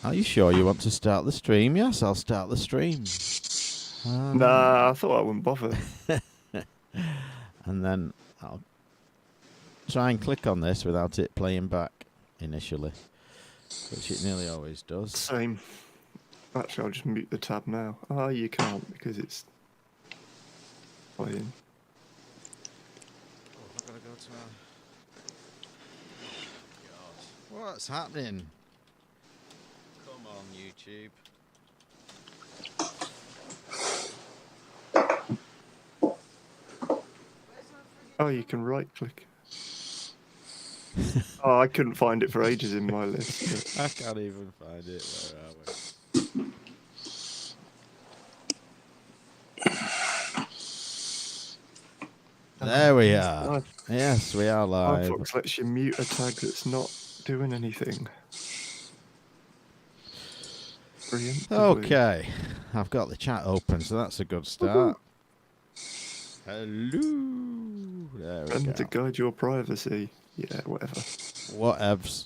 Are you sure you want to start the stream? Yes, I'll start the stream. Nah, I thought I wouldn't bother. And then I'll try and click on this without it playing back initially, which it nearly always does. Same. Actually, I'll just mute the tab now. Oh, you can't because it's playing. Oh, I've got to go to God. What's happening? Come on, YouTube. Oh, you can right click. Oh, I couldn't find it for ages in my list. I can't even find it. Where are we? There we are. Yes, we are live. Firefox lets you mute a tag that's not doing anything. Brilliant. Okay, I've got the chat open, so that's a good start. Hello. There we And go. to guide your privacy. Yeah, whatever. Whatevs.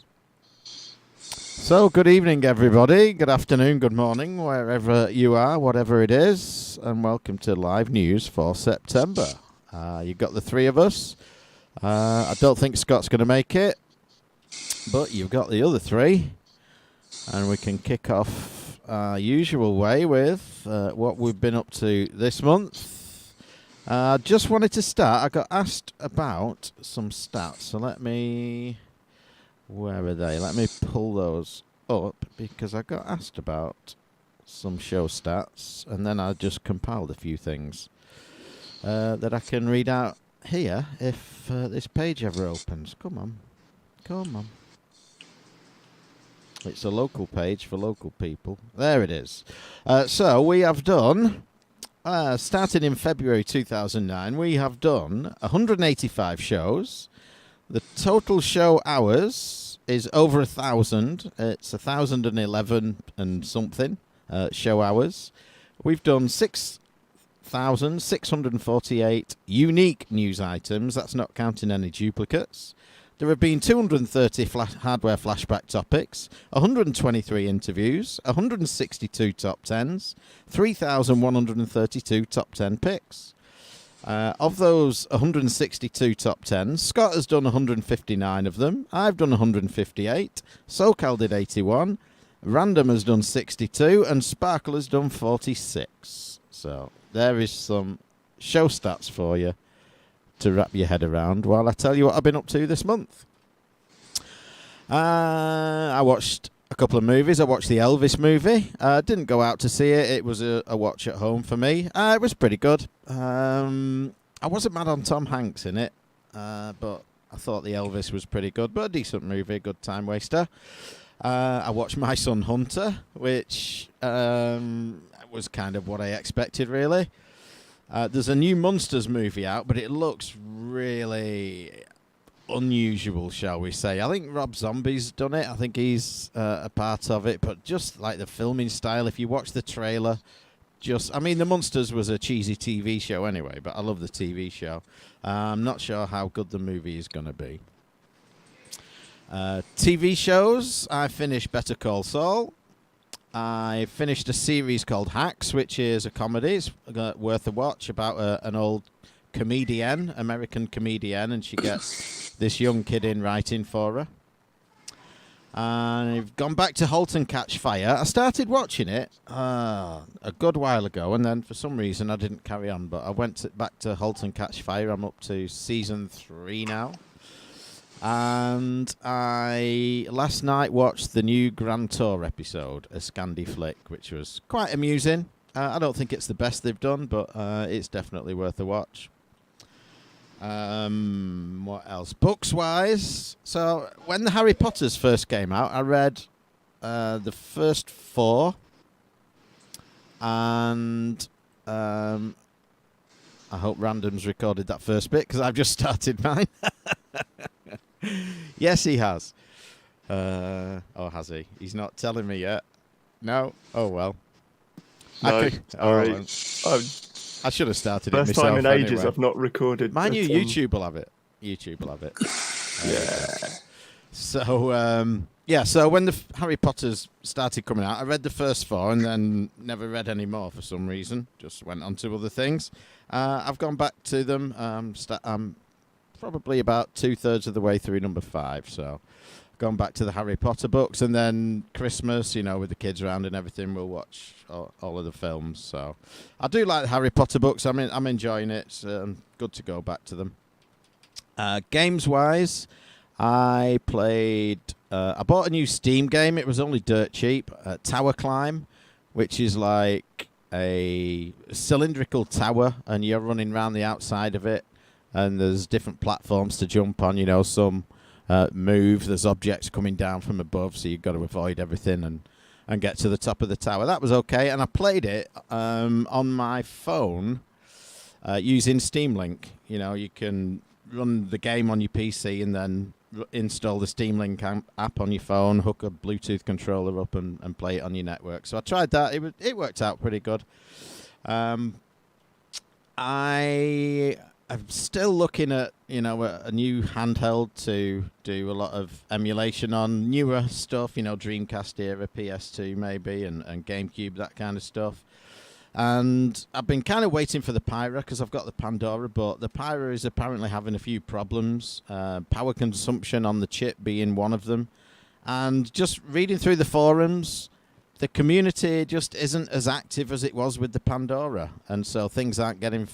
So, good evening, everybody. Good afternoon, good morning, wherever you are, whatever it is, and welcome to live news for September. You've got the three of us. I don't think Scott's going to make it, but you've got the other three, and we can kick off our usual way with what we've been up to this month. Just wanted to start. I got asked about some stats, so let me... Where are they? Let me pull those up, because I got asked about some show stats, and then I just compiled a few things that I can read out here if this page ever opens. Come on. Come on. It's a local page for local people. There it is. So we have done, starting in February 2009, we have done 185 shows. The total show hours is over 1,000. It's 1,011 and something show hours. We've done 6,648 unique news items. That's not counting any duplicates. There have been 230 hardware flashback topics, 123 interviews, 162 top 10s, 3,132 top 10 picks. Of those 162 top 10s, Scott has done 159 of them. I've done 158. SoCal did 81. Random has done 62. And Sparkle has done 46. So there is some show stats for you to wrap your head around while I tell you what I've been up to this month. I watched a couple of movies. I watched the Elvis movie. Didn't go out to see it. It was a watch at home for me. It was pretty good. I wasn't mad on Tom Hanks in it, but I thought the Elvis was pretty good. But a decent movie, good time waster. I watched My Son Hunter, which was kind of what I expected, really. There's a new Monsters movie out, but it looks really unusual, shall we say. I think Rob Zombie's done it. I think he's a part of it, but just like the filming style, if you watch the trailer, I mean, the Monsters was a cheesy TV show anyway, but I love the TV show. I'm not sure how good the movie is going to be. TV shows, I finished Better Call Saul. I finished a series called Hacks, which is a comedy. It's worth a watch about an old comedian, American comedian, and she gets this young kid in writing for her. I've gone back to Halt and Catch Fire. I started watching it a good while ago, and then for some reason I didn't carry on, but I went back to Halt and Catch Fire. I'm up to season 3 now. And I last night watched the new Grand Tour episode, a Scandi flick, which was quite amusing. I don't think it's the best they've done, but it's definitely worth a watch. What else? Books-wise, so when the Harry Potters first came out, I read the first 4, and I hope Random's recorded that first bit, because I've just started mine. Yes, he has. Or has he? He's not telling me yet. No? Oh, well. No, sorry. I should have started it First myself time in ages anyway. I've not recorded. My new YouTube will have it. YouTube will have it. Yeah. So yeah, so when the Harry Potters started coming out, I read the first four and then never read any more for some reason. Just went on to other things. I've gone back to them. I'm probably about 2/3 of the way through number 5. So gone back to the Harry Potter books, and then Christmas, with the kids around and everything, we'll watch all of the films. So I do like the Harry Potter books. I'm enjoying it. It's good to go back to them. Games wise, I played. I bought a new Steam game. It was only dirt cheap. Tower Climb, which is like a cylindrical tower, and you're running around the outside of it. And there's different platforms to jump on. Some move. There's objects coming down from above, so you've got to avoid everything and get to the top of the tower. That was okay, and I played it on my phone using Steam Link. You can run the game on your PC and then install the Steam Link app on your phone, hook a Bluetooth controller up and play it on your network. So I tried that. It worked out pretty good. I'm still looking at a new handheld to do a lot of emulation on, newer stuff, Dreamcast era, PS2 maybe, and GameCube, that kind of stuff. And I've been kind of waiting for the Pyra because I've got the Pandora, but the Pyra is apparently having a few problems. Power consumption on the chip being one of them. And just reading through the forums, the community just isn't as active as it was with the Pandora. And so things aren't getting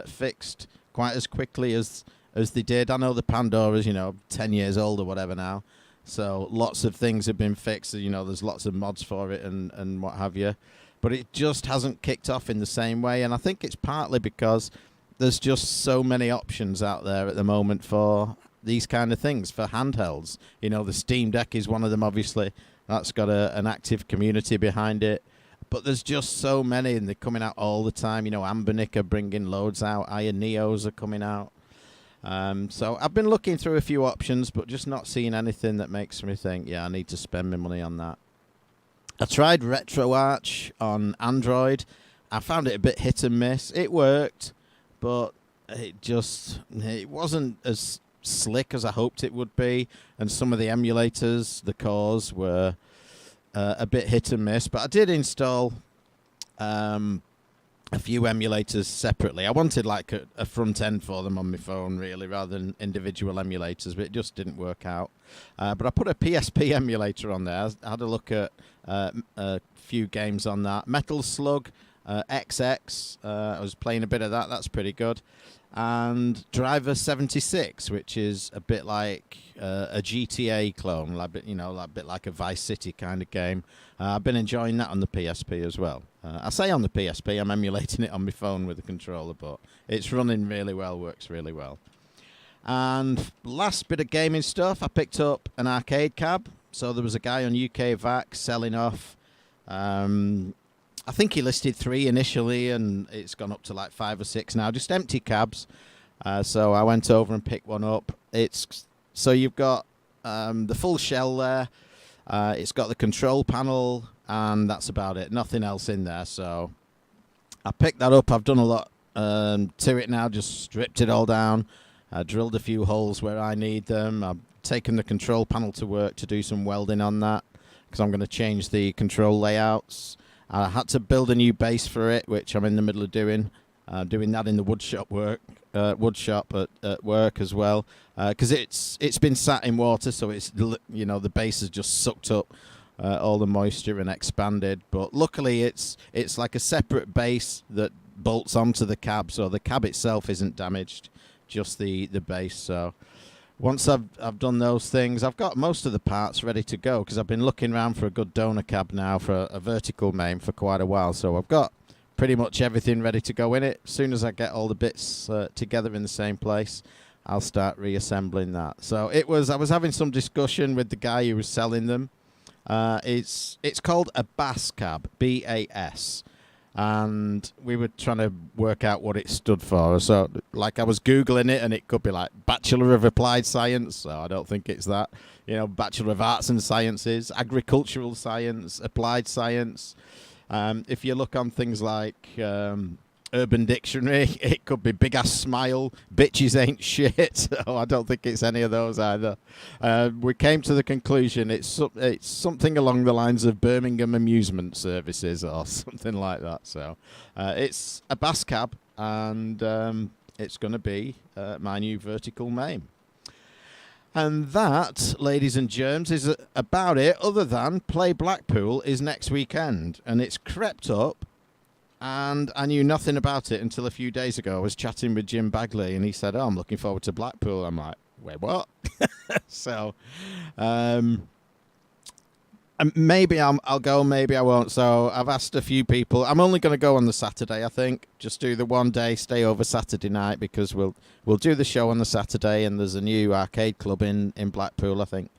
fixed quite as quickly as they did. I know the Pandora's, 10 years old or whatever now. So lots of things have been fixed. There's lots of mods for it and what have you. But it just hasn't kicked off in the same way. And I think it's partly because there's just so many options out there at the moment for these kind of things, for handhelds. The Steam Deck is one of them, obviously. That's got an active community behind it. But there's just so many, and they're coming out all the time. Ambernick are bringing loads out. Iron Neos are coming out. So I've been looking through a few options, but just not seeing anything that makes me think, yeah, I need to spend my money on that. I tried RetroArch on Android. I found it a bit hit and miss. It worked, but it wasn't as slick as I hoped it would be. And some of the emulators, the cores, were a bit hit and miss. But I did install a few emulators separately. I wanted like a front end for them on my phone, really, rather than individual emulators, but it just didn't work out. But I put a PSP emulator on there. I had a look at a few games on that. Metal Slug XX, I was playing a bit of that. That's pretty good. And Driver 76, which is a bit like a GTA clone, a bit like a Vice City kind of game. I've been enjoying that on the PSP as well. I say on the PSP, I'm emulating it on my phone with a controller, but it's running really well, works really well. And last bit of gaming stuff, I picked up an arcade cab. So there was a guy on UK VAC selling off. I think he listed 3 initially, and it's gone up to like 5 or 6 now, just empty cabs. So I went over and picked one up. So you've got the full shell there. It's got the control panel, and that's about it. Nothing else in there. So I picked that up. I've done a lot to it now, just stripped it all down. Drilled a few holes where I need them. I've taken the control panel to work to do some welding on that, because I'm going to change the control layouts. I had to build a new base for it, which I'm in the middle of doing. Doing that in the woodshop at work as well, because it's been sat in water, so it's the base has just sucked up all the moisture and expanded. But luckily, it's like a separate base that bolts onto the cab, so the cab itself isn't damaged, just the base. So once I've done those things, I've got most of the parts ready to go, because I've been looking around for a good donor cab now for a vertical main for quite a while. So I've got pretty much everything ready to go in it. As soon as I get all the bits together in the same place, I'll start reassembling that. So I was having some discussion with the guy who was selling them. It's called a BAS cab, BAS. And we were trying to work out what it stood for. So, like, I was Googling it, and it could be like Bachelor of Applied Science. So I don't think it's that. Bachelor of Arts and Sciences, Agricultural Science, Applied Science. If you look on things like Urban Dictionary. It could be Big Ass Smile, Bitches Ain't Shit. So I don't think it's any of those either. We came to the conclusion it's something along the lines of Birmingham Amusement Services or something like that. So it's a bass cab, and it's going to be my new vertical main. And that, ladies and germs, is about it, other than Play Blackpool is next weekend. And it's crept up, and I knew nothing about it until a few days ago. I was chatting with Jim Bagley, and he said, I'm looking forward to Blackpool. I'm like, wait, what? So, maybe I'll go, maybe I won't. So I've asked a few people. I'm only going to go on the Saturday, I think. Just do the one day, stay over Saturday night, because we'll do the show on the Saturday, and there's a new arcade club in Blackpool, I think.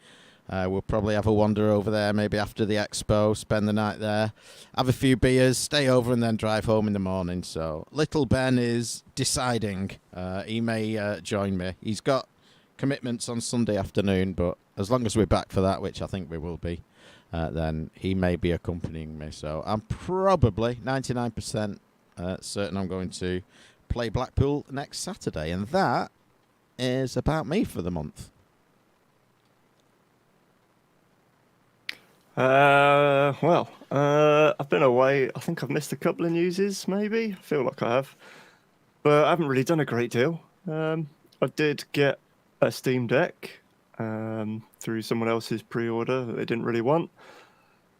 We'll probably have a wander over there, maybe after the expo, spend the night there, have a few beers, stay over, and then drive home in the morning. So little Ben is deciding. He may join me. He's got commitments on Sunday afternoon, but as long as we're back for that, which I think we will be, then he may be accompanying me. So I'm probably 99% certain I'm going to play Blackpool next Saturday. And that is about me for the month. I've been away. I think I've missed a couple of newses, maybe. I feel like I have. But I haven't really done a great deal. I did get a Steam Deck through someone else's pre-order that they didn't really want.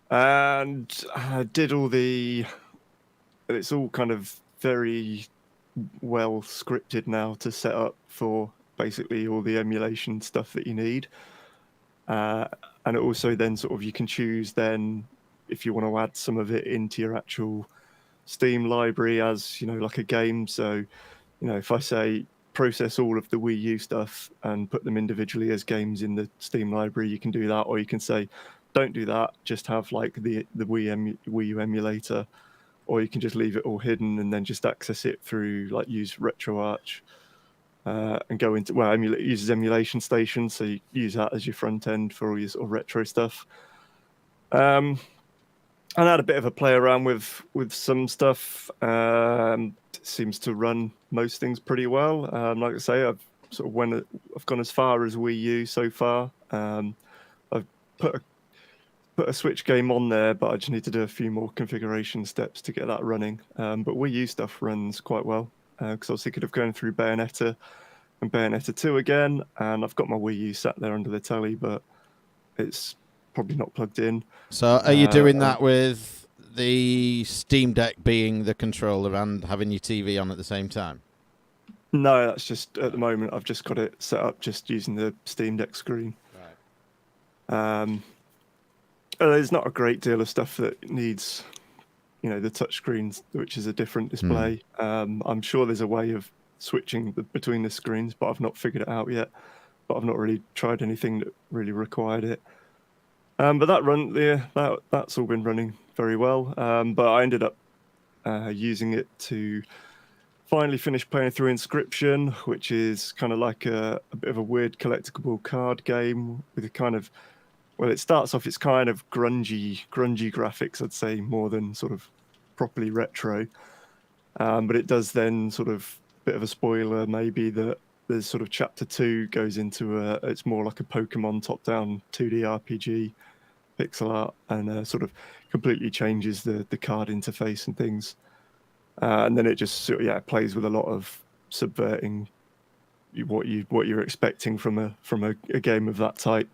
And I did all the... It's all kind of very well scripted now to set up for basically all the emulation stuff that you need. And it also then sort of you can choose then if you want to add some of it into your actual Steam library as, like a game. So, if I say process all of the Wii U stuff and put them individually as games in the Steam library, you can do that. Or you can say, don't do that, just have like the Wii U emulator. Or you can just leave it all hidden and then just access it through, like, use RetroArch. And go into, it uses Emulation Station, so you use that as your front end for all your sort of retro stuff. And I had a bit of a play around with some stuff. It seems to run most things pretty well. Like I say, I've gone as far as Wii U so far. I've put a Switch game on there, but I just need to do a few more configuration steps to get that running. But Wii U stuff runs quite well. Because I was thinking of going through Bayonetta and Bayonetta 2 again, and I've got my Wii U sat there under the telly, but it's probably not plugged in. So are you doing that with the Steam Deck being the controller and having your TV on at the same time? No, that's just, at the moment, I've just got it set up just using the Steam Deck screen. Right. There's not a great deal of stuff that needs... the touchscreens, which is a different display. I'm sure there's a way of switching between the screens, but I've not figured it out yet. But I've not really tried anything that really required it. But that's all been running very well. But I ended up using it to finally finish playing through Inscription, which is kind of like a bit of a weird collectible card game with a kind of... Well, it starts off, it's kind of grungy graphics, I'd say, more than sort of properly retro. But it does then sort of, bit of a spoiler maybe, that there's sort of chapter 2 goes into it's more like a Pokemon top-down 2D RPG, pixel art, and sort of completely changes the card interface and things. And then it just plays with a lot of subverting what you're expecting from a game of that type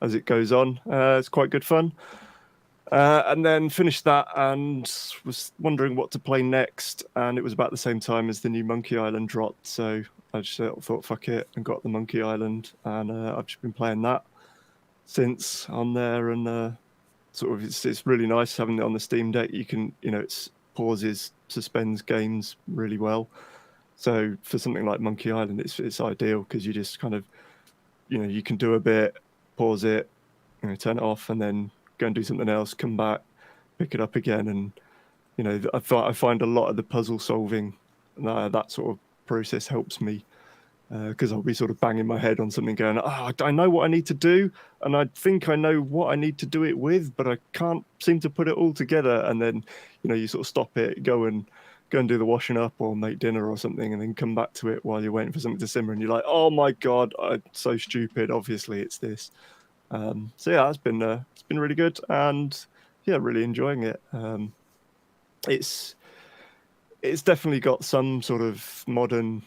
as it goes on. It's quite good fun. And then finished that and was wondering what to play next. And it was about the same time as the new Monkey Island dropped. So I just thought, fuck it, and got the Monkey Island. And I've just been playing that since on there. And sort of it's really nice having it on the Steam Deck. You can, it pauses, suspends games really well. So for something like Monkey Island, it's ideal because you just kind of, you can do a bit, pause it, turn it off, and then go and do something else, come back, pick it up again. And, I find a lot of the puzzle solving, that sort of process helps me because I'll be sort of banging my head on something going, I know what I need to do, and I think I know what I need to do it with, but I can't seem to put it all together. And then, you sort of stop it, go and go and do the washing up or make dinner or something, and then come back to it while you're waiting for something to simmer, and you're like, oh my god, I'm so stupid. Obviously, it's this. So yeah, it's been really good, and yeah, really enjoying it. It's definitely got some sort of modern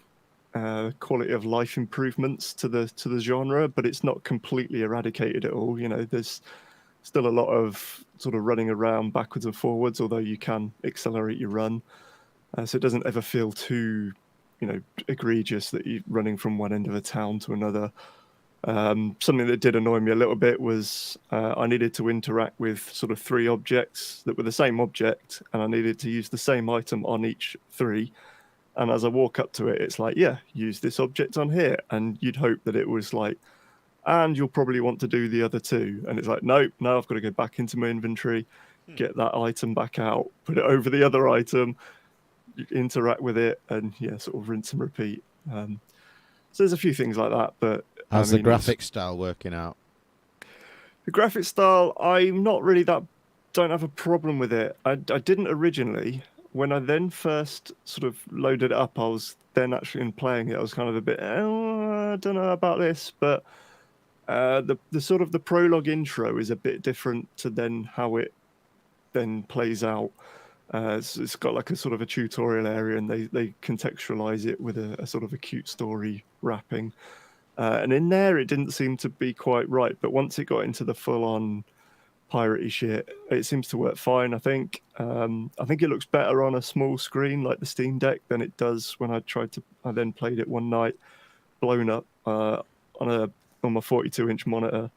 quality of life improvements to the genre, but it's not completely eradicated at all. You know, there's still a lot of sort of running around backwards and forwards, although you can accelerate your run. So it doesn't ever feel too, egregious that you're running from one end of a town to another. Something that did annoy me a little bit was I needed to interact with sort of 3 objects that were the same object, and I needed to use the same item on each 3. And as I walk up to it, it's like, yeah, use this object on here. And you'd hope that it was like, and you'll probably want to do the other 2. And it's like, nope, no, I've got to go back into my inventory, get that item back out, put it over the other item, interact with it, and yeah, sort of rinse and repeat. So there's a few things like that, but how's the graphic style working out? The graphic style, I'm not really don't have a problem with it. I didn't originally. When I then first sort of loaded it up, I was then actually in playing it. I was kind of a bit, I don't know about this, but the sort of the prologue intro is a bit different to then how it then plays out. It's got like a sort of a tutorial area, and they contextualize it with a sort of a cute story wrapping. And in there, it didn't seem to be quite right. But once it got into the full-on piratey shit, it seems to work fine. I think it looks better on a small screen like the Steam Deck than it does when I then played it one night, blown up on my 42-inch monitor,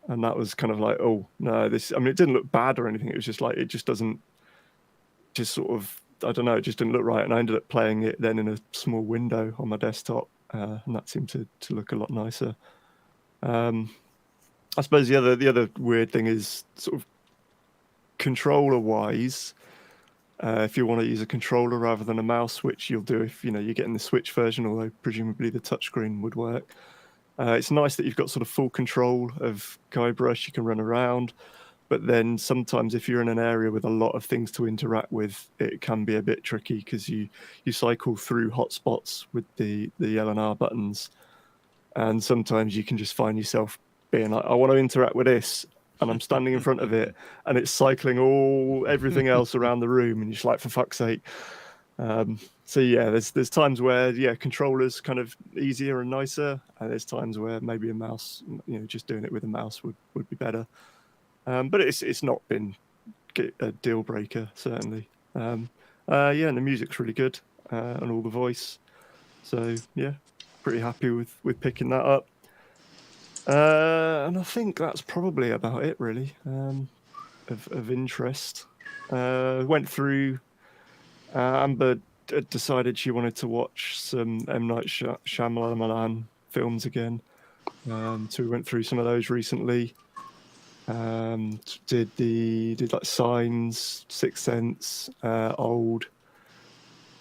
and that was kind of like, oh no, this. I mean, it didn't look bad or anything. It was just like it just doesn't, just sort of, I don't know, it just didn't look right. And I ended up playing it then in a small window on my desktop, and that seemed to look a lot nicer. I suppose the other weird thing is sort of controller wise. If you want to use a controller rather than a mouse, which you'll do if you're getting the Switch version, although presumably the touchscreen would work. It's nice that you've got sort of full control of Guybrush. You can run around, but then sometimes if you're in an area with a lot of things to interact with, it can be a bit tricky because you cycle through hotspots with the L and R buttons, and sometimes you can just find yourself being like, I want to interact with this, and I'm standing in front of it, and it's cycling everything else around the room, and you're just like, for fuck's sake. So yeah, there's times where controllers kind of easier and nicer, and there's times where maybe a mouse, just doing it with a mouse would be better. But it's not been a deal breaker, certainly. And the music's really good, and all the voice. So yeah, pretty happy with picking that up. And I think that's probably about it, really, of interest. Went through. Amber decided she wanted to watch some M. Night Shyamalan films again. So we went through some of those recently. Did like Signs, Sixth Sense, Old,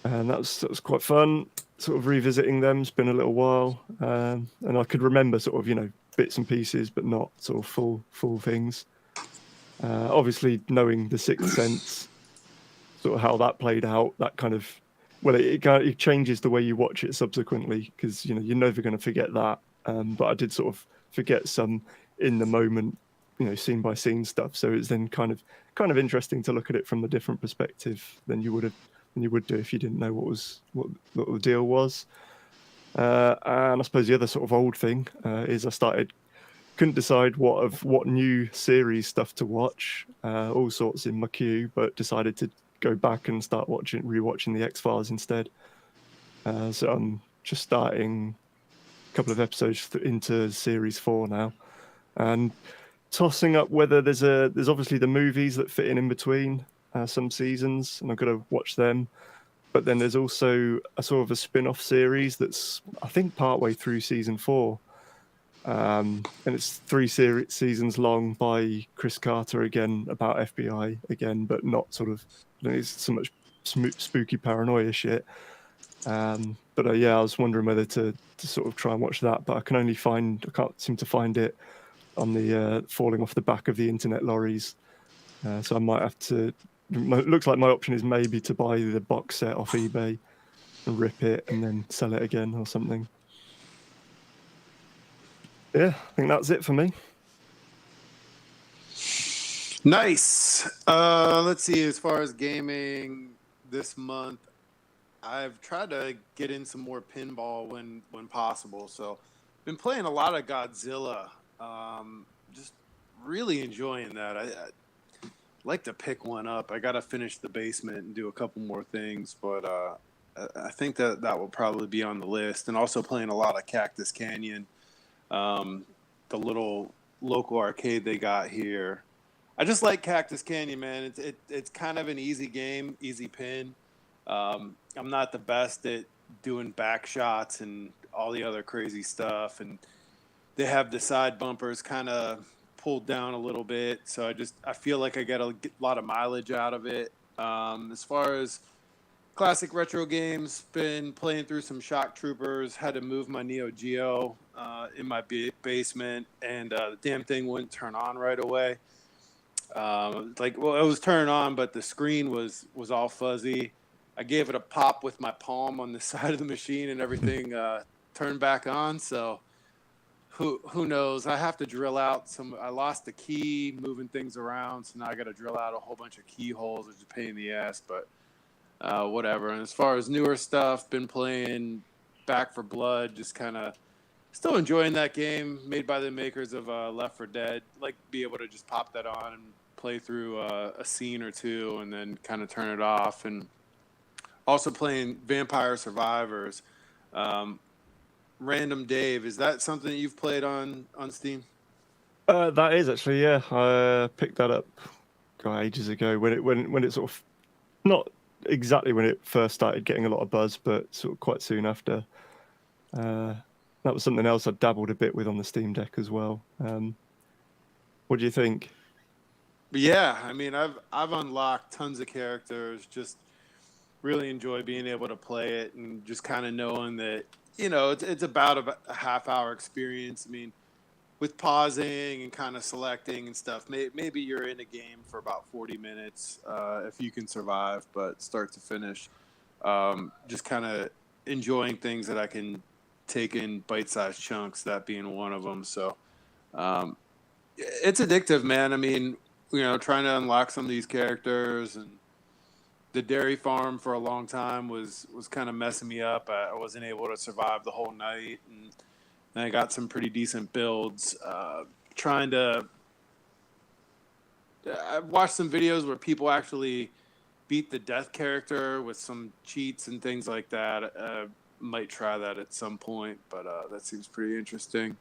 and that was quite fun. Sort of revisiting them. It's been a little while, and I could remember sort of bits and pieces, but not sort of full things. Obviously, knowing the Sixth Sense, sort of how that played out, that kind of, well, it changes the way you watch it subsequently, because you're never going to forget that. But I did sort of forget some in the moment, scene by scene stuff. So it's then kind of interesting to look at it from a different perspective than you would do if you didn't know what the deal was. And I suppose the other sort of old thing is I couldn't decide what new series stuff to watch, all sorts in my queue, but decided to go back and start rewatching the X-Files instead. So I'm just starting a couple of episodes into series 4 now, and tossing up whether there's obviously the movies that fit in between some seasons, and I'm going to watch them. But then there's also a sort of a spin-off series that's, I think, partway through season 4. And it's 3 seasons long by Chris Carter again, about FBI again, but not sort of, it's so much spooky paranoia shit. But I was wondering whether to sort of try and watch that, but I can't seem to find it on the falling off the back of the internet lorries. So I might have to looks like my option is maybe to buy the box set off eBay and rip it and then sell it again or something. Yeah, I think that's it for me. Nice. Let's see. As far as gaming this month, I've tried to get in some more pinball when possible. So, been playing a lot of Godzilla. Just really enjoying that. I like to pick one up. I got to finish the basement and do a couple more things, but I think that will probably be on the list. And also playing a lot of Cactus Canyon, the little local arcade they got here. I just like Cactus Canyon, man. It's kind of an easy game, easy pin. I'm not the best at doing back shots and all the other crazy stuff, and they have the side bumpers kind of pulled down a little bit, so I feel like I get a lot of mileage out of it. As far as classic retro games, been playing through some Shock Troopers. Had to move my Neo Geo in my basement, and the damn thing wouldn't turn on right away. It was turning on, but the screen was all fuzzy. I gave it a pop with my palm on the side of the machine, and everything turned back on. So who knows? I have to drill out some. I lost the key moving things around, so now I got to drill out a whole bunch of keyholes, which is a pain in the ass. But whatever. And as far as newer stuff, been playing Back for Blood. Just kind of still enjoying that game, made by the makers of Left 4 Dead. Like be able to just pop that on and play through a scene or two, and then kind of turn it off. And also playing Vampire Survivors. Random Dave, is that something that you've played on Steam? That is actually, yeah. I picked that up ages ago when it sort of, not exactly when it first started getting a lot of buzz, but sort of quite soon after. That was something else I dabbled a bit with on the Steam Deck as well. What do you think? Yeah, I mean, I've unlocked tons of characters. Just really enjoy being able to play it and just kind of knowing that, it's about a half-hour experience. I mean, with pausing and kind of selecting and stuff, maybe you're in a game for about 40 minutes if you can survive, but start to finish, just kind of enjoying things that I can take in bite-sized chunks, that being one of them. So it's addictive, man. I mean, trying to unlock some of these characters, and the dairy farm for a long time was kind of messing me up. I wasn't able to survive the whole night, and I got some pretty decent builds. I've watched some videos where people actually beat the death character with some cheats and things like that. Might try that at some point, but that seems pretty interesting.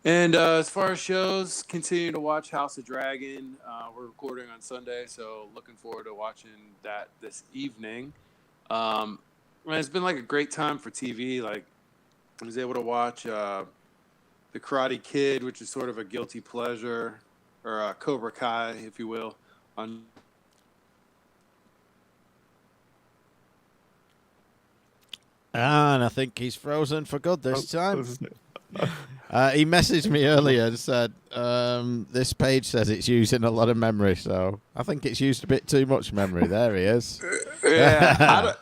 And as far as shows, continue to watch House of Dragon. We're recording on Sunday, so looking forward to watching that this evening. It's been like a great time for TV. Like, I was able to watch The Karate Kid, which is sort of a guilty pleasure, or Cobra Kai, if you will, on. And I think he's frozen for good this time. He messaged me earlier and said, this page says it's using a lot of memory, so I think it's used a bit too much memory. There he is. Yeah,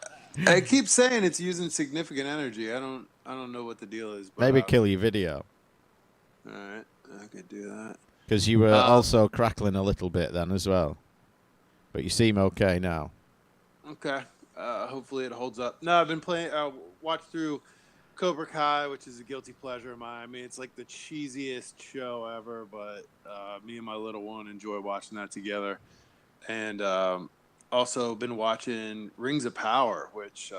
I keep saying it's using significant energy. I don't know what the deal is. But, maybe kill your video. All right, I could do that. Because you were also crackling a little bit then as well. But you seem okay now. Okay. Hopefully it holds up. No, I've been playing, watched through Cobra Kai, which is a guilty pleasure of mine. I mean, it's like the cheesiest show ever, but me and my little one enjoy watching that together. And also been watching Rings of Power, which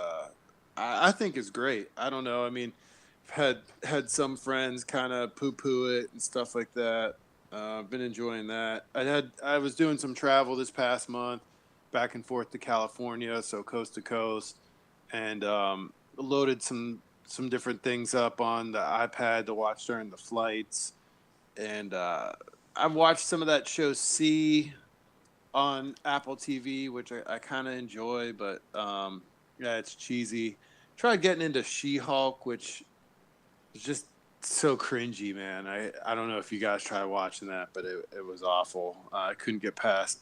I think is great. I don't know. I mean, I've had some friends kind of poo-poo it and stuff like that. Been enjoying that. I was doing some travel this past month, back and forth to California, so coast to coast, and loaded some different things up on the iPad to watch during the flights. And I've watched some of that show C on Apple TV, which I kind of enjoy, but yeah, it's cheesy. Tried getting into She-Hulk, which is just so cringy, man. I don't know if you guys tried watching that, but it was awful. I couldn't get past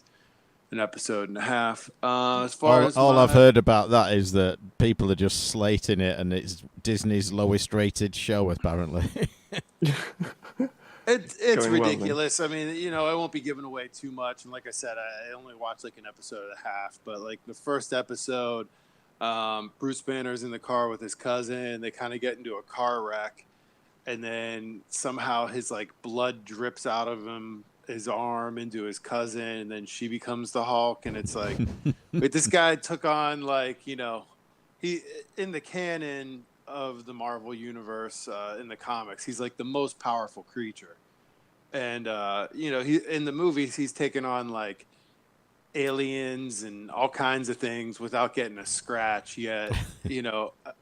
an episode and a half. As far as all I've heard about that is that people are just slating it, and it's Disney's lowest rated show apparently. It's Going well, ridiculous. I mean, I won't be giving away too much. And like I said, I only watched like an episode and a half. But like the first episode, Bruce Banner's in the car with his cousin. They kind of get into a car wreck, and then somehow his like blood drips out of his arm into his cousin, and then she becomes the Hulk. And it's like, but this guy took on like he in the canon of the Marvel universe in the comics, he's like the most powerful creature, and he in the movies he's taken on like aliens and all kinds of things without getting a scratch yet.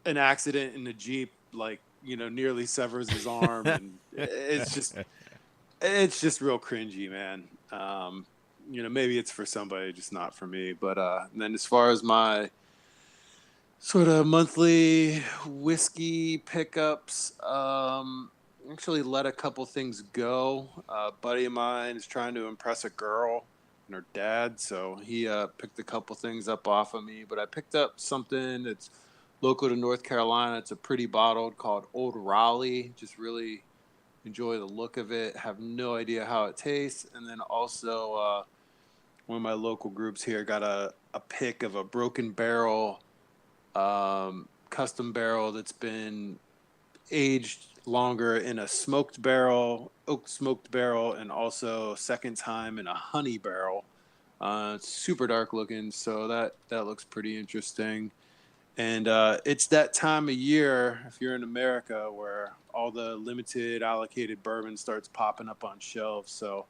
An accident in the Jeep like nearly severs his arm, and it's just real cringy, man. Maybe it's for somebody, just not for me. But and then as far as my sort of monthly whiskey pickups, actually let a couple things go. A buddy of mine is trying to impress a girl and her dad, so he picked a couple things up off of me. But I picked up something that's local to North Carolina. It's a pretty bottled called Old Raleigh. Just really enjoy the look of it. Have no idea how it tastes. And then also one of my local groups here got a pick of a Broken Barrel custom barrel that's been aged longer in a oak smoked barrel, and also second time in a honey barrel. It's super dark looking, so that looks pretty interesting. And it's that time of year, if you're in America, where all the limited allocated bourbon starts popping up on shelves. So,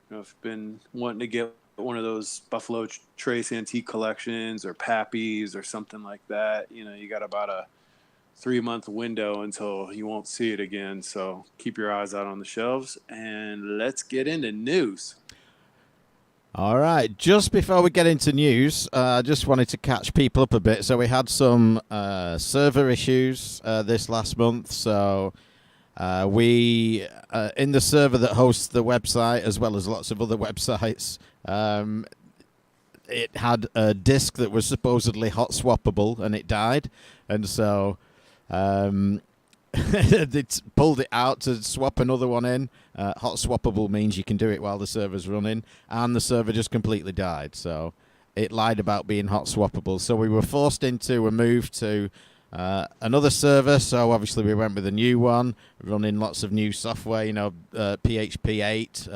if you've been wanting to get one of those Buffalo Trace antique collections or Pappy's or something like that, you got about a 3-month window until you won't see it again. So keep your eyes out on the shelves, and let's get into news. All right. Just before we get into news, I just wanted to catch people up a bit. So we had some server issues this last month. So we, in the server that hosts the website, as well as lots of other websites, it had a disk that was supposedly hot swappable, and it died. And so it pulled it out to swap another one in. Hot swappable means you can do it while the server's running, and the server just completely died. So it lied about being hot swappable. So we were forced into a move to another server. So obviously we went with a new one, running lots of new software, PHP 8,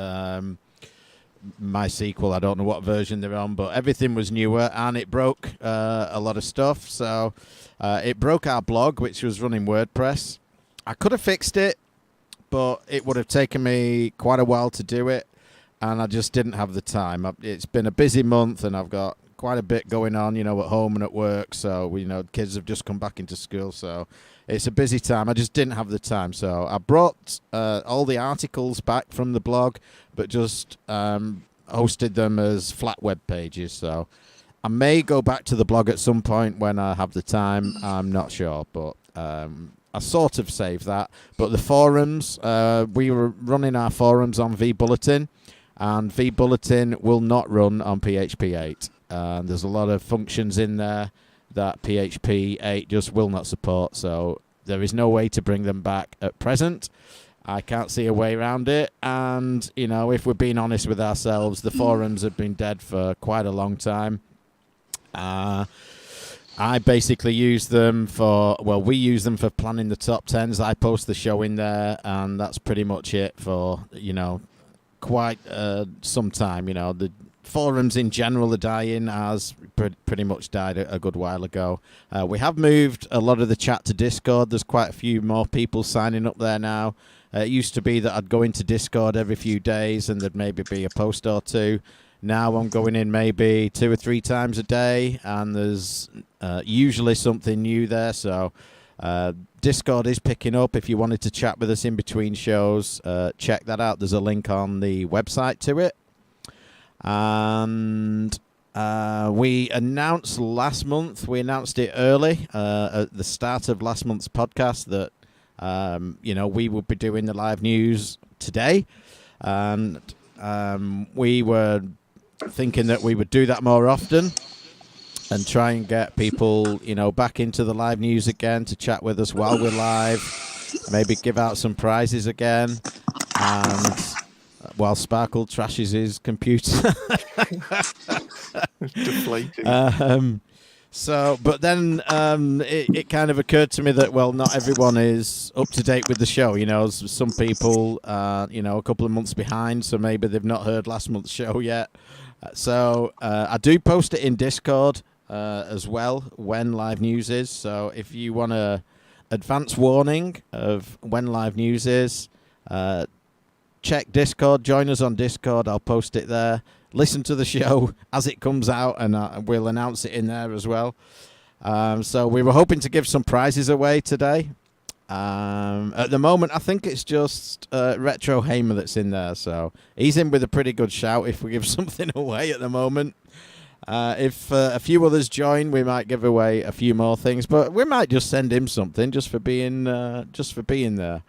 MySQL. I don't know what version they're on, but everything was newer, and it broke a lot of stuff. So it broke our blog, which was running WordPress. I could have fixed it, but it would have taken me quite a while to do it, and I just didn't have the time. It's been a busy month, and I've got quite a bit going on, at home and at work. So, kids have just come back into school, so it's a busy time. I just didn't have the time. So I brought all the articles back from the blog, but just hosted them as flat web pages. So I may go back to the blog at some point when I have the time. I'm not sure, but I sort of saved that. But the forums, we were running our forums on vBulletin, and vBulletin will not run on PHP 8. There's a lot of functions in there that PHP 8 just will not support, so there is no way to bring them back at present. I can't see a way around it, and, if we're being honest with ourselves, the forums have been dead for quite a long time. I basically use them we use them for planning the top 10s. I post the show in there, and that's pretty much it for, quite some time. The forums in general are dying, as pretty much died a good while ago. We have moved a lot of the chat to Discord. There's quite a few more people signing up there now. It used to be that I'd go into Discord every few days and there'd maybe be a post or two. Now I'm going in maybe 2 or 3 times a day, and there's usually something new there. So Discord is picking up. If you wanted to chat with us in between shows, check that out. There's a link on the website to it. And we announced last month, we announced it early at the start of last month's podcast that, we would be doing the live news today. And we were thinking that we would do that more often and try and get people, back into the live news again to chat with us while we're live. Maybe give out some prizes again. And while Sparkle trashes his computer. Deflating. But then it kind of occurred to me that, well, not everyone is up to date with the show. Some people, a couple of months behind, so maybe they've not heard last month's show yet. So I do post it in Discord as well when live news is. So if you want a advance warning of when live news is, check Discord, join us on Discord. I'll post it there. Listen to the show as it comes out, and we'll announce it in there as well. So we were hoping to give some prizes away today. At the moment, I think it's just Retro Hamer that's in there. So he's in with a pretty good shout if we give something away at the moment. If a few others join, we might give away a few more things, but we might just send him something just for being there.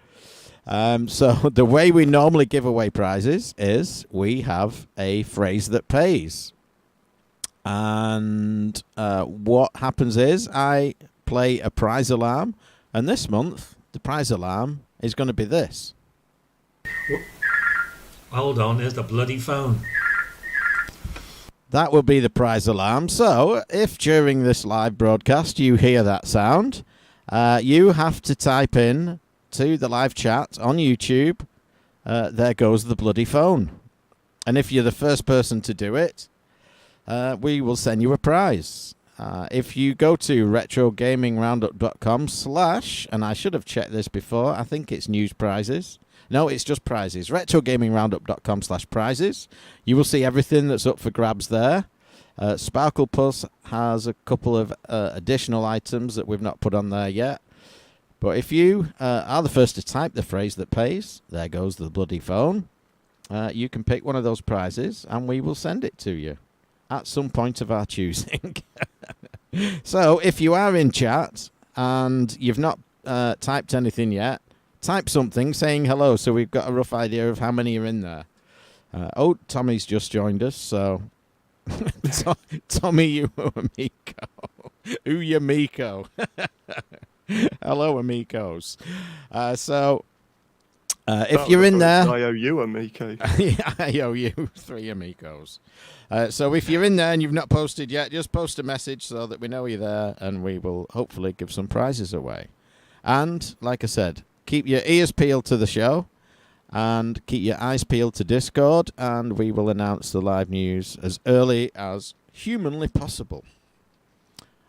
So the way we normally give away prizes is we have a phrase that pays. And what happens is I play a prize alarm, and this month the prize alarm is going to be this. Hold on, there's the bloody phone. That will be the prize alarm. So if during this live broadcast you hear that sound, you have to type in to the live chat on YouTube, there goes the bloody phone. And if you're the first person to do it, we will send you a prize. If you go to retrogamingroundup.com / and I should have checked this before, I think it's news prizes. No, it's just prizes. retrogamingroundup.com / prizes. You will see everything that's up for grabs there. Sparkle Puss has a couple of additional items that we've not put on there yet. But if you are the first to type the phrase that pays, there goes the bloody phone, you can pick one of those prizes and we will send it to you at some point of our choosing. So if you are in chat and you've not typed anything yet, type something saying hello so we've got a rough idea of how many are in there. Tommy's just joined us, so Tommy, you amico. Ouya Miko. Hello, amigos. If you're in there... I owe you a Miko. I owe you 3 amigos. So if you're in there and you've not posted yet, just post a message so that we know you're there, and we will hopefully give some prizes away. And, like I said, keep your ears peeled to the show, and keep your eyes peeled to Discord, and we will announce the live news as early as humanly possible.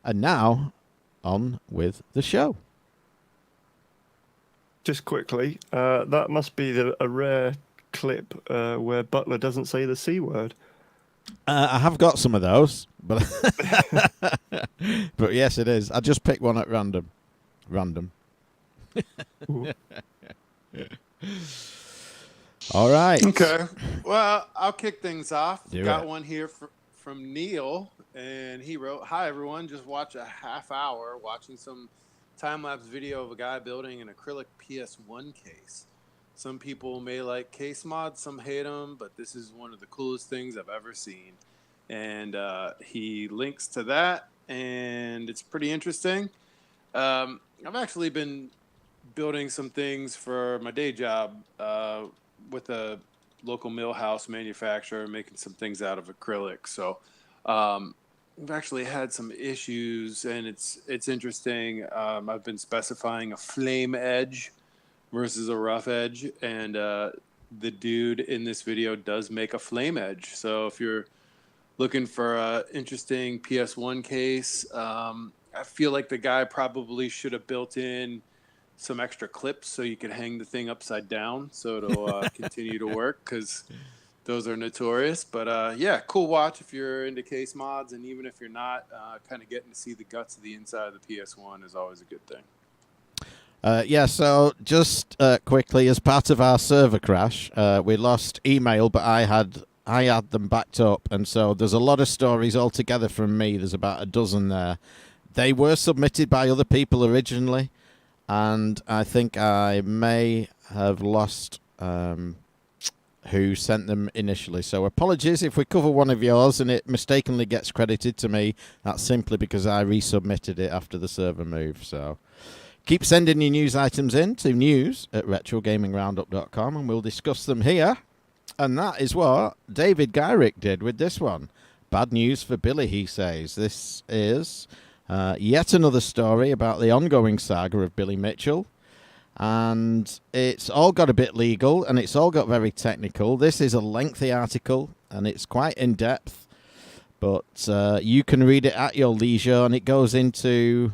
And now, on with the show. Just quickly, that must be a rare clip where Butler doesn't say the C word. I have got some of those, but but yes, it is. I just picked one at random. All right. Okay. Well, I'll kick things off. Got one here from Neil, and he wrote, "Hi everyone, just watch a half hour watching some time-lapse video of a guy building an acrylic PS1 case. Some people may like case mods, some hate them, but this is one of the coolest things I've ever seen." And he links to that, and it's pretty interesting. I've actually been building some things for my day job with a local mill house manufacturer, making some things out of acrylic. So we've actually had some issues, and it's interesting. I've been specifying a flame edge versus a rough edge, and the dude in this video does make a flame edge. So if you're looking for an interesting PS1 case, I feel like the guy probably should have built in some extra clips so you could hang the thing upside down so it'll continue to work, because those are notorious. But yeah, cool watch if you're into case mods, and even if you're not, kind of getting to see the guts of the inside of the PS1 is always a good thing. Yeah, so just quickly, as part of our server crash, we lost email, but I had them backed up, and so there's a lot of stories altogether from me. There's about a dozen there. They were submitted by other people originally, and I think I may have lost who sent them initially. So apologies if we cover one of yours and it mistakenly gets credited to me. That's simply because I resubmitted it after the server move. So keep sending your news items in to news@retrogamingroundup.com and we'll discuss them here. And that is what David Gyrick did with this one. Bad news for Billy, he says. This is yet another story about the ongoing saga of Billy Mitchell. And it's all got a bit legal and it's all got very technical. This is a lengthy article and it's quite in-depth. But you can read it at your leisure, and it goes into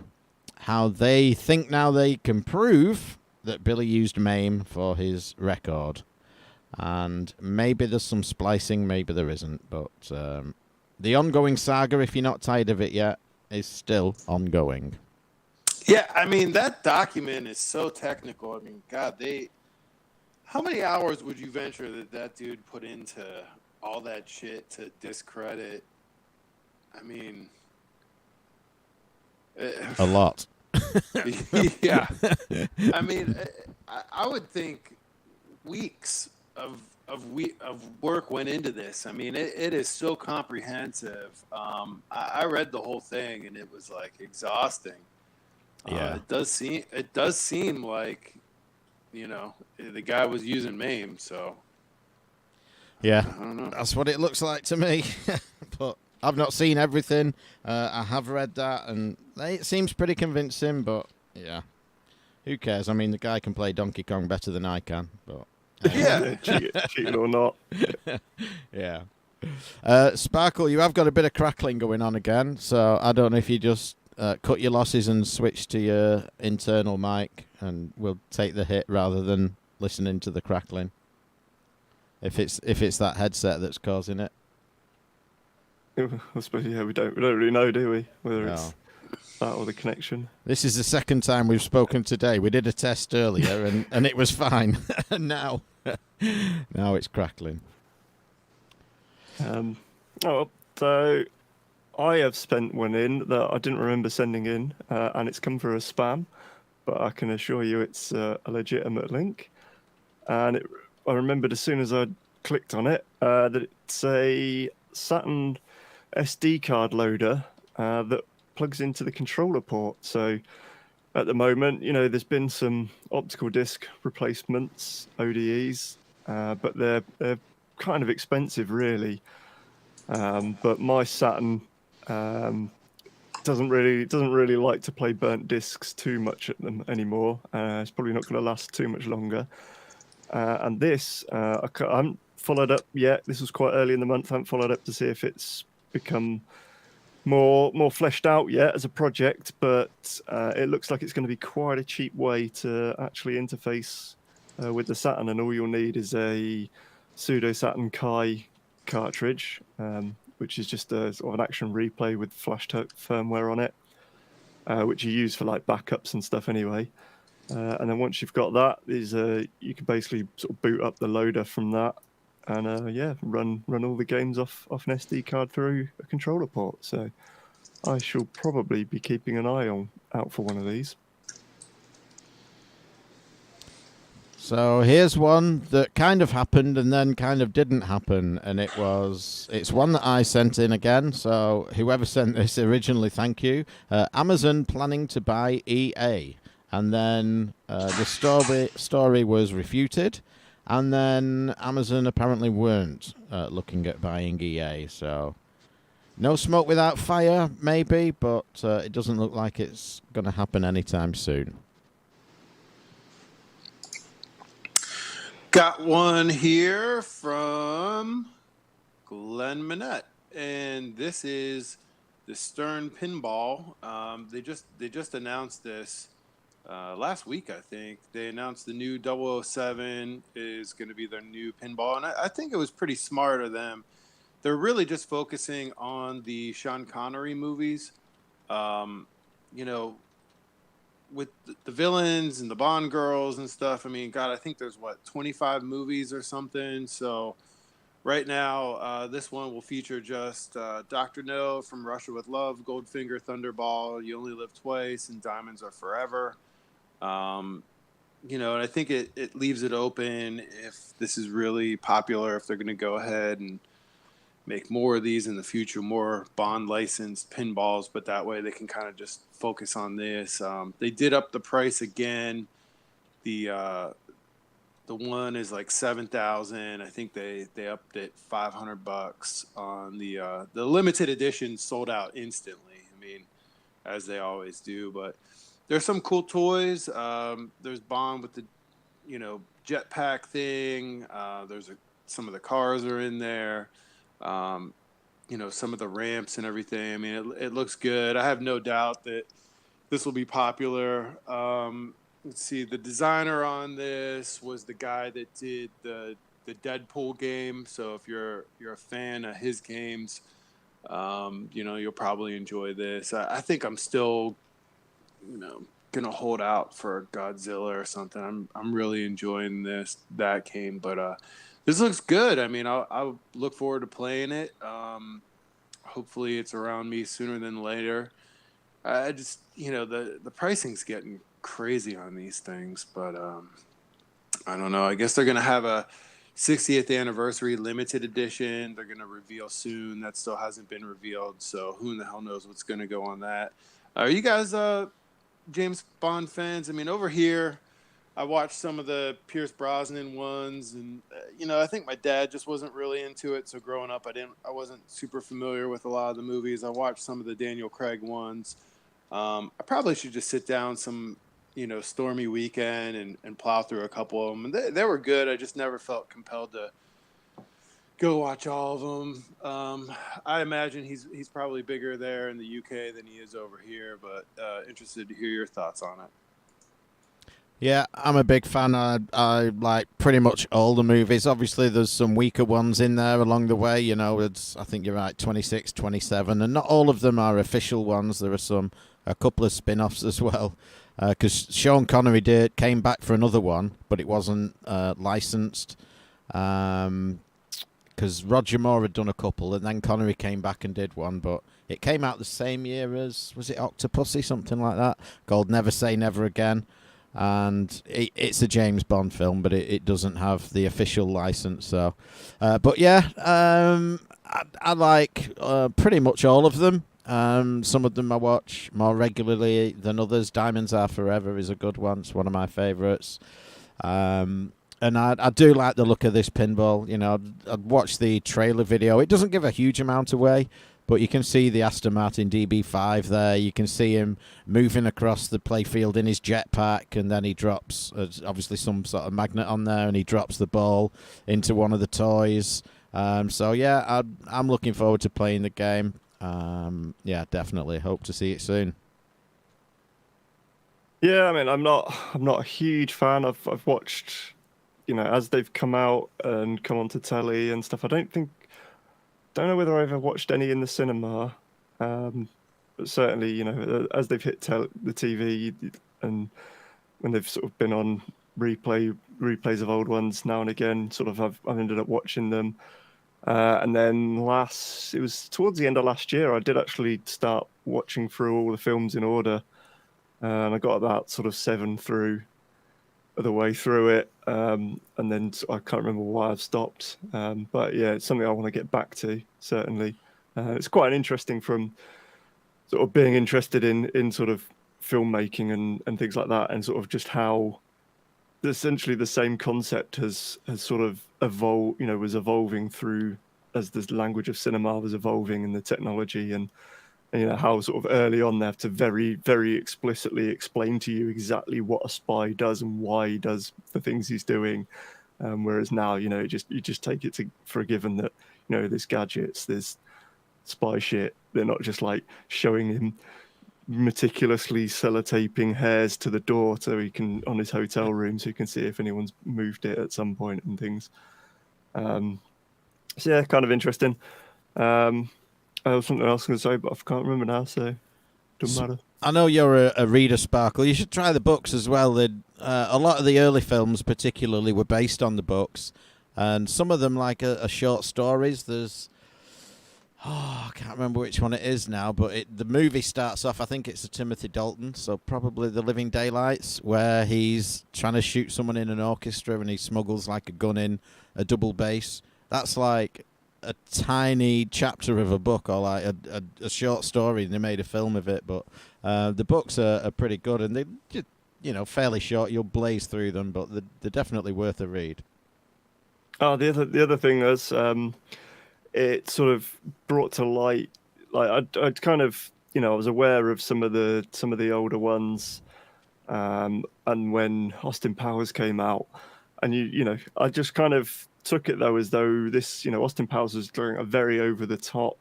how they think now they can prove that Billy used MAME for his record. And maybe there's some splicing, maybe there isn't. But the ongoing saga, if you're not tired of it yet, is still ongoing. Yeah, I mean, that document is so technical. I mean, God, how many hours would you venture that dude put into all that shit to discredit? I mean, A lot. yeah. I mean, I would think weeks of work went into this. I mean, it is so comprehensive. I read the whole thing and it was like exhausting. Yeah. It does seem like, the guy was using MAME, so Yeah, I don't know. that's what it looks like to me. But I've not seen everything. I have read that, and it seems pretty convincing, but yeah. Who cares? I mean, the guy can play Donkey Kong better than I can, but... Yeah. Cheating or not. Yeah. Sparkle, you have got a bit of crackling going on again, so I don't know if you just cut your losses and switch to your internal mic, and we'll take the hit rather than listening to the crackling. If it's that headset that's causing it. I suppose, yeah, we don't really know, do we? Whether No. it's that or the connection. This is the second time we've spoken today. We did a test earlier, and it was fine. And now it's crackling. So I have spent one in that I didn't remember sending in, and it's come through as spam, but I can assure you it's a legitimate link. And I remembered as soon as I clicked on it that it's a Saturn SD card loader that plugs into the controller port. So at the moment, there's been some optical disc replacements, ODEs, but they're kind of expensive, really. But my Saturn doesn't really like to play burnt discs too much at them anymore. It's probably not going to last too much longer. And this, I haven't followed up yet. This was quite early in the month. I haven't followed up to see if it's become more fleshed out yet as a project, but it looks like it's going to be quite a cheap way to actually interface with the Saturn, and all you'll need is a pseudo Saturn Kai cartridge, which is just a sort of an action replay with flashed firmware on it, which you use for like backups and stuff anyway. And then once you've got that, you can basically sort of boot up the loader from that, and run all the games off an SD card through a controller port. So I shall probably be keeping an eye out for one of these. So here's one that kind of happened and then kind of didn't happen, and it's one that I sent in again. So whoever sent this originally, thank you. Amazon planning to buy EA. And then the story was refuted, and then Amazon apparently weren't looking at buying EA. So no smoke without fire, maybe, but it doesn't look like it's going to happen anytime soon. Got one here from Glenn Minette, and this is the Stern Pinball. They just announced this. Last week, I think, they announced the new 007 is going to be their new pinball. And I think it was pretty smart of them. They're really just focusing on the Sean Connery movies. With the villains and the Bond girls and stuff. I mean, God, I think there's, 25 movies or something. So right now, this one will feature just Dr. No, From Russia with Love, Goldfinger, Thunderball, You Only Live Twice, and Diamonds Are Forever. and I think it leaves it open if this is really popular, if they're going to go ahead and make more of these in the future, more Bond licensed pinballs, but that way they can kind of just focus on this. They did up the price again. The one is like 7,000. I think they upped it $500 on the limited edition. Sold out instantly. I mean, as they always do. But there's some cool toys. There's Bond with the jetpack thing. Some of the cars are in there. Some of the ramps and everything. I mean, it looks good. I have no doubt that this will be popular. Let's see. The designer on this was the guy that did the Deadpool game. So if you're a fan of his games, you'll probably enjoy this. I think I'm still, gonna hold out for Godzilla or something. I'm really enjoying that game, but this looks good. I mean, I'll look forward to playing it. Hopefully, it's around me sooner than later. I just, the pricing's getting crazy on these things, but I don't know. I guess they're gonna have a 60th anniversary limited edition. They're gonna reveal soon. That still hasn't been revealed, so who in the hell knows what's gonna go on that? Are you guys James Bond fans? I mean, over here, I watched some of the Pierce Brosnan ones, and I think my dad just wasn't really into it. So growing up, I wasn't super familiar with a lot of the movies. I watched some of the Daniel Craig ones. I probably should just sit down some stormy weekend and plow through a couple of them. And they were good. I just never felt compelled to go watch all of them. I imagine he's probably bigger there in the UK than he is over here, but interested to hear your thoughts on it. Yeah, I'm a big fan. I like pretty much all the movies. Obviously, there's some weaker ones in there along the way. I think you're right, 26, 27, and not all of them are official ones. There are a couple of spin-offs as well. Because Sean Connery came back for another one, but it wasn't licensed. Because Roger Moore had done a couple, and then Connery came back and did one, but it came out the same year as, was it Octopussy, something like that, called Never Say Never Again. And it's a James Bond film, but it doesn't have the official license. So, but yeah, I like pretty much all of them. Some of them I watch more regularly than others. Diamonds Are Forever is a good one. It's one of my favourites. And I do like the look of this pinball. I'd watch the trailer video. It doesn't give a huge amount away, but you can see the Aston Martin DB5 there. You can see him moving across the playfield in his jetpack, and then he drops, obviously, some sort of magnet on there, and he drops the ball into one of the toys. So, yeah, I'm looking forward to playing the game. Yeah, definitely. Hope to see it soon. Yeah, I mean, I'm not a huge fan. I've watched, as they've come out and come onto telly and stuff. I don't know whether I ever watched any in the cinema, but certainly, as they've hit the TV and when they've sort of been on replays of old ones now and again, sort of I've ended up watching them. And then it was towards the end of last year, I did actually start watching through all the films in order. And I got about sort of 7 through the way through it. And then I can't remember why I've stopped. But yeah, it's something I want to get back to, certainly. It's quite interesting from sort of being interested in sort of filmmaking and things like that, and sort of just how essentially the same concept has sort of evolved, was evolving through as the language of cinema was evolving and the technology, and how sort of early on they have to very, very explicitly explain to you exactly what a spy does and why he does the things he's doing. Whereas now, you just take it for a given that, there's gadgets, there's spy shit. They're not just like showing him meticulously sellotaping hairs to the door so he can, on his hotel room, so you can see if anyone's moved it at some point and things. So yeah, kind of interesting. I was something else I was going to say, but I can't remember now, so doesn't matter. I know you're a reader, Sparkle. You should try the books as well. A lot of the early films, particularly, were based on the books, and some of them, like, are short stories. There's Oh, I can't remember which one it is now, but the movie starts off, I think it's a Timothy Dalton, so probably The Living Daylights, where he's trying to shoot someone in an orchestra and he smuggles like a gun in, a double bass. That's like a tiny chapter of a book or like a short story, and they made a film of it, but the books are pretty good, and they're fairly short. You'll blaze through them, but they're definitely worth a read. Oh, the other thing is, it sort of brought to light, like I'd kind of, I was aware of some of the older ones, and when Austin Powers came out, and I just kind of took it though as though this, Austin Powers was doing a very over the top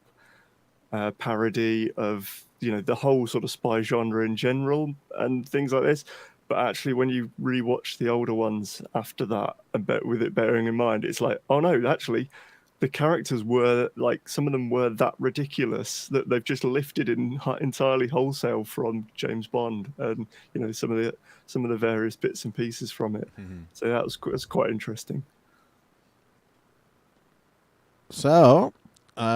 parody of the whole sort of spy genre in general and things like this. But actually, when you rewatch the older ones after that, with it bearing in mind, it's like, oh no, actually, the characters were like, some of them were that ridiculous that they've just lifted entirely wholesale from James Bond, and some of the various bits and pieces from it. Mm-hmm. So that's quite interesting. So,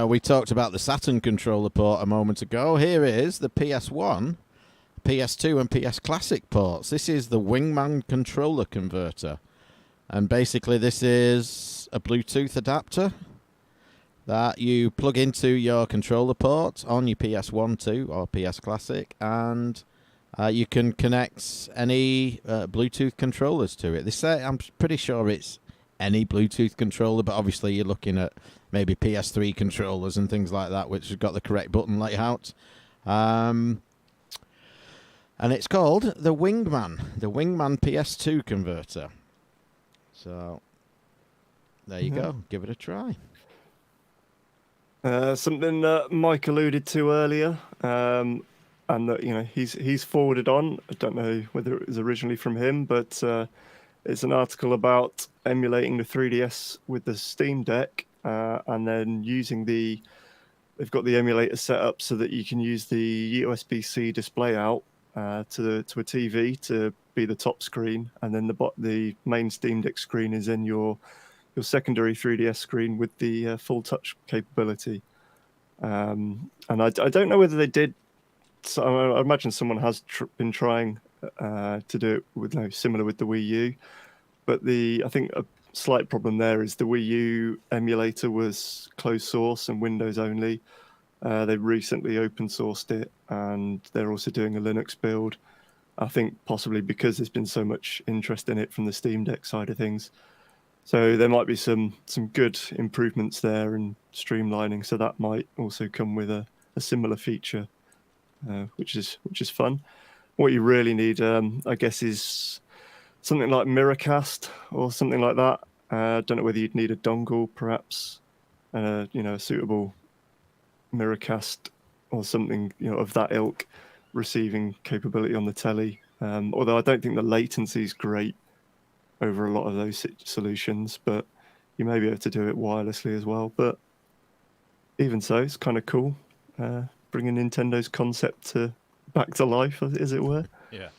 we talked about the Saturn controller port a moment ago. Here is the PS1, PS2 and PS Classic ports. This is the Wingman controller converter. And basically this is a Bluetooth adapter that you plug into your controller port on your PS1, 2 or PS Classic, and you can connect any Bluetooth controllers to it. They say, I'm pretty sure it's any Bluetooth controller, but obviously you're looking at maybe PS3 controllers and things like that, which have got the correct button layout. And it's called the Wingman PS2 converter. So there you go. Give it a try. Something that Mike alluded to earlier, and that he's forwarded on. I don't know whether it was originally from him, but it's an article about emulating the 3DS with the Steam Deck, and then they've got the emulator set up so that you can use the USB-C display out to a TV to be the top screen, and then the main Steam Deck screen is in your secondary 3DS screen with the full touch capability. And I don't know whether they did. So I imagine someone has been trying to do it with similar with the Wii U, but I think a slight problem there is the Wii U emulator was closed source and Windows only. They recently open sourced it, and they're also doing a Linux build. I think possibly because there's been so much interest in it from the Steam Deck side of things. So there might be some good improvements there and streamlining. So that might also come with a similar feature, which is fun. What you really need, I guess, is something like Miracast or something like that. I don't know whether you'd need a dongle, perhaps, a suitable Miracast or something of that ilk receiving capability on the telly. Although I don't think the latency is great over a lot of those solutions, but you may be able to do it wirelessly as well. But even so, it's kind of cool, bringing Nintendo's concept back to life, as it were. Yeah.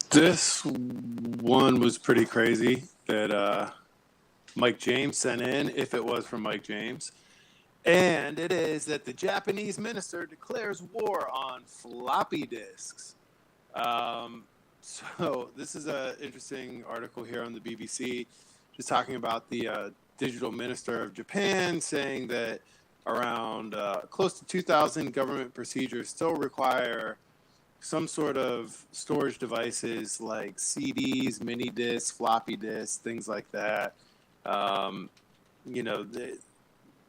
This one was pretty crazy that Mike James sent in, if it was from Mike James. And it is that the Japanese minister declares war on floppy disks. So this is an interesting article here on the BBC, just talking about the digital minister of Japan, saying that around close to 2,000 government procedures still require some sort of storage devices like CDs, mini disks, floppy disks, things like that.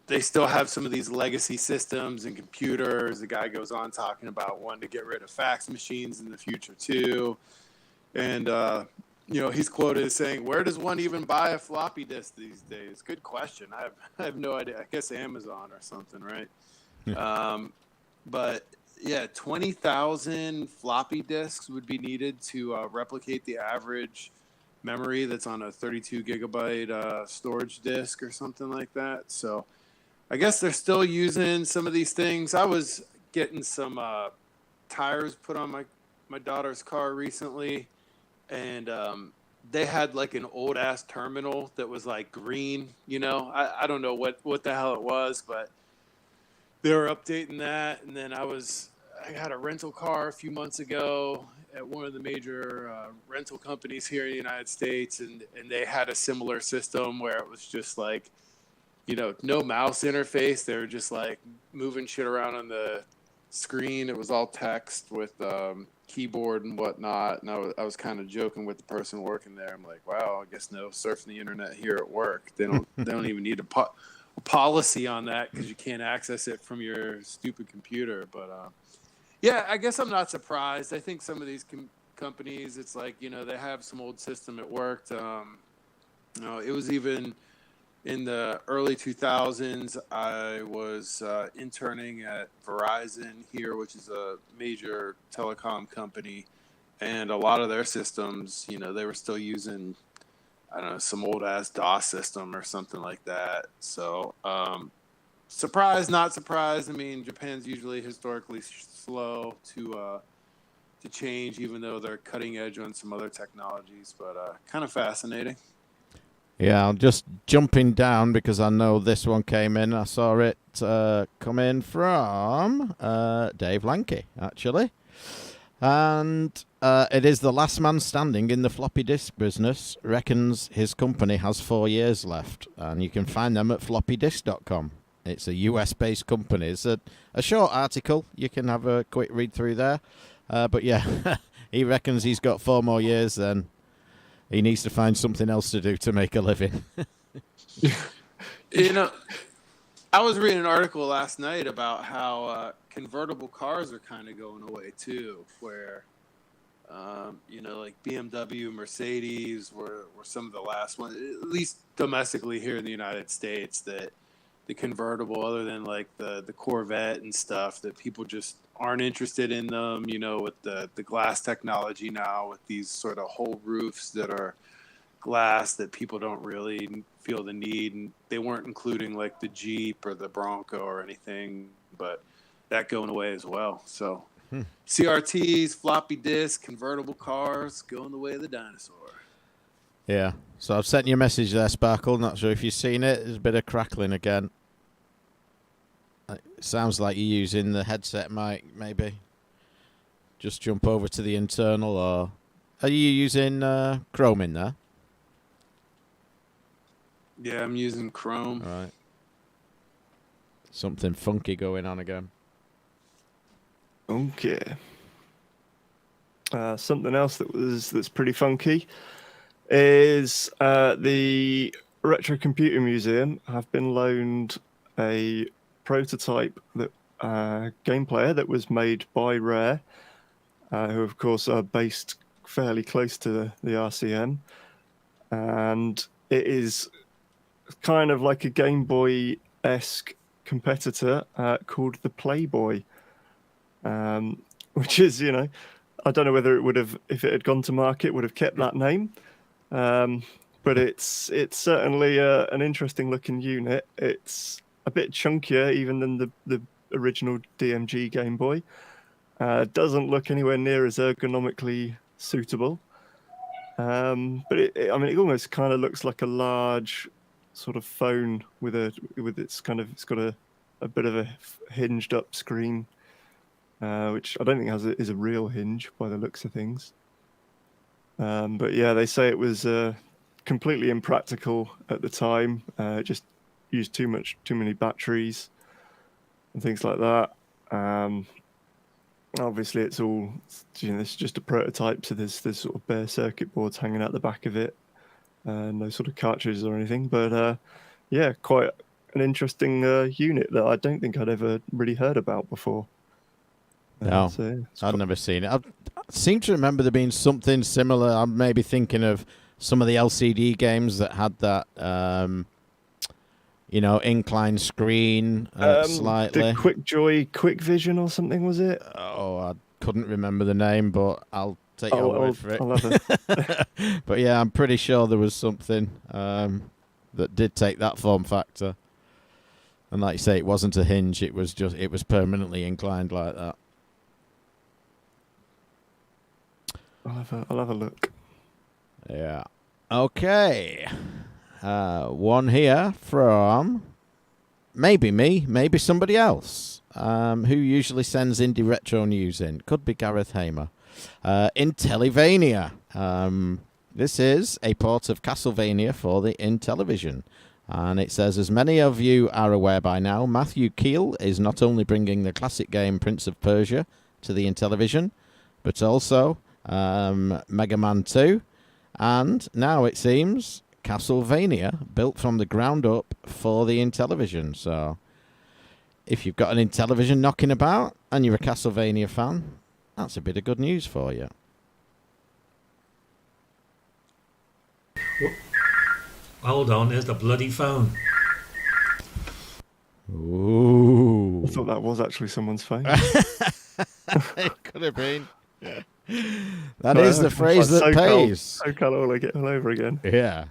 They still have some of these legacy systems and computers. The guy goes on talking about wanting to get rid of fax machines in the future too. And, he's quoted as saying, "Where does one even buy a floppy disk these days?" Good question. I have no idea. I guess Amazon or something, right? Yeah. But yeah, 20,000 floppy disks would be needed to replicate the average memory that's on a 32 gigabyte storage disk or something like that. So I guess they're still using some of these things. I was getting some tires put on my daughter's car recently, and they had like an old ass terminal that was like green. I don't know what the hell it was, but they were updating that, and then I got a rental car a few months ago at one of the major rental companies here in the United States, and they had a similar system where it was just like, no mouse interface. They were just like moving shit around on the screen. It was all text with keyboard and whatnot. And I was kind of joking with the person working there. I'm like, wow, I guess no surfing the internet here at work. They don't even need a policy on that because you can't access it from your stupid computer. But yeah, I guess I'm not surprised. I think some of these companies, it's like, they have some old system. It worked. It was even in the early 2000s. I was interning at Verizon here, which is a major telecom company. And a lot of their systems, they were still using, I don't know, some old ass DOS system or something like that. So, surprised, not surprised. I mean, Japan's usually historically slow to change, even though they're cutting edge on some other technologies. But kind of fascinating. Yeah, I'm just jumping down because I know this one came in. I saw it come in from Dave Lanke, actually. And it is the last man standing in the floppy disk business reckons his company has 4 years left. And you can find them at floppydisk.com. It's a US-based company. It's a short article. You can have a quick read through there. But yeah, he reckons he's got 4 more years, then he needs to find something else to do to make a living. I was reading an article last night about how convertible cars are kind of going away too, where like BMW, Mercedes were some of the last ones, at least domestically here in the United States, that the convertible, other than like the Corvette and stuff, that people just aren't interested in them, with the glass technology now, with these sort of whole roofs that are glass, that people don't really feel the need. And they weren't including like the Jeep or the Bronco or anything, but that going away as well. So CRTs, floppy disk, convertible cars going the way of the dinosaur. Yeah. So I've sent you a message there, Sparkle. Not sure if you've seen it. There's a bit of crackling again. It sounds like you're using the headset mic, maybe. Just jump over to the internal, or are you using Chrome in there? Yeah, I'm using Chrome. All right. Something funky going on again. Okay. Something else that's pretty funky is the Retro Computer Museum have been loaned a prototype game player that was made by Rare, who of course are based fairly close to the RCM, and it is kind of like a Game Boy-esque competitor called the Playboy, which is, I don't know whether it would have, if it had gone to market, would have kept that name. But it's certainly an interesting looking unit. It's a bit chunkier even than the original DMG Game Boy. Doesn't look anywhere near as ergonomically suitable. But it almost kind of looks like a large sort of phone with it's got a bit of a hinged up screen, which I don't think is a real hinge by the looks of things. But yeah, they say it was completely impractical at the time. It just used too many batteries and things like that. Obviously, it's all, it's just a prototype, so there's sort of bare circuit boards hanging out the back of it, no sort of cartridges or anything. But yeah, quite an interesting unit that I don't think I'd ever really heard about before. No, so I'd never seen it. I seem to remember there being something similar. I'm maybe thinking of some of the LCD games that had that, inclined screen slightly. The Quick Vision or something, was it? Oh, I couldn't remember the name, but I'll take your word for it. I'll have it. But yeah, I'm pretty sure there was something that did take that form factor. And like you say, it wasn't a hinge. It was permanently inclined like that. I'll have a look. Yeah. Okay. One here from maybe me, maybe somebody else who usually sends indie retro news in. Could be Gareth Hamer. Intelivania. This is a port of Castlevania for the Intellivision. And it says, as many of you are aware by now, Matthew Keel is not only bringing the classic game Prince of Persia to the Intellivision, but also Mega Man 2, and now it seems Castlevania, built from the ground up for the Intellivision. So if you've got an Intellivision knocking about and you're a Castlevania fan, that's a bit of good news for you. Hold on, there's the bloody phone. Ooh. I thought that was actually someone's phone. It could have been. That is the phrase that pays. So can't all over again. Yeah.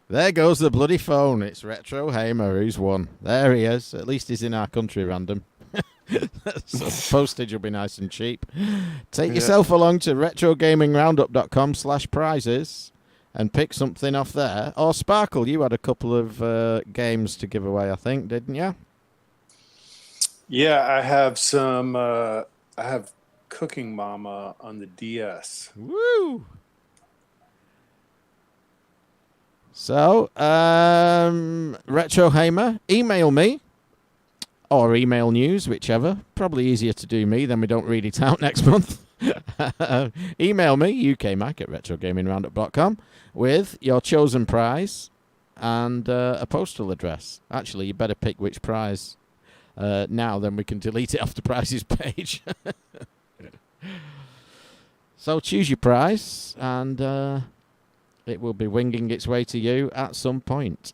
There goes the bloody phone. It's Retro Hamer who's won. There he is. At least he's in our country, random. So postage will be nice and cheap. Take yourself along to retrogamingroundup.com/prizes and pick something off there. Or Sparkle, you had a couple of games to give away, I think, didn't you? Yeah, I have some. I have Cooking Mama on the DS. Woo! So, Retro Hamer, email me. Or email news, whichever. Probably easier to do me, then we don't read it out next month. Email me, ukmac@retrogamingroundup.com, with your chosen prize and a postal address. Actually, you better pick which prize now, then we can delete it off the prizes page. So choose your prize, and it will be winging its way to you at some point.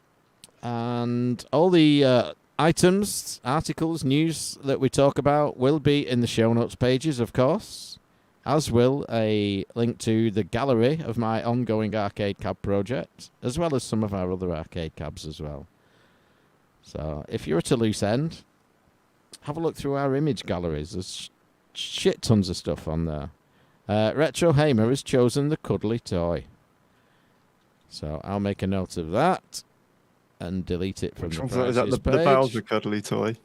And all the items, articles, news that we talk about will be in the show notes pages, of course, as will a link to the gallery of my ongoing arcade cab project, as well as some of our other arcade cabs as well. So if you're at a loose end, have a look through our image galleries. There's shit tons of stuff on there. Retro Hamer has chosen the cuddly toy. So I'll make a note of that and delete it from the prizes Is that the page. Bowser cuddly toy?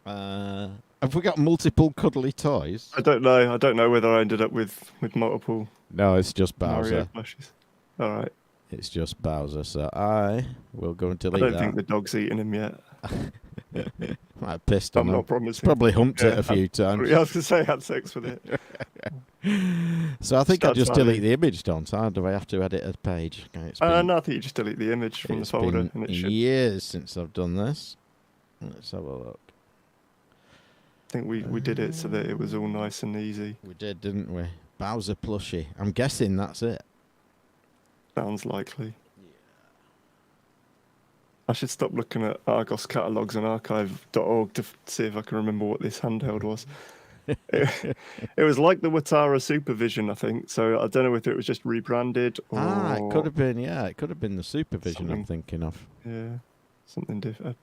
Have we got multiple cuddly toys? I don't know. I don't know whether I ended up with multiple No, it's just Bowser. Mario plushies. All right. It's just Bowser, so I will go and delete I don't that. think the dog's eaten him yet. Might have pissed on I'm him. not promising. Probably humped it a few times. I was going to say I had sex with it. So I think I That's just funny. delete the image, don't I? Do I have to edit a page? Okay, it's No, I think you just delete the image from the it's folder. been And it should. years since I've done this. Let's have a look. I think we did it so that it was all nice and easy. We did, didn't we? Bowser plushie. I'm guessing that's it. Sounds likely. I should stop looking at Argos catalogues and archive.org to see if I can remember what this handheld was. It was like the Watara Supervision, I think. So I don't know if it was just rebranded or... It could have been, yeah. It could have been the Supervision I'm Something. thinking of. Yeah, something different.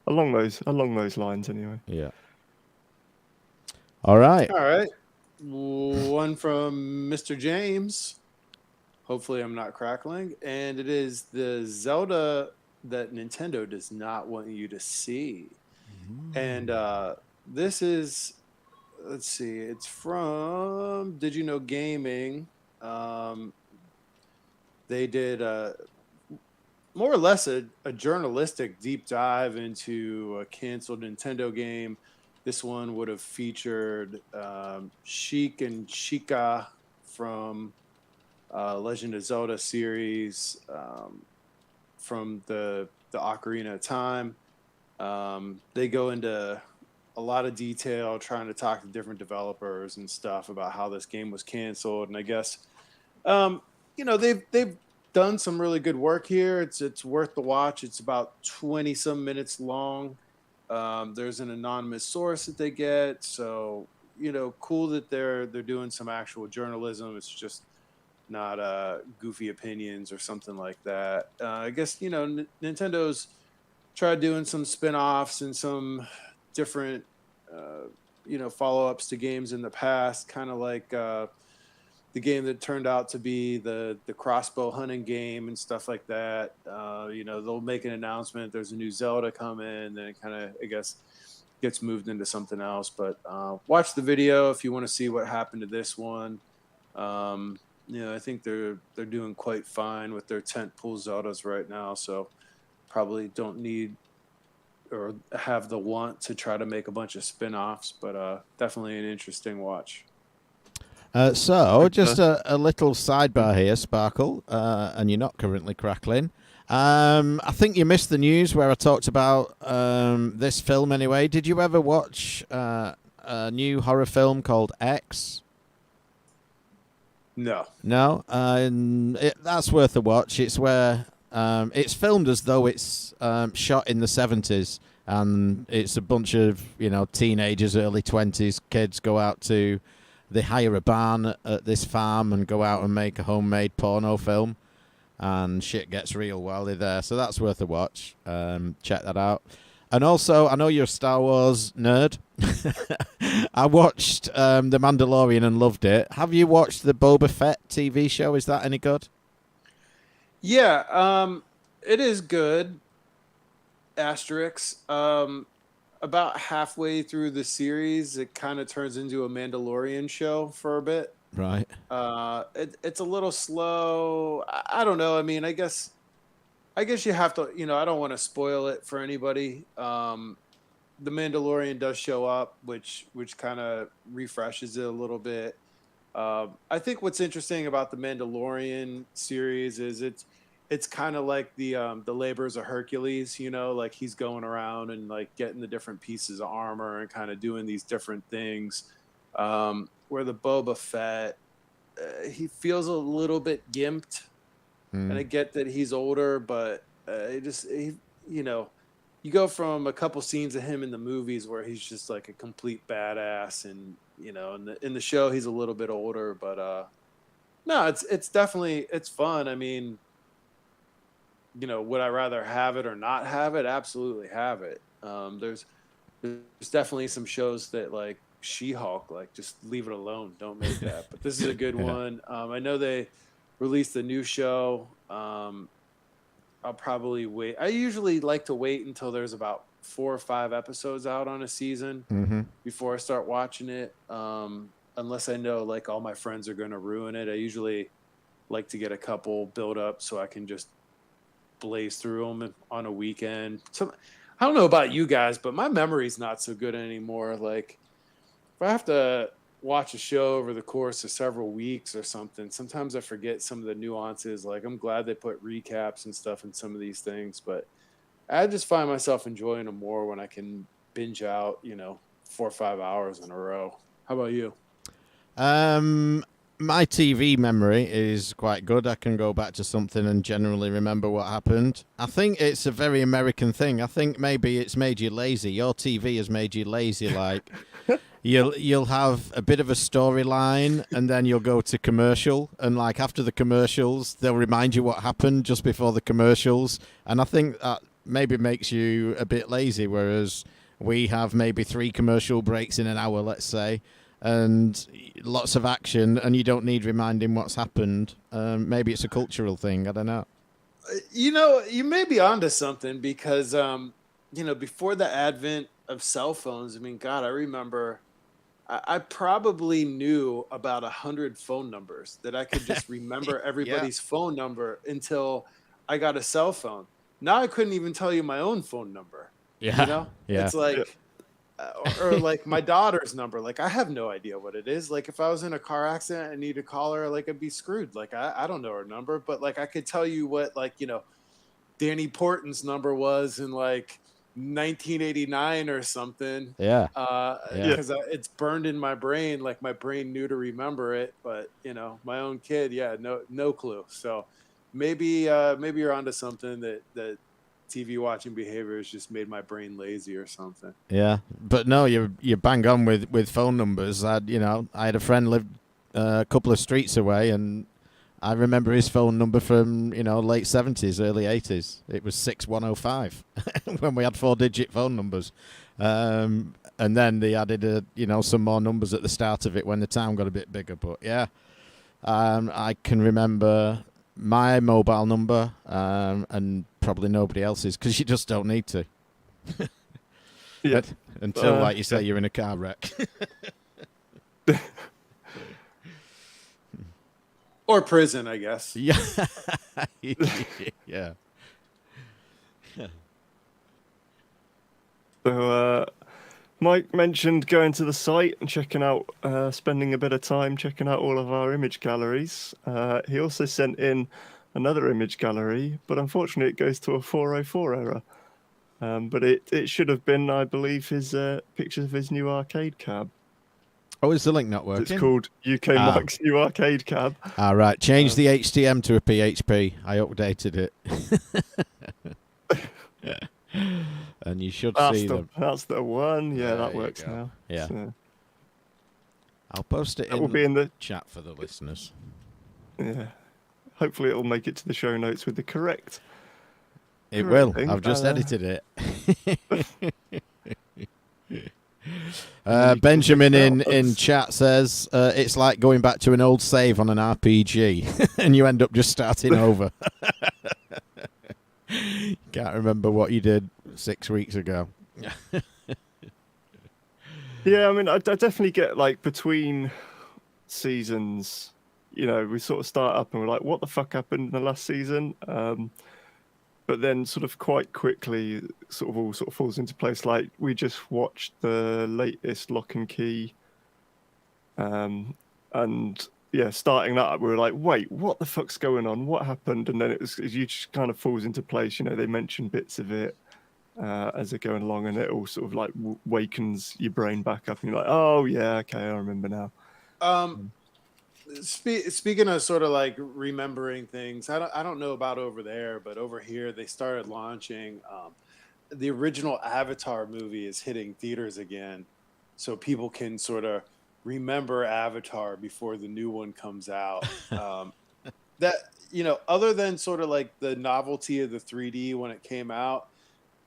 Along those lines, anyway. Yeah. All right. All right. One from Mr. James. Hopefully I'm not crackling. And it is the Zelda that Nintendo does not want you to see. And this is, let's see, it's from Did You Know Gaming. They did more or less a journalistic deep dive into a canceled Nintendo game. This one would have featured Sheik and Sheikah from Legend of Zelda series, from the Ocarina of Time. They go into a lot of detail trying to talk to different developers and stuff about how this game was canceled. And I guess, they've done some really good work here. It's worth the watch. It's about 20 some minutes long. There's an anonymous source that they get. So, cool that they're doing some actual journalism. It's just not goofy opinions or something like that. I guess, Nintendo's tried doing some spin-offs and some different, follow-ups to games in the past, kind of like the game that turned out to be the crossbow hunting game and stuff like that. They'll make an announcement. There's a new Zelda coming, then it kind of, I guess, gets moved into something else. But watch the video if you want to see what happened to this one. I think they're doing quite fine with their tentpole Zeldas right now. So probably don't need or have the want to try to make a bunch of spin-offs, but definitely an interesting watch. So, just a little sidebar here, Sparkle, and you're not currently crackling. I think you missed the news where I talked about this film anyway. Did you ever watch a new horror film called X? No. No? That's worth a watch. It's where it's filmed as though it's shot in the 70s, and it's a bunch of, teenagers, early 20s, kids go out to... They hire a barn at this farm and go out and make a homemade porno film, and shit gets real while they're there. So that's worth a watch. Check that out. And also, I know you're a Star Wars nerd. I watched The Mandalorian and loved it. Have you watched the Boba Fett TV show? Is that any good? Yeah, it is good. Asterix. About halfway through the series, it kind of turns into a Mandalorian show for a bit. Right. It's a little slow. I don't know. I mean, I guess you have to. I don't want to spoil it for anybody. The Mandalorian does show up, which kind of refreshes it a little bit. I think what's interesting about the Mandalorian series is it's kind of like the labors of Hercules, like he's going around and like getting the different pieces of armor and kind of doing these different things. Where the Boba Fett, he feels a little bit gimped, and I get that he's older, but you go from a couple scenes of him in the movies where he's just like a complete badass, and in the show he's a little bit older, but no, it's definitely fun. I mean. Would I rather have it or not have it? Absolutely have it. There's definitely some shows that like She-Hulk, like just leave it alone. Don't make that. But this is a good one. I know they released a new show. I'll probably wait. I usually like to wait until there's about 4 or 5 episodes out on a season before I start watching it. Unless I know like all my friends are going to ruin it. I usually like to get a couple build up so I can just blaze through them on a weekend. So I don't know about you guys, but my memory's not so good anymore. Like if I have to watch a show over the course of several weeks or something, sometimes I forget some of the nuances. Like I'm glad they put recaps and stuff in some of these things, but I just find myself enjoying them more when I can binge out, 4 or 5 hours in a row. How about you? My TV memory is quite good. I can go back to something and generally remember what happened. I think it's a very American thing. I think maybe it's made you lazy. Your TV has made you lazy. Like you'll have a bit of a storyline, and then you'll go to commercial, and like after the commercials, they'll remind you what happened just before the commercials. And I think that maybe makes you a bit lazy, whereas we have maybe 3 commercial breaks in an hour, let's say, and lots of action, and you don't need reminding what's happened. Maybe it's a cultural thing. I don't know. You may be onto something because, before the advent of cell phones, I mean, God, I remember I probably knew about 100 phone numbers that I could just remember everybody's phone number until I got a cell phone. Now I couldn't even tell you my own phone number. Yeah. It's like... or like my daughter's number, like I have no idea what it is. Like if I was in a car accident and need to call her, like I'd be screwed. Like I don't know her number, but like I could tell you what Danny Porton's number was in like 1989 or something. Because it's burned in my brain. Like my brain knew to remember it, but my own kid, no clue. So maybe you're onto something that TV watching behavior has just made my brain lazy or something. Yeah, but no, you're bang on with phone numbers. I had a friend lived a couple of streets away, and I remember his phone number from late 70s, early 80s. It was 6105 when we had 4-digit phone numbers, and then they added some more numbers at the start of it when the town got a bit bigger. But yeah. I can remember my mobile number and probably nobody else's because you just don't need to. Yeah. Until, like you say, yeah. you're in a car wreck. Or prison, I guess. Yeah. Yeah. So Mike mentioned going to the site and checking out, spending a bit of time checking out all of our image galleries. He also sent in another image gallery, but unfortunately it goes to a 404 error. But it should have been, I believe, his pictures of his new arcade cab. Oh, is the link not working? It's called UK Mike's new arcade cab. All right. Change the HTM to a PHP. I updated it. And you should see them. That's the one. Yeah, that There you works go. now. Yeah. So, I'll post it that will be in the chat for the listeners. yeah. Hopefully, it'll make it to the show notes with the correct. It will. thing. I've just edited it. Benjamin in chat says it's like going back to an old save on an RPG and you end up just starting over. Can't remember what you did 6 weeks ago. Yeah, I mean, I definitely get like between seasons, you know, we sort of start up and we're like, what the fuck happened in the last season? But then sort of quite quickly sort of all sort of falls into place. Like we just watched the latest Lock and Key. And yeah, starting that up, we were like, wait, what the fuck's going on? What happened? And then it just kind of falls into place. You know, they mention bits of it as they're going along, and it all sort of like wakens your brain back up, and you're like, oh yeah, okay, I remember now. Speaking of sort of like remembering things, I don't know about over there, but over here they started launching the original Avatar movie is hitting theaters again, so people can sort of remember Avatar before the new one comes out. That, you know, other than sort of like the novelty of the 3D when it came out,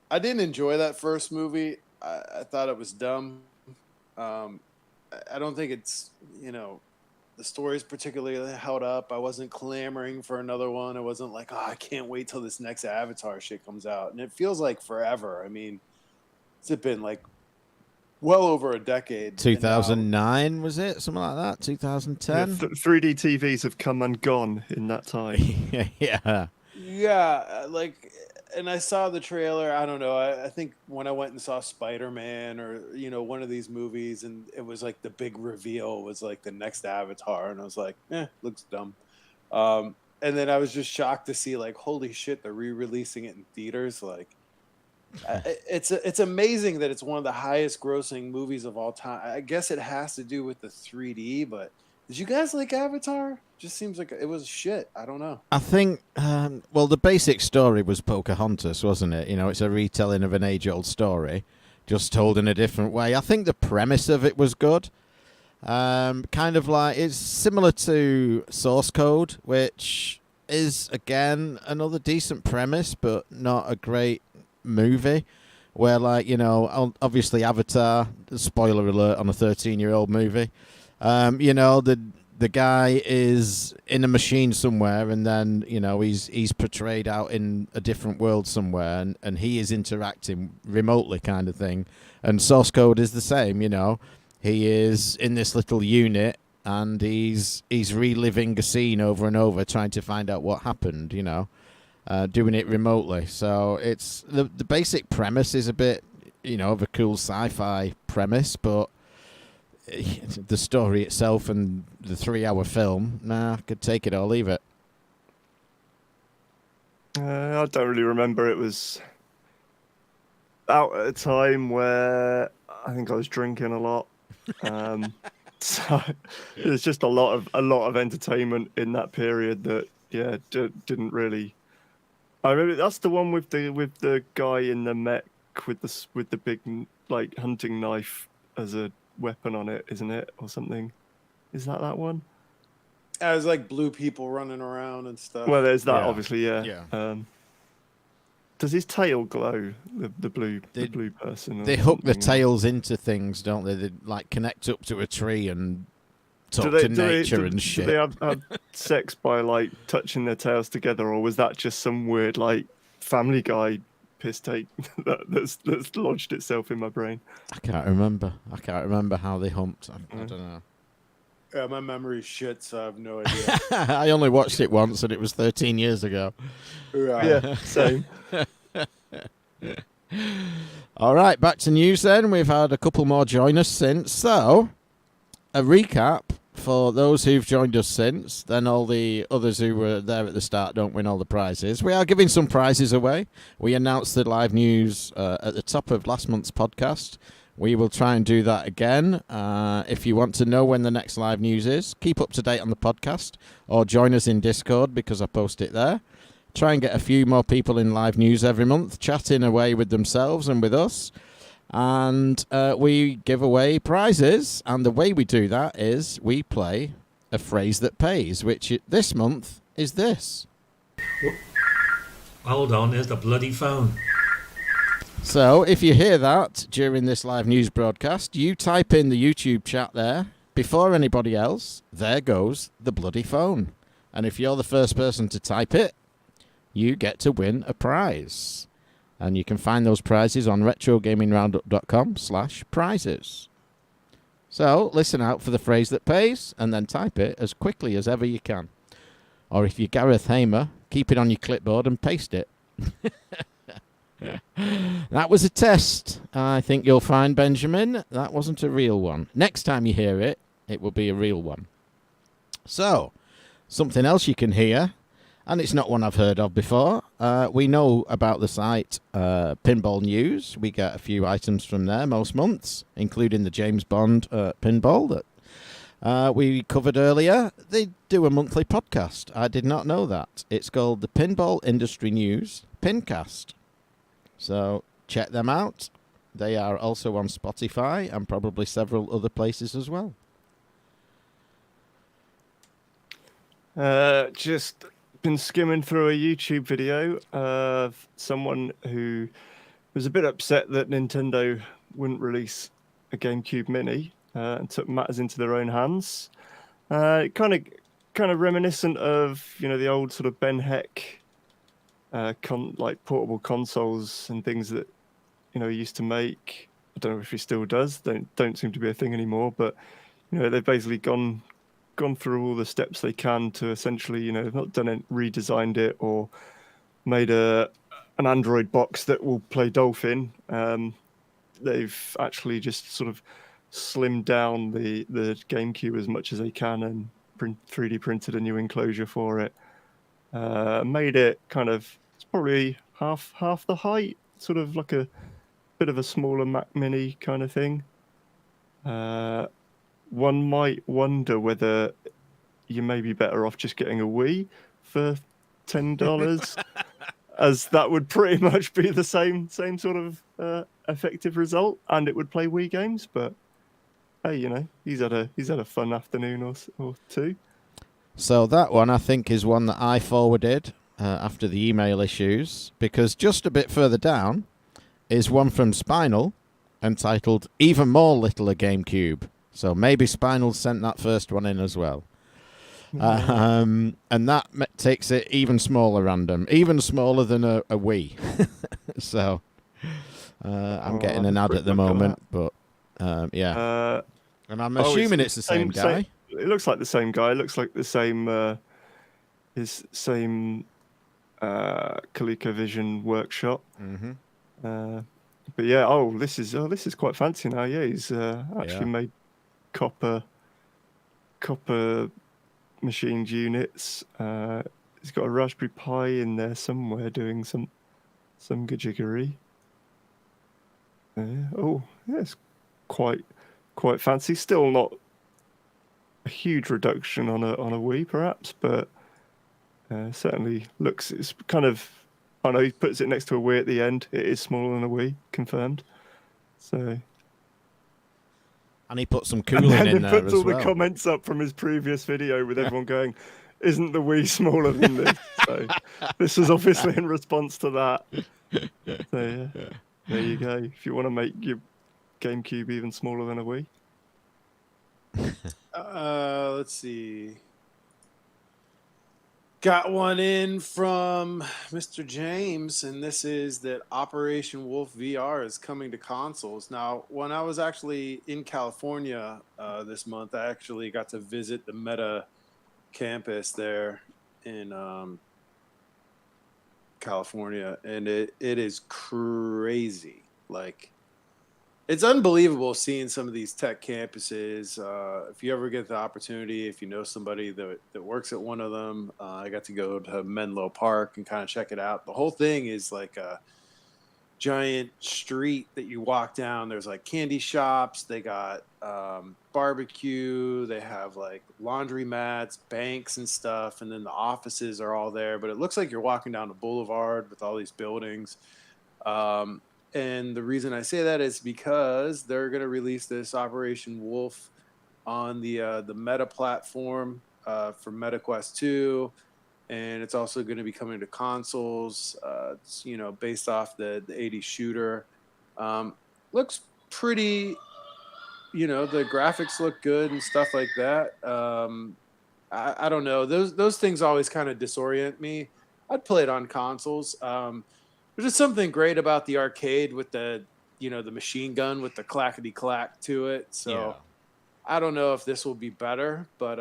I didn't enjoy that first movie. I thought it was dumb. I don't think it's, you know, the story's particularly held up. I wasn't clamoring for another one. I wasn't like, oh, I can't wait till this next Avatar shit comes out. And it feels like forever. I mean, it's been like well over a decade. 2009 was it? Something like that? 2010? Yeah, 3D TVs have come and gone in that time. Yeah. Yeah, like, and I saw the trailer. I don't know. I think when I went and saw Spider-Man or, you know, one of these movies, and it was like the big reveal was like the next Avatar, and I was like, looks dumb. And then I was just shocked to see like, holy shit, they're re-releasing it in theaters. Like, it's amazing that it's one of the highest grossing movies of all time. I guess it has to do with the 3D, but did you guys like Avatar? Just seems like it was shit. I don't know. I think, well, the basic story was Pocahontas, wasn't it? You know, it's a retelling of an age-old story, just told in a different way. I think the premise of it was good. Kind of like, it's similar to Source Code, which is, again, another decent premise, but not a great movie. Where, like, you know, obviously Avatar, spoiler alert on a 13-year-old movie, you know, the guy is in a machine somewhere, and then, you know, he's portrayed out in a different world somewhere, and he is interacting remotely, kind of thing. And Source Code is the same, you know. He is in this little unit, and he's reliving a scene over and over, trying to find out what happened, you know, doing it remotely. So it's the basic premise is a bit, you know, of a cool sci-fi premise, but the story itself and the 3-hour film, I could take it or leave it. I don't really remember. It was out at a time where I think I was drinking a lot. So there's just a lot of entertainment in that period that didn't really. I remember that's the one with the guy in the mech with the big like hunting knife as a weapon on it, isn't it, or something? Is that one? It was like blue people running around and stuff. Well, there's that, Yeah. obviously, yeah. Does his tail glow? The blue person. They hook the tails into things, don't they? They like connect up to a tree and talk to nature and shit. Do they have sex by like touching their tails together, or was that just some weird like Family Guy piss take that's lodged itself in my brain? I can't remember how they humped. I don't know. Yeah, my memory's shit, so I have no idea. I only watched it once, and it was 13 years ago. Yeah, same. All right, back to news then. We've had a couple more join us since. So, a recap for those who've joined us since. Then all the others who were there at the start don't win all the prizes. We are giving some prizes away. We announced the live news at the top of last month's podcast. We will try and do that again. If you want to know when the next live news is, keep up to date on the podcast or join us in Discord because I post it there. Try and get a few more people in live news every month, chatting away with themselves and with us. And we give away prizes. And the way we do that is we play a phrase that pays, which this month is this. Hold on, there's the bloody phone. So if you hear that during this live news broadcast, you type in the YouTube chat there. Before anybody else, there goes the bloody phone. And if you're the first person to type it, you get to win a prize. And you can find those prizes on retrogamingroundup.com/prizes. So listen out for the phrase that pays and then type it as quickly as ever you can. Or if you're Gareth Hamer, keep it on your clipboard and paste it. That was a test. I think you'll find, Benjamin, that wasn't a real one. Next time you hear it, it will be a real one. So, something else you can hear, and it's not one I've heard of before. We know about the site Pinball News. We get a few items from there most months, including the James Bond pinball that we covered earlier. They do a monthly podcast. I did not know that. It's called the Pinball Industry News Pincast. So check them out. They are also on Spotify and probably several other places as well. Just been skimming through a YouTube video of someone who was a bit upset that Nintendo wouldn't release a GameCube Mini and took matters into their own hands. Kind of reminiscent of the old sort of Ben Heck like portable consoles and things that he used to make. I don't know if he still does. Don't seem to be a thing anymore. But they've basically gone through all the steps they can to essentially not done it, redesigned it, or made an Android box that will play Dolphin. They've actually just sort of slimmed down the GameCube as much as they can and 3D printed a new enclosure for it. Made it kind of, it's probably half the height, sort of like a bit of a smaller Mac Mini kind of thing. One might wonder whether you may be better off just getting a Wii for $10, as that would pretty much be the same sort of effective result, and it would play Wii games. But hey, he's had a fun afternoon or two. So that one, I think, is one that I forwarded after the email issues, because just a bit further down is one from Spinal entitled Even More Littler GameCube. So maybe Spinal sent that first one in as well. And that takes it even smaller random, even smaller than a Wii. So I'm getting an ad at the moment, but yeah. And I'm assuming it's the same guy. It looks like the same guy. It looks like the same his same ColecoVision workshop. Mm-hmm. But yeah, this is quite fancy now. Yeah, he's actually made copper machined units. He's got a Raspberry Pi in there somewhere doing some gajiggery. It's quite fancy. Still not a huge reduction on a Wii, perhaps, but certainly looks. It's kind of. I know he puts it next to a Wii at the end. It is smaller than a Wii, confirmed. So. And he put some cooling in there as well. And he puts all the comments up from his previous video with everyone going, "Isn't the Wii smaller than this?" So this is obviously in response to that. So yeah, there you go. If you want to make your GameCube even smaller than a Wii. Let's see. Got one in from Mr. James, and this is that Operation Wolf VR is coming to consoles. Now, when I was actually in California this month, I actually got to visit the Meta campus there in California, and it is crazy. Like, it's unbelievable seeing some of these tech campuses. If you ever get the opportunity, if you know somebody that works at one of them, I got to go to Menlo Park and kind of check it out. The whole thing is like a giant street that you walk down. There's like candy shops. They got barbecue. They have like laundry mats, banks and stuff. And then the offices are all there. But it looks like you're walking down a boulevard with all these buildings. And the reason I say that is because they're going to release this Operation Wolf on the Meta platform for MetaQuest 2, and it's also going to be coming to consoles. It's based off the 80s shooter. Looks pretty. The graphics look good and stuff like that. I don't know. Those things always kind of disorient me. I'd play it on consoles. There's just something great about the arcade with the machine gun with the clackety clack to it. So Yeah. I don't know if this will be better, but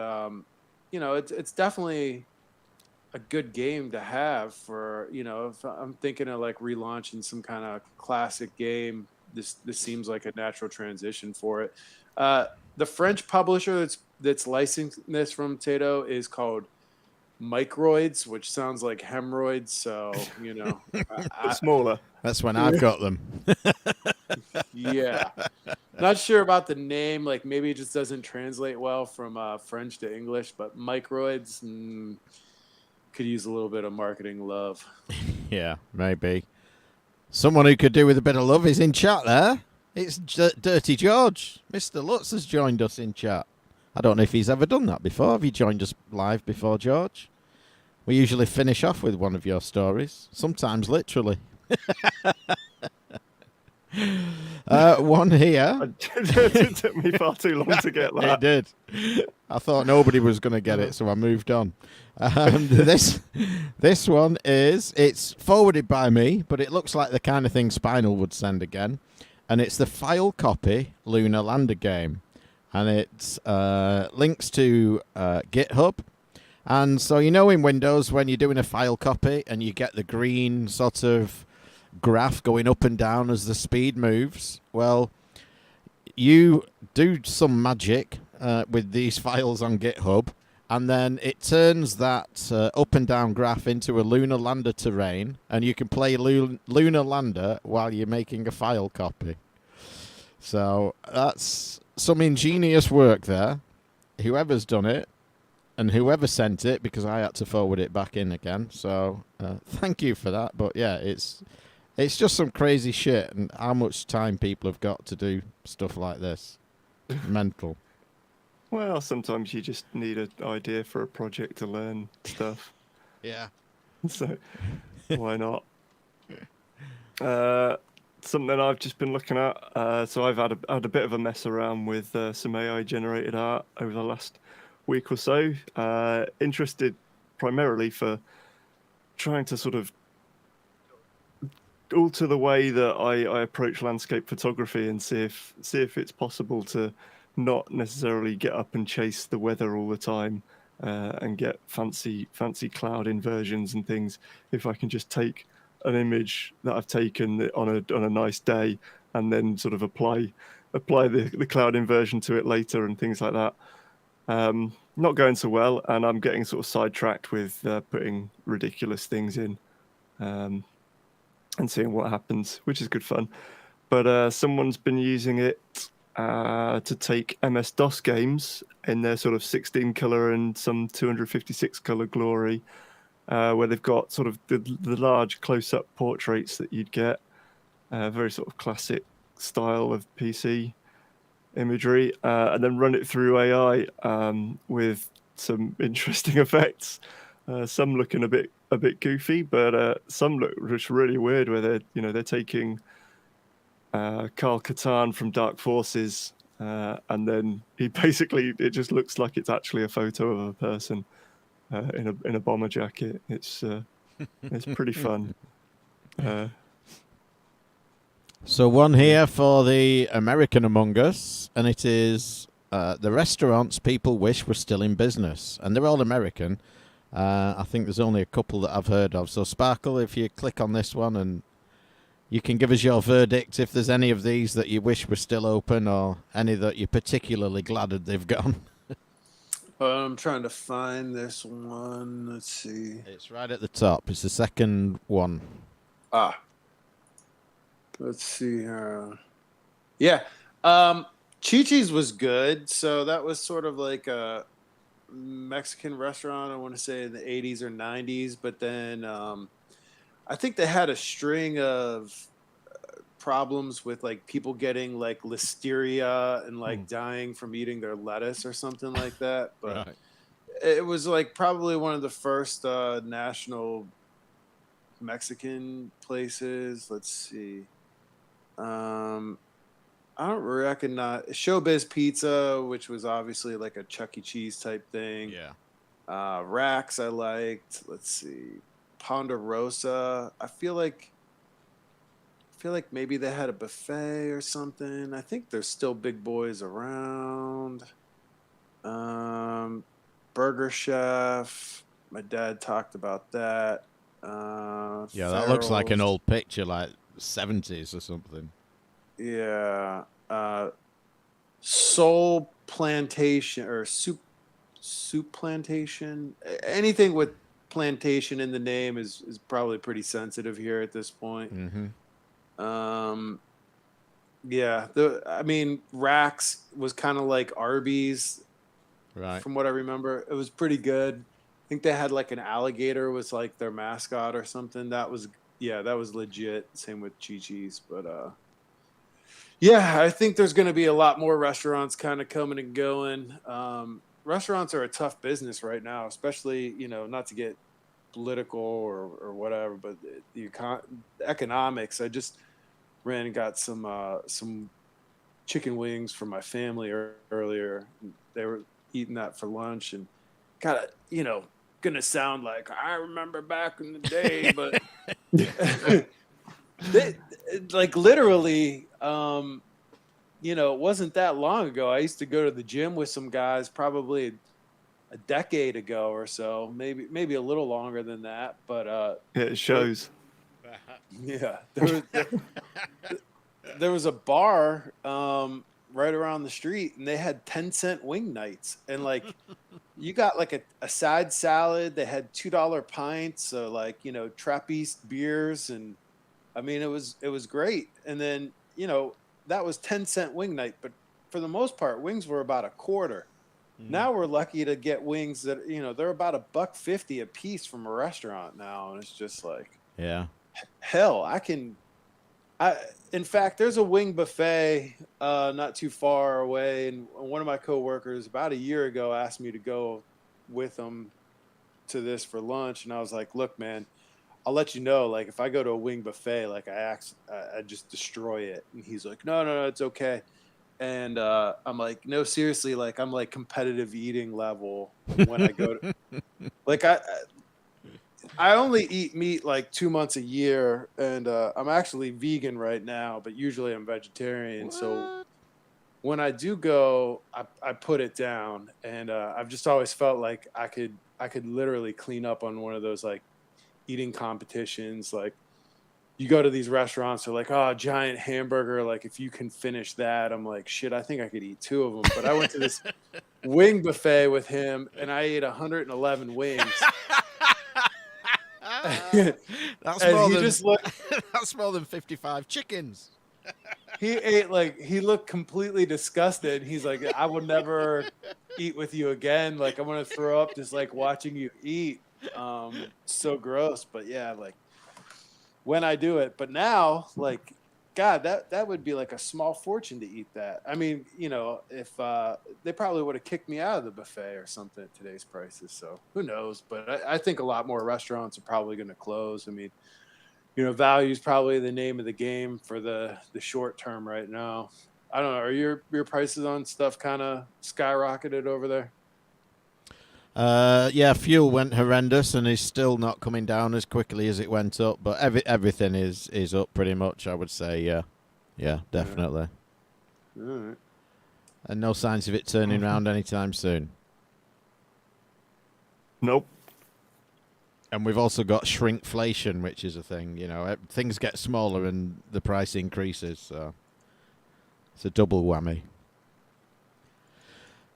it's definitely a good game to have for if I'm thinking of like relaunching some kind of classic game. This seems like a natural transition for it. The French publisher that's licensing this from Tato is called Microids, which sounds like hemorrhoids. So Smaller. That's when I've got them. yeah, not sure about the name. Like maybe it just doesn't translate well from French to English. But Microids could use a little bit of marketing love. Yeah, maybe. Someone who could do with a bit of love is in chat there. It's Dirty George. Mr. Lutz has joined us in chat. I don't know if he's ever done that before. Have you joined us live before, George? We usually finish off with one of your stories, sometimes literally. One here. It took me far too long to get that. It did. I thought nobody was going to get it, so I moved on. This one it's forwarded by me, but it looks like the kind of thing Spinal would send again. And it's the file copy Lunar Lander game. And it links to GitHub. And so, in Windows, when you're doing a file copy and you get the green sort of graph going up and down as the speed moves, well, you do some magic with these files on GitHub, and then it turns that up and down graph into a Lunar Lander terrain, and you can play Lunar Lander while you're making a file copy. So that's some ingenious work there. Whoever's done it, and whoever sent it, because I had to forward it back in again. So thank you for that. But yeah, it's just some crazy shit, and how much time people have got to do stuff like this. Mental. Well, sometimes you just need an idea for a project to learn stuff. Yeah. So why not? Something I've just been looking at. So I've had a bit of a mess around with some AI generated art over the last week or so. Interested primarily for trying to sort of alter the way that I approach landscape photography and see if it's possible to not necessarily get up and chase the weather all the time and get fancy cloud inversions and things. If I can just take an image that I've taken on a nice day and then sort of apply the cloud inversion to it later and things like that. Not going so well, and I'm getting sort of sidetracked with putting ridiculous things in and seeing what happens, which is good fun. But someone's been using it to take MS-DOS games in their sort of 16 color and some 256 color glory, where they've got sort of the large close-up portraits that you'd get, very sort of classic style of PC imagery, and then run it through AI with some interesting effects. Some looking a bit goofy, but some look just really weird, where they're taking Carl Katarn from Dark Forces and then it just looks like it's actually a photo of a person in a bomber jacket. It's pretty fun. So one here for the American among us, and it is the restaurants people wish were still in business, and they're all American. I think there's only a couple that I've heard of. So Sparkle, if you click on this one, and you can give us your verdict if there's any of these that you wish were still open, or any that you're particularly glad that they've gone. I'm trying to find this one. Let's see. It's right at the top. It's the second one. Let's see here. Yeah. Chi-Chi's was good. So that was sort of like a Mexican restaurant, I want to say in the 80s or 90s. But then I think they had a string of problems with like people getting like listeria and like dying from eating their lettuce or something like that. But Right. it was like probably one of the first national Mexican places. Let's see. I don't recognize Showbiz Pizza, which was obviously like a Chuck E. Cheese type thing. Yeah. Rax I liked. Let's see. Ponderosa. I feel like maybe they had a buffet or something. I think there's still big boys around. Burger Chef. My dad talked about that. Yeah, that looks like an Farrell's. old picture, like 70s or something. Yeah. Soul Plantation or Soup Plantation. Anything with plantation in the name is probably pretty sensitive here at this point. Mm-hmm. Yeah. I mean, Rax was kind of like Arby's, Right. from what I remember. It was pretty good. I think they had like an alligator was like their mascot or something. That was legit. Same with Chi-Chi's, but yeah, I think there's going to be a lot more restaurants kind of coming and going. Restaurants are a tough business right now, especially, not to get political or whatever, but the economics. I just ran and got some chicken wings for my family earlier. They were eating that for lunch and kind of, gonna sound like I remember back in the day, but like literally, it wasn't that long ago. I used to go to the gym with some guys probably a decade ago or so, maybe a little longer than that. But Yeah, it shows. yeah, there was a bar right around the street, and they had 10-cent wing nights, and like you got like a side salad. They had $2 pints, so like Trappist beers, and I mean it was great. And then that was 10-cent wing night, but for the most part, wings were about a quarter. Now we're lucky to get wings that they're about $1.50 a piece from a restaurant now, and it's just like, Yeah. hell, in fact, there's a wing buffet not too far away, and one of my coworkers about a year ago asked me to go with them to this for lunch, and I was like, look, man, I'll let you know, like if I go to a wing buffet, like I just destroy it. And he's like, no, it's okay. And I'm like, no, seriously, like I'm like competitive eating level when I go to, like I only eat meat like 2 months a year, and I'm actually vegan right now, but usually I'm vegetarian. What? So when I do go, I put it down, and I've just always felt like I could literally clean up on one of those like eating competitions. Like you go to these restaurants, they're like, oh, giant hamburger, like if you can finish that, I'm like, shit, I think I could eat 2 of them. But I went to this wing buffet with him, and I ate 111 wings. That's And more he than just looked, that's more than 55 chickens. he ate like, he looked completely disgusted. He's like, I will never eat with you again. Like I'm gonna throw up just like watching you eat. So gross. But yeah, like when I do it. But now, like, God, that would be like a small fortune to eat that. I mean, if they probably would have kicked me out of the buffet or something at today's prices. So who knows? But I think a lot more restaurants are probably going to close. I mean, value is probably the name of the game for the short term right now. I don't know. Are your prices on stuff kind of skyrocketed over there? Yeah, fuel went horrendous and is still not coming down as quickly as it went up. But everything is up pretty much, I would say. Yeah, definitely. All right. And no signs of it turning around anytime soon. Nope. And we've also got shrinkflation, which is a thing. You know, things get smaller and the price increases. So it's a double whammy.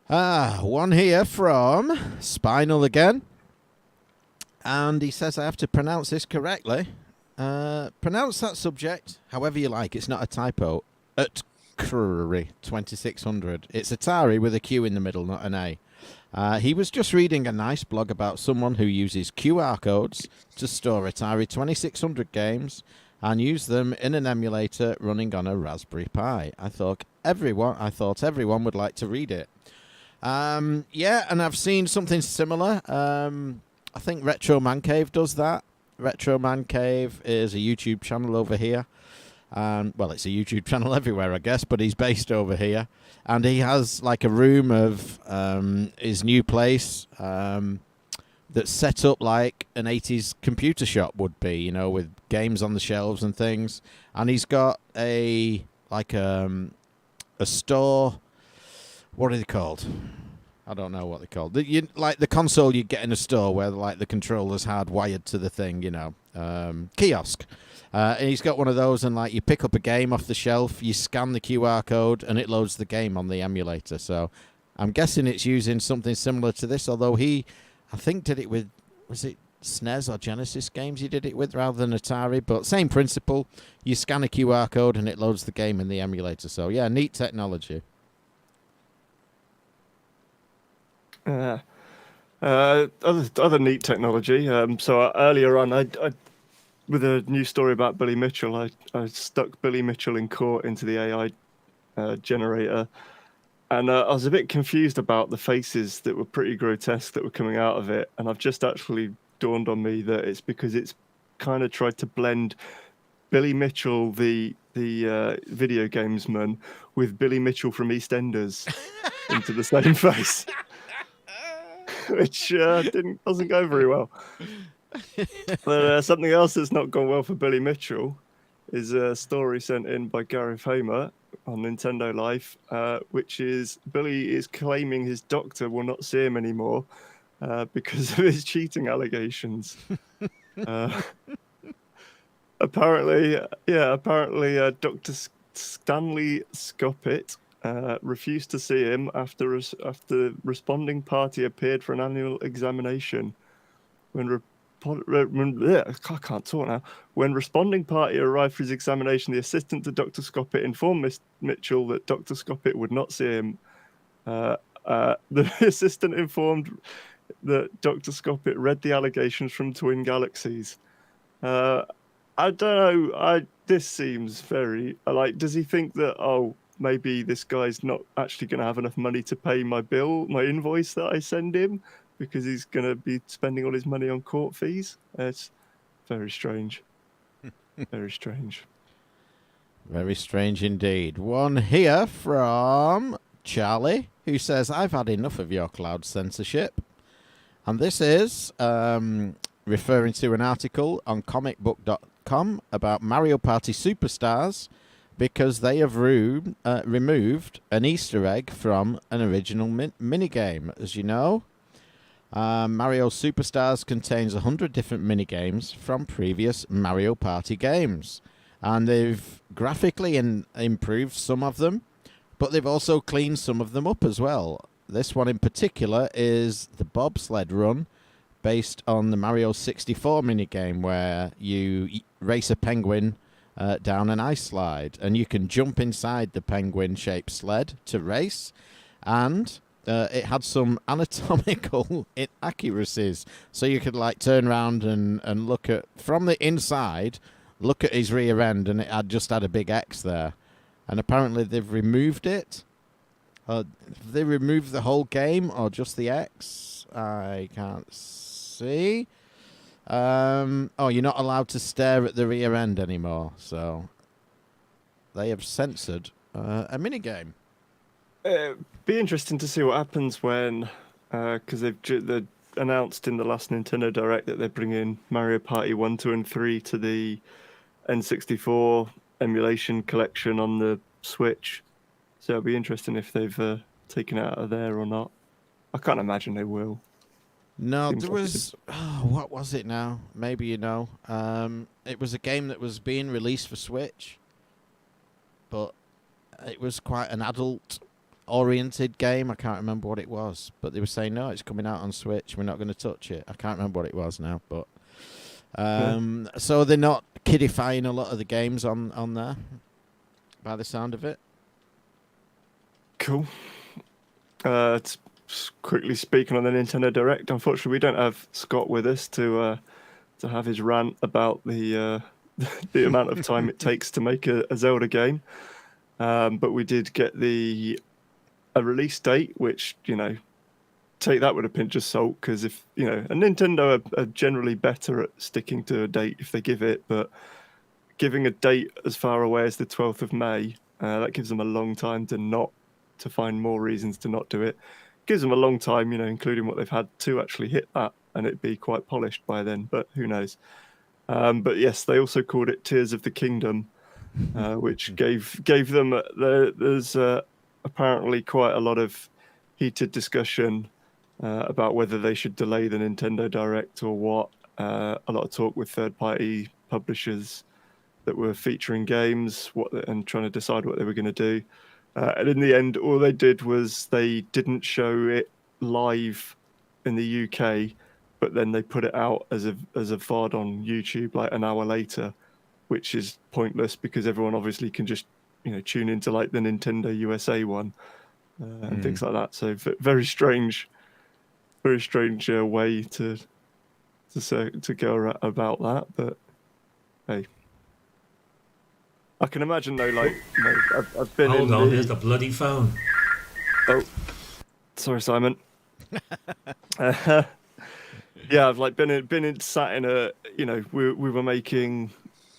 One here from Spinal again. And he says I have to pronounce this correctly. Pronounce that subject however you like. It's not a typo. At Curry 2600. It's Atari with a Q in the middle, not an A. He was just reading a nice blog about someone who uses QR codes to store Atari 2600 games and use them in an emulator running on a Raspberry Pi. I thought everyone would like to read it. Yeah, and I've seen something similar. I think Retro Man Cave does that. Retro Man Cave is a YouTube channel over here. Well, it's a YouTube channel everywhere, I guess, but he's based over here. And he has like a room of his new place that's set up like an 80s computer shop would be, you know, with games on the shelves and things. And he's got a store. What are they called? I don't know what they're called. Like the console you get in a store where like the controller's hardwired to the thing, you know, kiosk. And he's got one of those, and like you pick up a game off the shelf, you scan the QR code, and it loads the game on the emulator. So I'm guessing it's using something similar to this. Although I think, did it with, was it SNES or Genesis games he did it with rather than Atari? But same principle. You scan a QR code, and it loads the game in the emulator. So yeah, neat technology. Other neat technology. So earlier on, I with a new story about Billy Mitchell, I stuck Billy Mitchell in court into the AI generator, and I was a bit confused about the faces that were pretty grotesque that were coming out of it. And I've just actually dawned on me that it's because it's kind of tried to blend Billy Mitchell, the video gamesman, with Billy Mitchell from EastEnders into the same face. Which doesn't go very well. But something else that's not gone well for Billy Mitchell is a story sent in by Gareth Hamer on Nintendo Life, which is Billy is claiming his doctor will not see him anymore because of his cheating allegations. Apparently, Dr. Stanley Scoppet refused to see him after responding party appeared for an annual examination. I can't talk now. When responding party arrived for his examination, the assistant to Dr. Scoppet informed Mitchell that Dr. Scoppet would not see him. The assistant informed that Dr. Scoppet read the allegations from Twin Galaxies. I don't know. This seems very like. Does he think that maybe this guy's not actually going to have enough money to pay my invoice that I send him because he's going to be spending all his money on court fees? It's very strange. Very strange. Very strange indeed. One here from Charlie, who says, I've had enough of your cloud censorship. And this is referring to an article on comicbook.com about Mario Party Superstars, because they have removed an Easter egg from an original minigame. As you know, Mario Superstars contains 100 different minigames from previous Mario Party games. And they've graphically improved some of them, but they've also cleaned some of them up as well. This one in particular is the bobsled run, based on the Mario 64 minigame, where you race a penguin down an ice slide, and you can jump inside the penguin-shaped sled to race, and it had some anatomical inaccuracies, so you could like turn around and look at, from the inside, look at his rear end, and it had just had a big X there. And apparently they've removed it. They removed the whole game or just the X? I can't see. You're not allowed to stare at the rear end anymore. So they have censored a mini game. Be interesting to see what happens when, because they announced in the last Nintendo Direct that they're bringing Mario Party 1, 2, and 3 to the N64 emulation collection on the Switch. So it'll be interesting if they've taken it out of there or not. I can't imagine they will. No, Seems there like was. Oh, what was it now? Maybe you know. It was a game that was being released for Switch, but it was quite an adult-oriented game. I can't remember what it was, but they were saying no, it's coming out on Switch. We're not going to touch it. I can't remember what it was now, but so they're not kidifying a lot of the games on there, by the sound of it. Cool. Quickly speaking on the Nintendo Direct, unfortunately we don't have Scott with us to have his rant about the the amount of time it takes to make a Zelda game. But we did get a release date, which, you know, take that with a pinch of salt, because if, you know, and Nintendo are generally better at sticking to a date if they give it, but giving a date as far away as the 12th of May, that gives them a long time to find more reasons to not do it. Gives them a long time, you know, including what they've had to actually hit that, and it'd be quite polished by then, but who knows. But yes, they also called it Tears of the Kingdom, which gave them there's apparently quite a lot of heated discussion about whether they should delay the Nintendo Direct or what. A lot of talk with third-party publishers that were featuring games, and trying to decide what they were going to do. And in the end, all they did was they didn't show it live in the UK, but then they put it out as a VOD on YouTube like an hour later, which is pointless because everyone obviously can just, you know, tune into like the Nintendo USA one and things like that. So very strange way to go about that. But hey, I can imagine though, like, you know, I've been Hold on, there's the bloody phone. Oh, sorry, Simon. Yeah, I've like sat in a, you know, we were making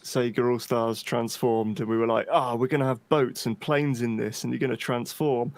Sega All Stars Transformed, and we were like, we're gonna have boats and planes in this, and you're gonna transform,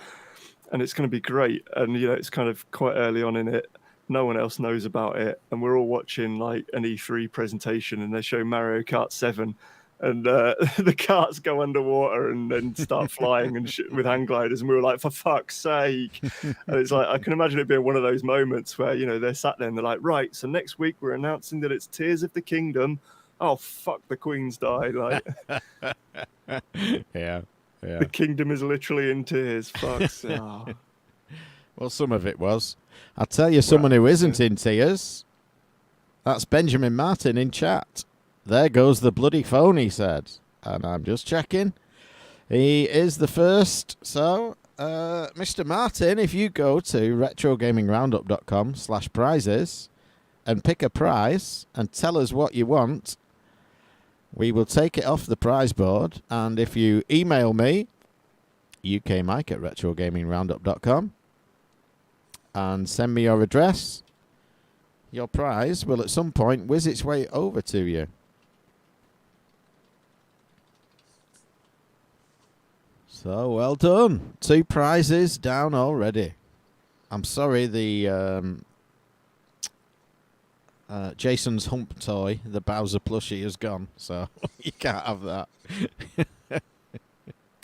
and it's gonna be great. And you know, it's kind of quite early on in it. No one else knows about it, and we're all watching like an E3 presentation, and they show Mario Kart 7. And the carts go underwater and then start flying and with hang gliders, and we were like, for fuck's sake. And it's like, I can imagine it being one of those moments where, you know, they're sat there and they're like, right, so next week we're announcing that it's Tears of the Kingdom. Oh fuck, the Queen's died. Like, yeah. the kingdom is literally in tears. Fuck's Well, some of it was. I'll tell you someone who isn't in tears. That's Benjamin Martin in chat. There goes the bloody phone, he said. And I'm just checking. He is the first. So, Mr. Martin, if you go to retrogamingroundup.com/prizes and pick a prize and tell us what you want, we will take it off the prize board. And if you email me, ukmike@retrogamingroundup.com, and send me your address, your prize will at some point whiz its way over to you. So, well done. 2 prizes down already. I'm sorry, the Jason's hump toy, the Bowser plushie, is gone, so you can't have that.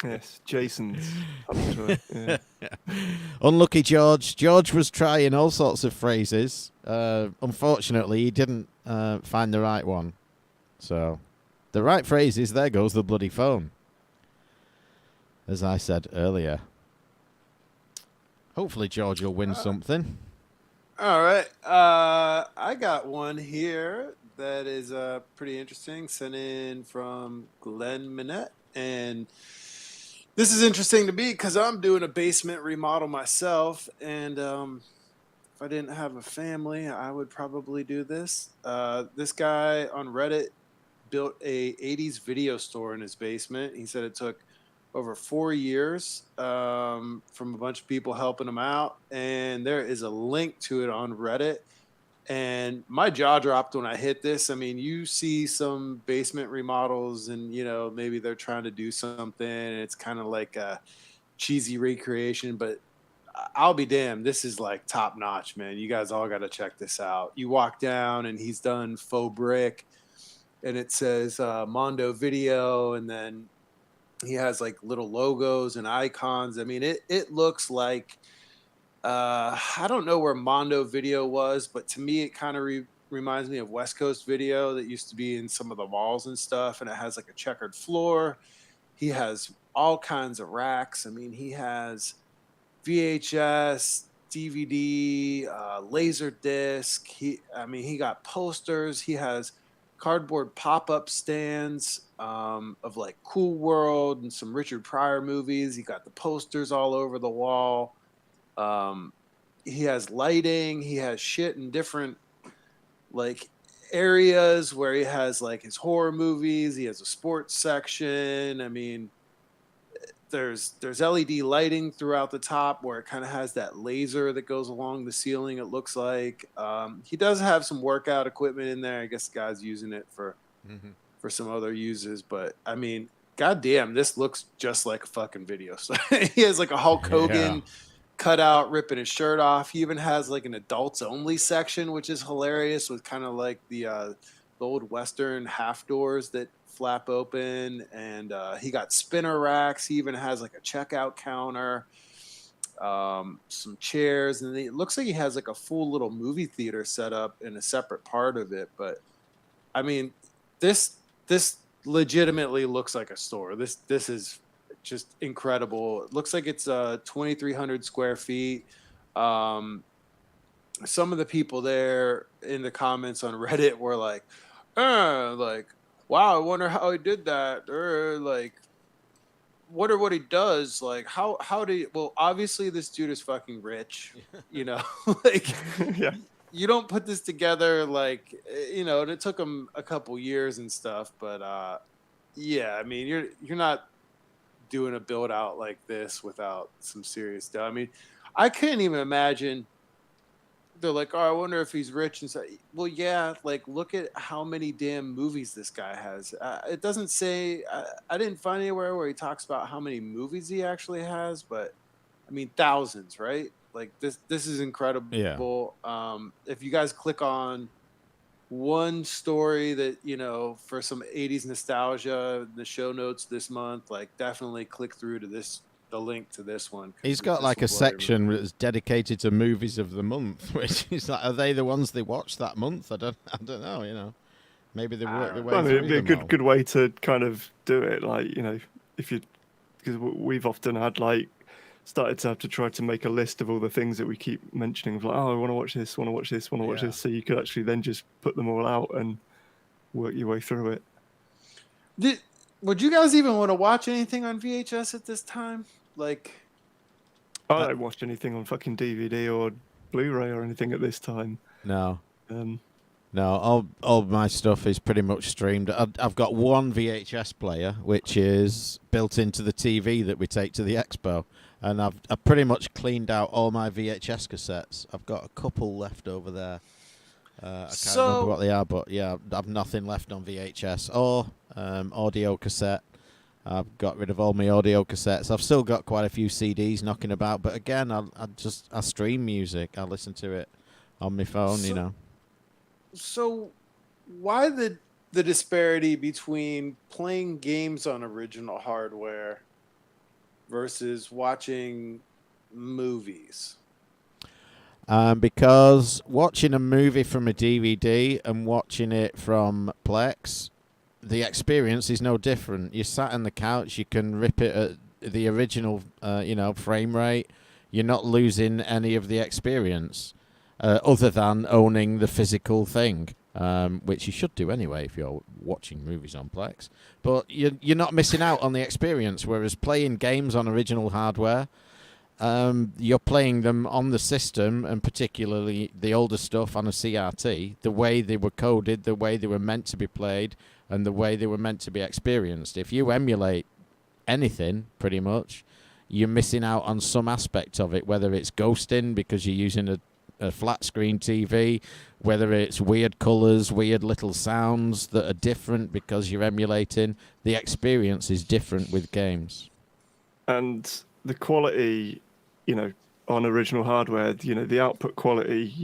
Yes, Jason's hump toy. Yeah. Unlucky George. George was trying all sorts of phrases. Unfortunately, he didn't find the right one. So, the right phrase is, there goes the bloody phone. As I said earlier. Hopefully George will win something. All right. I got one here that is pretty interesting, sent in from Glenn Minette. And this is interesting to me because I'm doing a basement remodel myself. And if I didn't have a family, I would probably do this. This guy on Reddit built a 80s video store in his basement. He said it took over 4 years from a bunch of people helping him out. And there is a link to it on Reddit. And my jaw dropped when I hit this. I mean, you see some basement remodels and, maybe they're trying to do something. And it's kind of like a cheesy recreation, but I'll be damned. This is like top notch, man. You guys all got to check this out. You walk down and he's done faux brick and it says Mondo Video. And then he has like little logos and icons. I mean, it looks like, I don't know where Mondo Video was, but to me, it kind of reminds me of West Coast Video that used to be in some of the malls and stuff. And it has like a checkered floor. He has all kinds of racks. I mean, he has VHS, DVD, laser disc. He got posters. He has cardboard pop-up stands of like Cool World and some Richard Pryor movies. He got the posters all over the wall. He has lighting. He has shit in different like areas where he has like his horror movies. He has a sports section. I mean, there's LED lighting throughout the top where it kind of has that laser that goes along the ceiling. It looks like he does have some workout equipment in there. I guess the guy's using it for some other uses, but I mean, goddamn, this looks just like a fucking video. So he has like a Hulk Hogan cut out ripping his shirt off. He even has like an adults only section, which is hilarious, with kind of like the old Western half doors that flap open, and he got spinner racks. He even has like a checkout counter, some chairs, and it looks like he has like a full little movie theater set up in a separate part of it. But I mean, this legitimately looks like a store. This is just incredible. It looks like it's 2,300 square feet. Some of the people there in the comments on Reddit were like, wow, I wonder how he did that. Or like, wonder what he does. Like, how do you, well, obviously this dude is fucking rich, like, Yeah. you don't put this together like, and it took him a couple years and stuff, but yeah, I mean, you're not doing a build out like this without some serious stuff. I mean, I couldn't even imagine. They're like, oh, I wonder if he's rich and so. Well, yeah, like look at how many damn movies this guy has. It doesn't say. I didn't find anywhere where he talks about how many movies he actually has, but I mean thousands, right? Like this is incredible. Yeah. If you guys click on one story that for some 80s nostalgia, the show notes this month, like definitely click through to the link to this one. He's got like a section that's dedicated to movies of the month, which is like, are they the ones they watch that month? I don't know. Maybe they work their way through. It'd be a good way to kind of do it, like if you, because we've often had like started to have to try to make a list of all the things that we keep mentioning, like, oh, I want to watch this, want to watch this, want to watch this. So you could actually then just put them all out and work your way through it. Would you guys even want to watch anything on VHS at this time? Like, I don't watch anything on fucking DVD or Blu-ray or anything at this time. No. No, all my stuff is pretty much streamed. I've got one VHS player, which is built into the TV that we take to the expo. And I've pretty much cleaned out all my VHS cassettes. I've got a couple left over there. I can't remember what they are, but yeah, I've nothing left on VHS or audio cassette. I've got rid of all my audio cassettes. I've still got quite a few CDs knocking about, but again, I stream music. I listen to it on my phone, So why the disparity between playing games on original hardware versus watching movies? Because watching a movie from a DVD and watching it from Plex, the experience is no different. You sat on the couch, you can rip it at the original, frame rate. You're not losing any of the experience, other than owning the physical thing, which you should do anyway if you're watching movies on Plex. But you're not missing out on the experience, whereas playing games on original hardware, you're playing them on the system, and particularly the older stuff on a CRT, the way they were coded, the way they were meant to be played, and the way they were meant to be experienced. If you emulate anything, pretty much, you're missing out on some aspect of it, whether it's ghosting because you're using a flat screen TV, whether it's weird colours, weird little sounds that are different because you're emulating, the experience is different with games. And the quality, on original hardware, the output quality,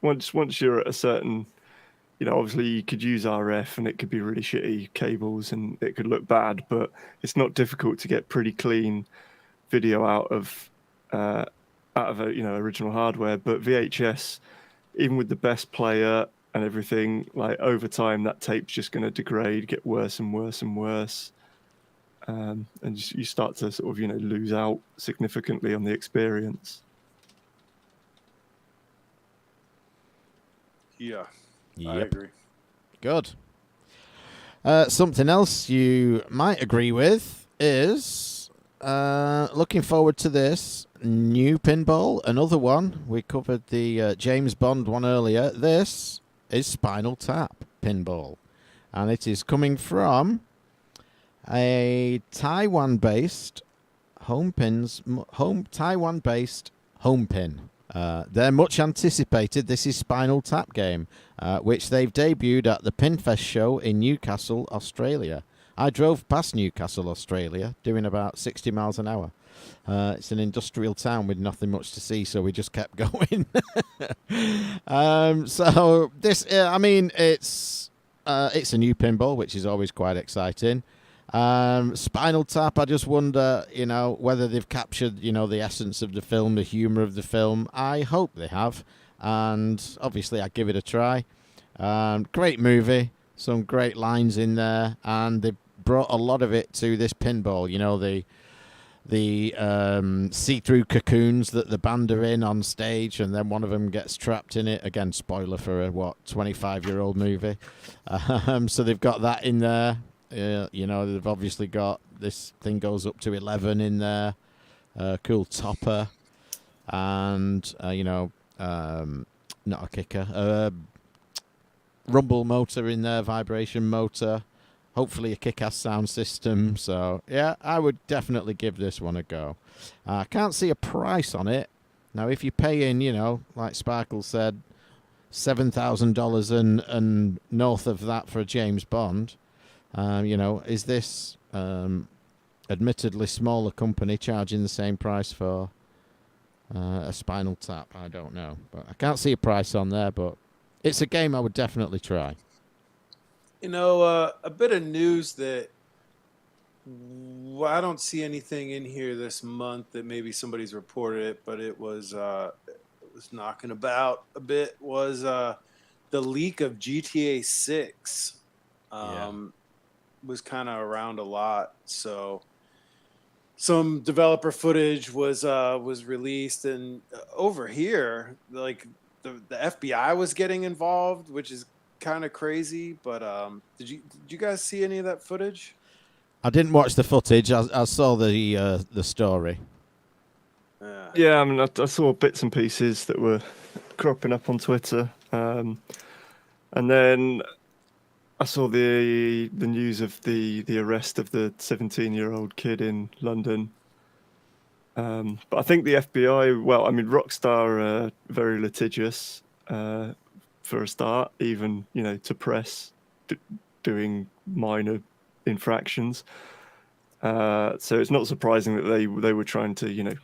once you're at a certain, obviously you could use RF and it could be really shitty cables and it could look bad, but it's not difficult to get pretty clean video out of a, original hardware. But VHS, even with the best player and everything, like over time that tape's just going to degrade, get worse and worse and worse. And you start to sort of, lose out significantly on the experience. Yeah, Yep. I agree. Good. Something else you might agree with is looking forward to this new pinball. Another one. We covered the James Bond one earlier. This is Spinal Tap pinball. And it is coming from a Taiwan-based Taiwan-based home pin. They're much anticipated. This is Spinal Tap game, which they've debuted at the Pinfest show in Newcastle, Australia. I drove past Newcastle, Australia, doing about 60 miles an hour. It's an industrial town with nothing much to see, so we just kept going. So this, it's a new pinball, which is always quite exciting. Spinal Tap, I just wonder, whether they've captured, the essence of the film, the humour of the film. I hope they have. And obviously, I give it a try. Great movie, some great lines in there, and they brought a lot of it to this pinball. The see-through cocoons that the band are in on stage, and then one of them gets trapped in it. Again, spoiler for a 25-year-old movie. So they've got that in there. They've obviously got this thing goes up to 11 in there. Cool topper, and not a kicker. Rumble motor in there, vibration motor. Hopefully a kick-ass sound system. So yeah, I would definitely give this one a go. I can't see a price on it. Now, if you pay in, like Sparkle said, $7,000 and north of that for a James Bond. Is this admittedly smaller company charging the same price for a Spinal Tap? I don't know. But I can't see a price on there, but it's a game I would definitely try. A bit of news that I don't see anything in here this month that maybe somebody's reported it, but it was knocking about a bit, was the leak of GTA 6. Was kind of around a lot. So some developer footage was released, and over here, like the FBI was getting involved, which is kind of crazy. But did you guys see any of that footage? I didn't watch the footage. I saw the story. Yeah, I saw bits and pieces that were cropping up on Twitter, and then I saw the news of the arrest of the 17-year-old kid in London. But I think the FBI, Rockstar are very litigious for a start, even, to press doing minor infractions. So it's not surprising that they were trying to,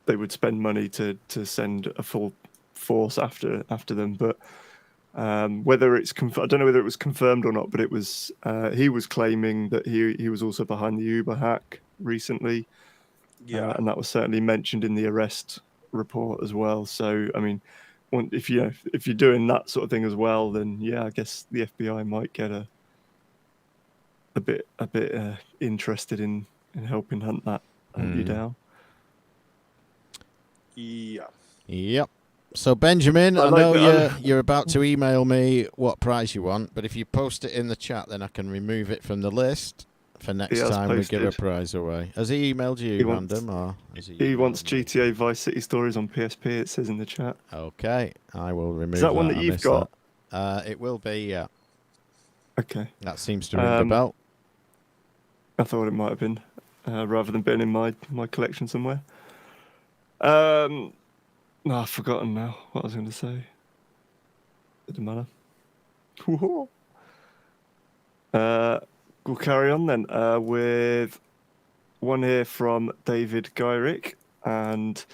they would spend money to send a full force after them. But whether it's I don't know whether it was confirmed or not, but it was he was claiming that he was also behind the Uber hack recently. Yeah, and that was certainly mentioned in the arrest report as well. So if you're doing that sort of thing as well, then yeah, I guess the FBI might get a bit interested in helping hunt you down. Yeah. Yep. So Benjamin, I know you're about to email me what prize you want, but if you post it in the chat, then I can remove it from the list for next time we give a prize away. Has he emailed you, Random, or is he wants GTA Vice City Stories on PSP? It says in the chat. Okay, I will remove. Is that one that you've got? It will be, yeah. Okay. That seems to ring the bell. I thought it might have been, rather than being in my collection somewhere. No, I've forgotten now what I was going to say. Doesn't matter. We'll carry on then with one here from David Gyrick, and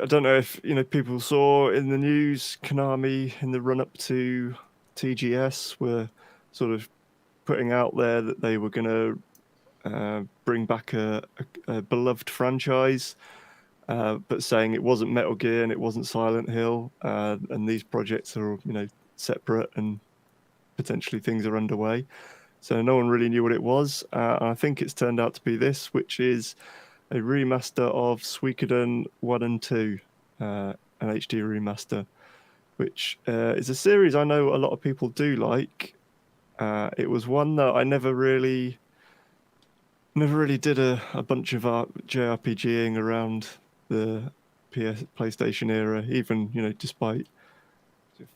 I don't know if people saw in the news, Konami in the run up to TGS were sort of putting out there that they were going to bring back a beloved franchise, but saying it wasn't Metal Gear and it wasn't Silent Hill, and these projects are separate and potentially things are underway. So no one really knew what it was. I think it's turned out to be this, which is a remaster of Suikoden 1 and 2, an HD remaster, which is a series I know a lot of people do like. It was one that I never really did a bunch of JRPGing around the PlayStation era, even, despite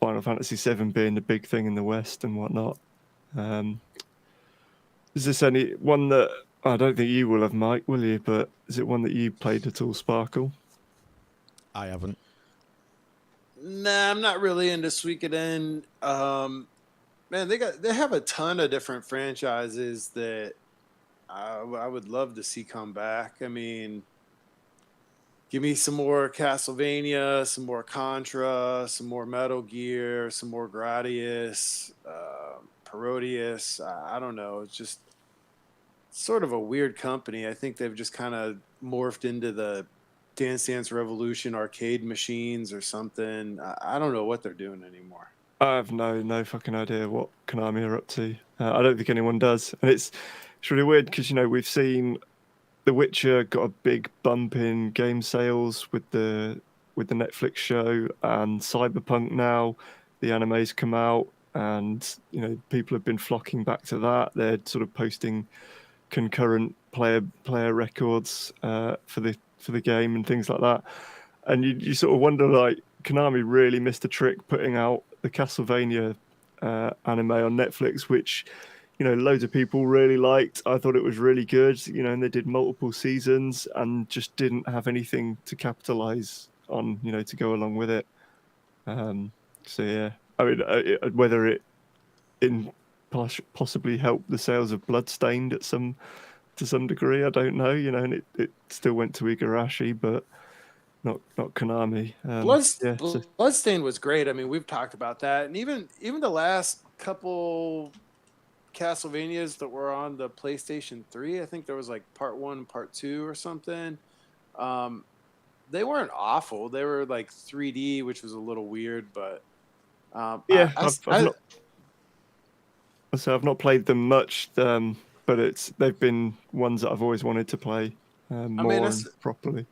Final Fantasy VII being the big thing in the West and whatnot. Is this any one that I don't think you will have, Mike, will you? But is it one that you played at all, Sparkle? I haven't. Nah, I'm not really into Suikoden. Man, they have a ton of different franchises that I would love to see come back. I mean, give me some more Castlevania, some more Contra, some more Metal Gear, some more Gradius, Parodius. I don't know. It's just sort of a weird company. I think they've just kind of morphed into the Dance Dance Revolution arcade machines or something. I don't know what they're doing anymore. I have no fucking idea what Konami are up to. I don't think anyone does, and it's really weird because we've seen The Witcher got a big bump in game sales with the Netflix show, and Cyberpunk now the anime's come out, and people have been flocking back to that. They're sort of posting concurrent player records for the game and things like that, and you sort of wonder, like, Konami really missed a trick putting out the Castlevania anime on Netflix, which loads of people really liked. I thought it was really good, and they did multiple seasons and just didn't have anything to capitalize on, to go along with it. So yeah, I mean, whether it possibly helped the sales of Bloodstained to some degree, I don't know, and it still went to Igarashi, but not Konami. Bloodstain was great. I mean, we've talked about that, and even the last couple Castlevanias that were on the PlayStation 3, I think there was like part 1, part 2 or something. They weren't awful. They were like 3D, which was a little weird, but yeah, I've not played them much, but they've been ones that I've always wanted to play more and properly.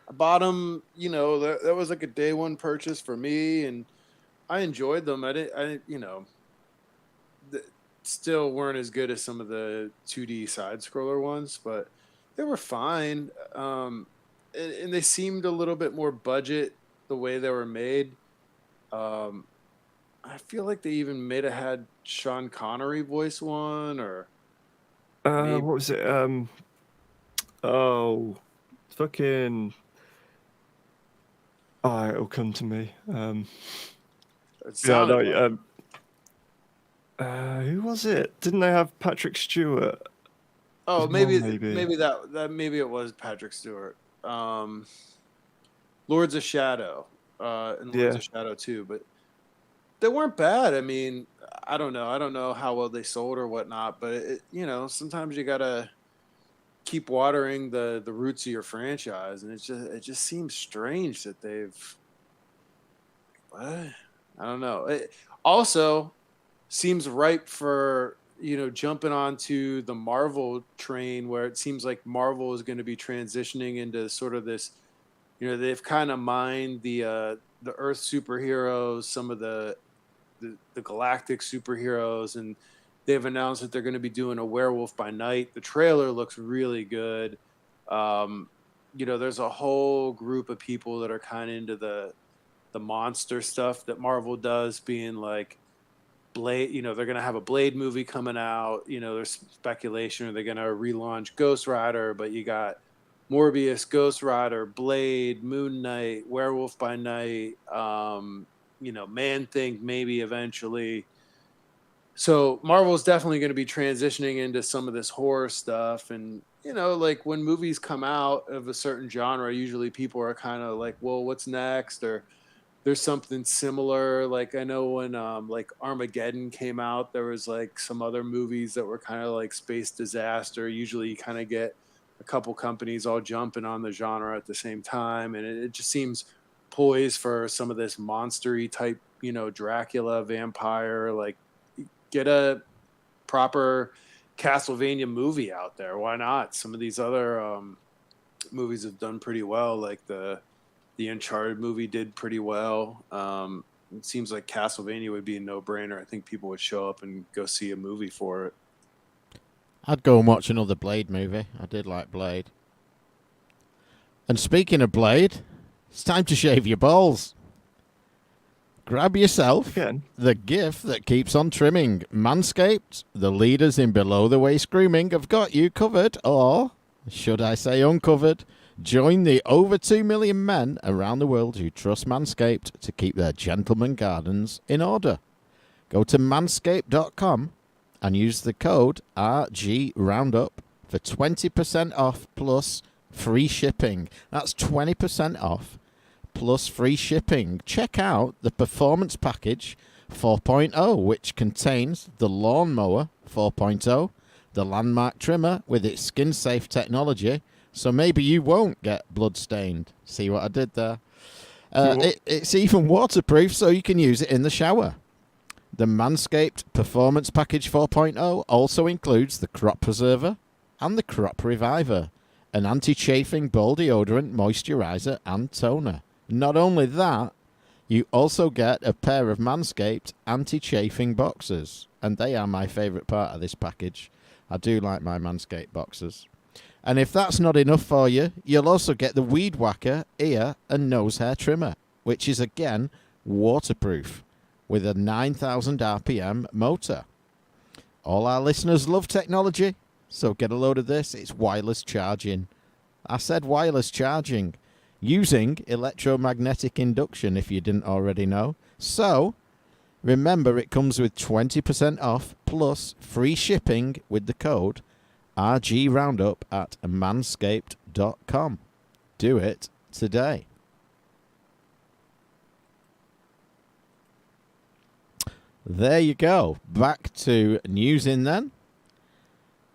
I bought them, that was like a day one purchase for me, and I enjoyed them. I didn't, still weren't as good as some of the 2D side scroller ones, but they were fine. And they seemed a little bit more budget the way they were made. I feel like they even may have had Sean Connery voice one, or what was it? Fucking. Oh, it'll come to me. Who was it? Didn't they have Patrick Stewart? Oh, maybe it was Patrick Stewart. Lords of Shadow, and Lords of Shadow 2, but they weren't bad. I mean, I don't know how well they sold or whatnot, but sometimes you gotta keep watering the roots of your franchise, and it just seems strange that they've. What? I don't know. It also seems ripe for jumping onto the Marvel train, where it seems like Marvel is going to be transitioning into sort of this. They've kind of mined the Earth superheroes, some of the galactic superheroes, and they've announced that they're going to be doing a Werewolf by Night. The trailer looks really good. There's a whole group of people that are kind of into the monster stuff that Marvel does, being like Blade. They're going to have a Blade movie coming out. There's speculation, are they going to relaunch Ghost Rider? But you got Morbius, Ghost Rider, Blade, Moon Knight, Werewolf by Night, Man-Thing maybe eventually. So Marvel's definitely going to be transitioning into some of this horror stuff. And, like when movies come out of a certain genre, usually people are kind of like, well, what's next? Or there's something similar. Like I know when like Armageddon came out, there was like some other movies that were kind of like space disaster. Usually you kind of get a couple companies all jumping on the genre at the same time. And it just seems poised for some of this monster-y type, Dracula, vampire, like get a proper Castlevania movie out there. Why not? Some of these other movies have done pretty well. Like the Uncharted movie did pretty well. It seems like Castlevania would be a no-brainer. I think people would show up and go see a movie for it. I'd go and watch another Blade movie. I did like Blade. And speaking of Blade, it's time to shave your balls. Grab yourself the gift that keeps on trimming. Manscaped, the leaders in below-the-waist grooming, have got you covered, or should I say uncovered. Join the over 2 million men around the world who trust Manscaped to keep their gentleman gardens in order. Go to manscaped.com and use the code RGRoundup for 20% off plus free shipping. That's 20% off plus free shipping. Check out the Performance Package 4.0, which contains the Lawnmower 4.0, the Landmark Trimmer with its skin-safe technology, so maybe you won't get blood-stained. See what I did there? It's even waterproof, so you can use it in the shower. The Manscaped Performance Package 4.0 also includes the Crop Preserver and the Crop Reviver, an anti-chafing ball deodorant, moisturizer, and toner. Not only that, you also get a pair of Manscaped anti-chafing boxers, and they are my favourite part of this package. I do like my Manscaped boxers. And if that's not enough for you, you'll also get the Weed Whacker ear and nose hair trimmer, which is again waterproof with a 9,000 RPM motor. All our listeners love technology, so get a load of this. It's wireless charging. I said wireless charging, using electromagnetic induction if you didn't already know. So remember, it comes with 20% off plus free shipping with the code RG Roundup at manscaped.com. Do it today. There you go. Back to newsing then.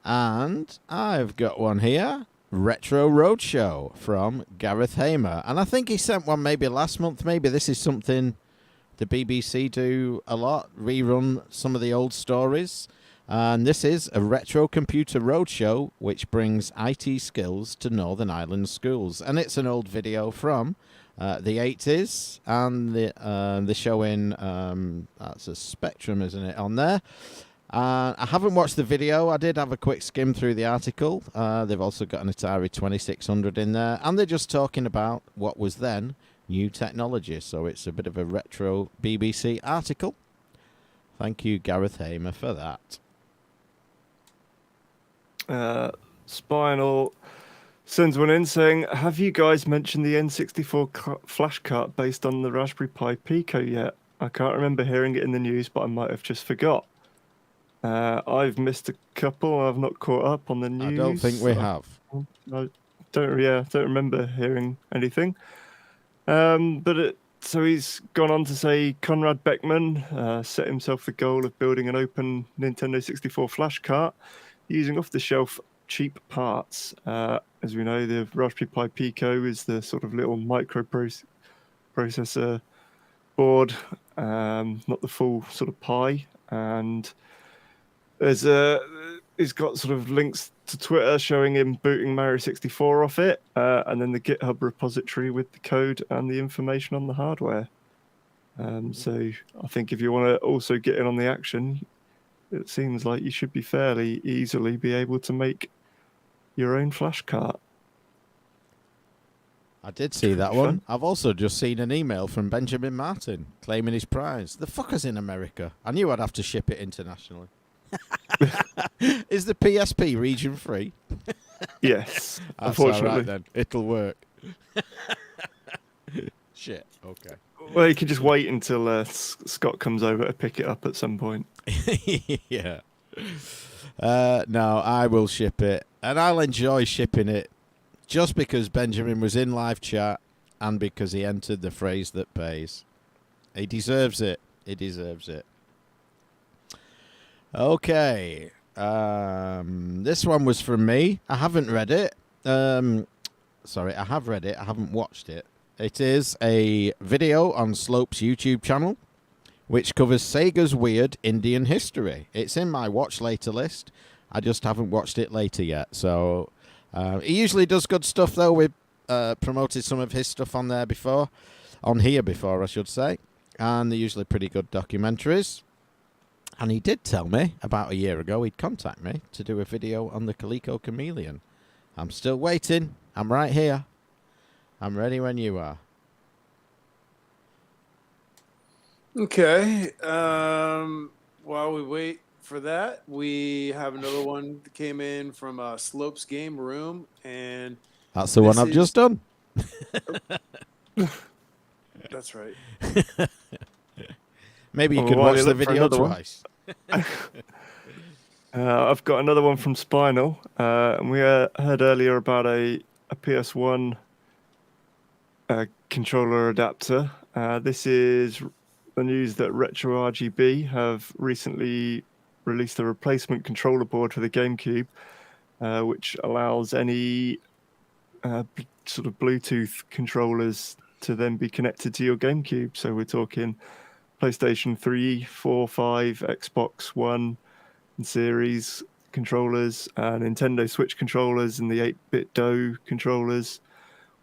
And I've got one here. Retro Roadshow from Gareth Hamer. And I think he sent one maybe last month. Maybe this is something the BBC do a lot. Rerun some of the old stories. And this is a Retro Computer Roadshow which brings IT skills to Northern Ireland schools. And it's an old video from the 80s, and the showing, that's a Spectrum, isn't it, on there. I haven't watched the video. I did have a quick skim through the article. They've also got an Atari 2600 in there, and they're just talking about what was then new technology. So it's a bit of a retro BBC article. Thank you, Gareth Hamer, for that. Spinal sends one in saying, have you guys mentioned the N64 flash cart based on the Raspberry Pi Pico yet? I can't remember hearing it in the news, but I might have just forgot. I've missed a couple. I've not caught up on the news. I don't think we have. I don't remember hearing anything. So he's gone on to say Conrad Beckman set himself the goal of building an open Nintendo 64 flash cart using off-the-shelf cheap parts. As we know, the Raspberry Pi Pico is the sort of little microprocessor board, not the full sort of Pi. And he's got sort of links to Twitter showing him booting Mario 64 off it, and then the GitHub repository with the code and the information on the hardware. So I think if you want to also get in on the action, it seems like you should be fairly easily be able to make your own flash cart. I did see that one. I've also just seen an email from Benjamin Martin claiming his prize. The fuckers in America. I knew I'd have to ship it internationally. Is the PSP region free? Yes, That's all unfortunately. right then. It'll work. Shit. Okay. Well, you can just wait until Scott comes over to pick it up at some point. Yeah. No, I will ship it, and I'll enjoy shipping it just because Benjamin was in live chat and because he entered the phrase that pays. He deserves it. He deserves it. Okay. This one was from me. I haven't read it. Sorry, I have read it. I haven't watched it. It is a video on Slope's YouTube channel, which covers Sega's weird Indian history. It's in my watch later list. I just haven't watched it later yet. So he usually does good stuff, though. We've promoted some of his stuff on there before. On here before, I should say. And they're usually pretty good documentaries. And he did tell me about a year ago he'd contact me to do a video on the Coleco Chameleon. I'm still waiting. I'm right here. I'm ready when you are. Okay. While we wait for that, we have another one that came in from Slopes Game Room, and That's the one I've just done. that's right. Maybe you Well, could while watch you the look for video another one. twice. I've got another one from Spinal. And we heard earlier about a PS1 controller adapter. This is the news that Retro RGB have recently released a replacement controller board for the GameCube, which allows any sort of Bluetooth controllers to then be connected to your GameCube. So we're talking PlayStation 3, 4, 5, Xbox One and Series controllers, Nintendo Switch controllers, and the 8-bit DOE controllers,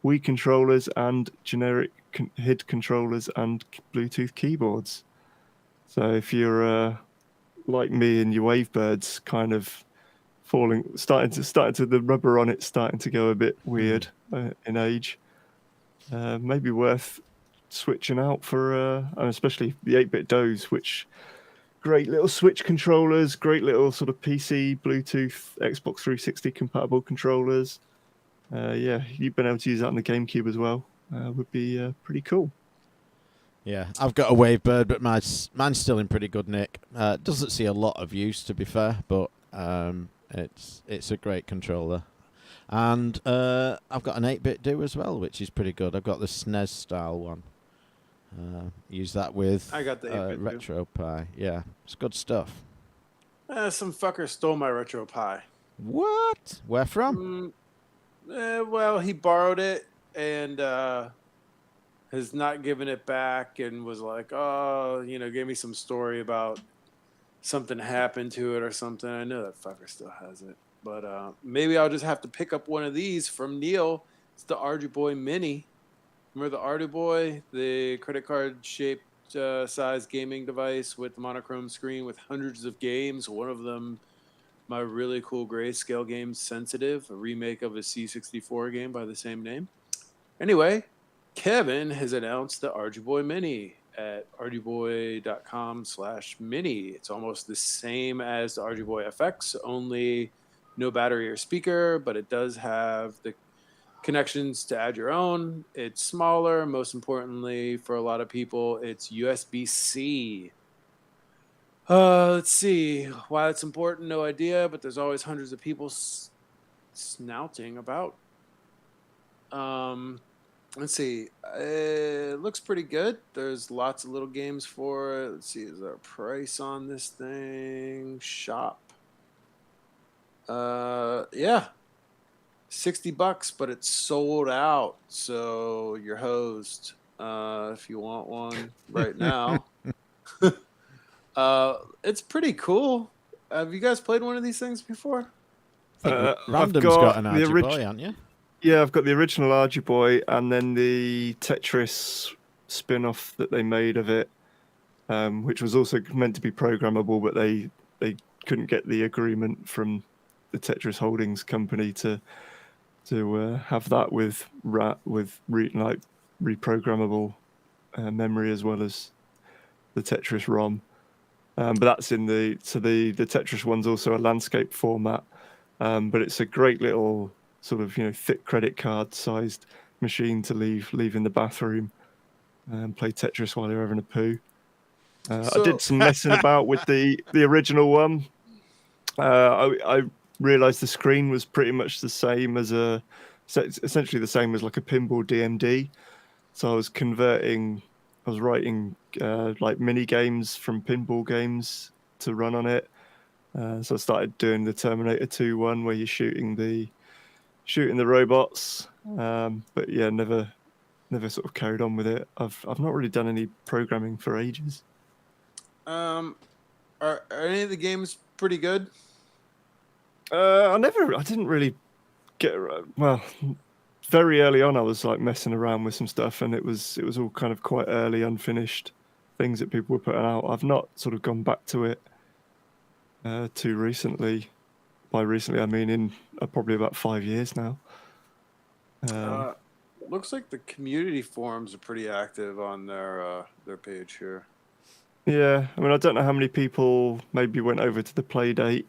Wii controllers, and generic HID controllers and Bluetooth keyboards. So if you're like me and your Wavebirds kind of starting to the rubber on it starting to go a bit weird in age, maybe worth switching out for, and especially the 8-bit DOEs, which great little Switch controllers, great little sort of PC, Bluetooth, Xbox 360 compatible controllers. Yeah, you've been able to use that on the GameCube as well. Would be pretty cool. Yeah, I've got a Wavebird, but mine's still in pretty good nick. Doesn't see a lot of use, to be fair, but it's a great controller. And I've got an 8-bit DOE as well, which is pretty good. I've got the SNES style one. Use that with I got the 8-bit RetroPie. Yeah, it's good stuff. Some fucker stole my RetroPie. What? Where from? Well, he borrowed it and has not given it back, and was like, oh, gave me some story about something happened to it or something. I know that fucker still has it. But maybe I'll just have to pick up one of these from Neil. It's the Argy Boy Mini. Remember the Arty Boy, the credit card shaped size gaming device with the monochrome screen with hundreds of games. One of them, my really cool grayscale game, Sensitive, a remake of a C64 game by the same name. Anyway, Kevin has announced the Argy Boy Mini at argyboy.com/mini. It's almost the same as the Argy Boy FX, only no battery or speaker, but it does have the connections to add your own. It's smaller. Most importantly, for a lot of people, it's USB-C. Let's see why it's important. No idea, but there's always hundreds of people snouting about. Let's see. It looks pretty good. There's lots of little games for it. Let's see. Is there a price on this thing? Shop. Yeah. $60, but it's sold out. So you're hosed if you want one right now. It's pretty cool. Have you guys played one of these things before? Random's got an Argy Boy, haven't you? Yeah, I've got the original Argy Boy and then the Tetris spin-off that they made of it, which was also meant to be programmable, but they couldn't get the agreement from the Tetris Holdings company to have that with reprogrammable memory as well as the Tetris ROM. But that's in the Tetris one's also a landscape format, but it's a great little sort of thick credit card sized machine to leave in the bathroom and play Tetris while you're having a poo. I did some messing about with the original one. I realized the screen was pretty much the same as essentially the same as like a pinball DMD. So I was writing like mini games from pinball games to run on it. So I started doing the Terminator 2 one where you're shooting the robots. But yeah, never sort of carried on with it. I've not really done any programming for ages. Are any of the games pretty good? I didn't really get very early on. I was like messing around with some stuff, and it was all kind of quite early, unfinished things that people were putting out. I've not sort of gone back to it too recently. By recently, I mean in probably about 5 years now. Looks like the community forums are pretty active on their page here. Yeah, I mean, I don't know how many people maybe went over to the Playdate,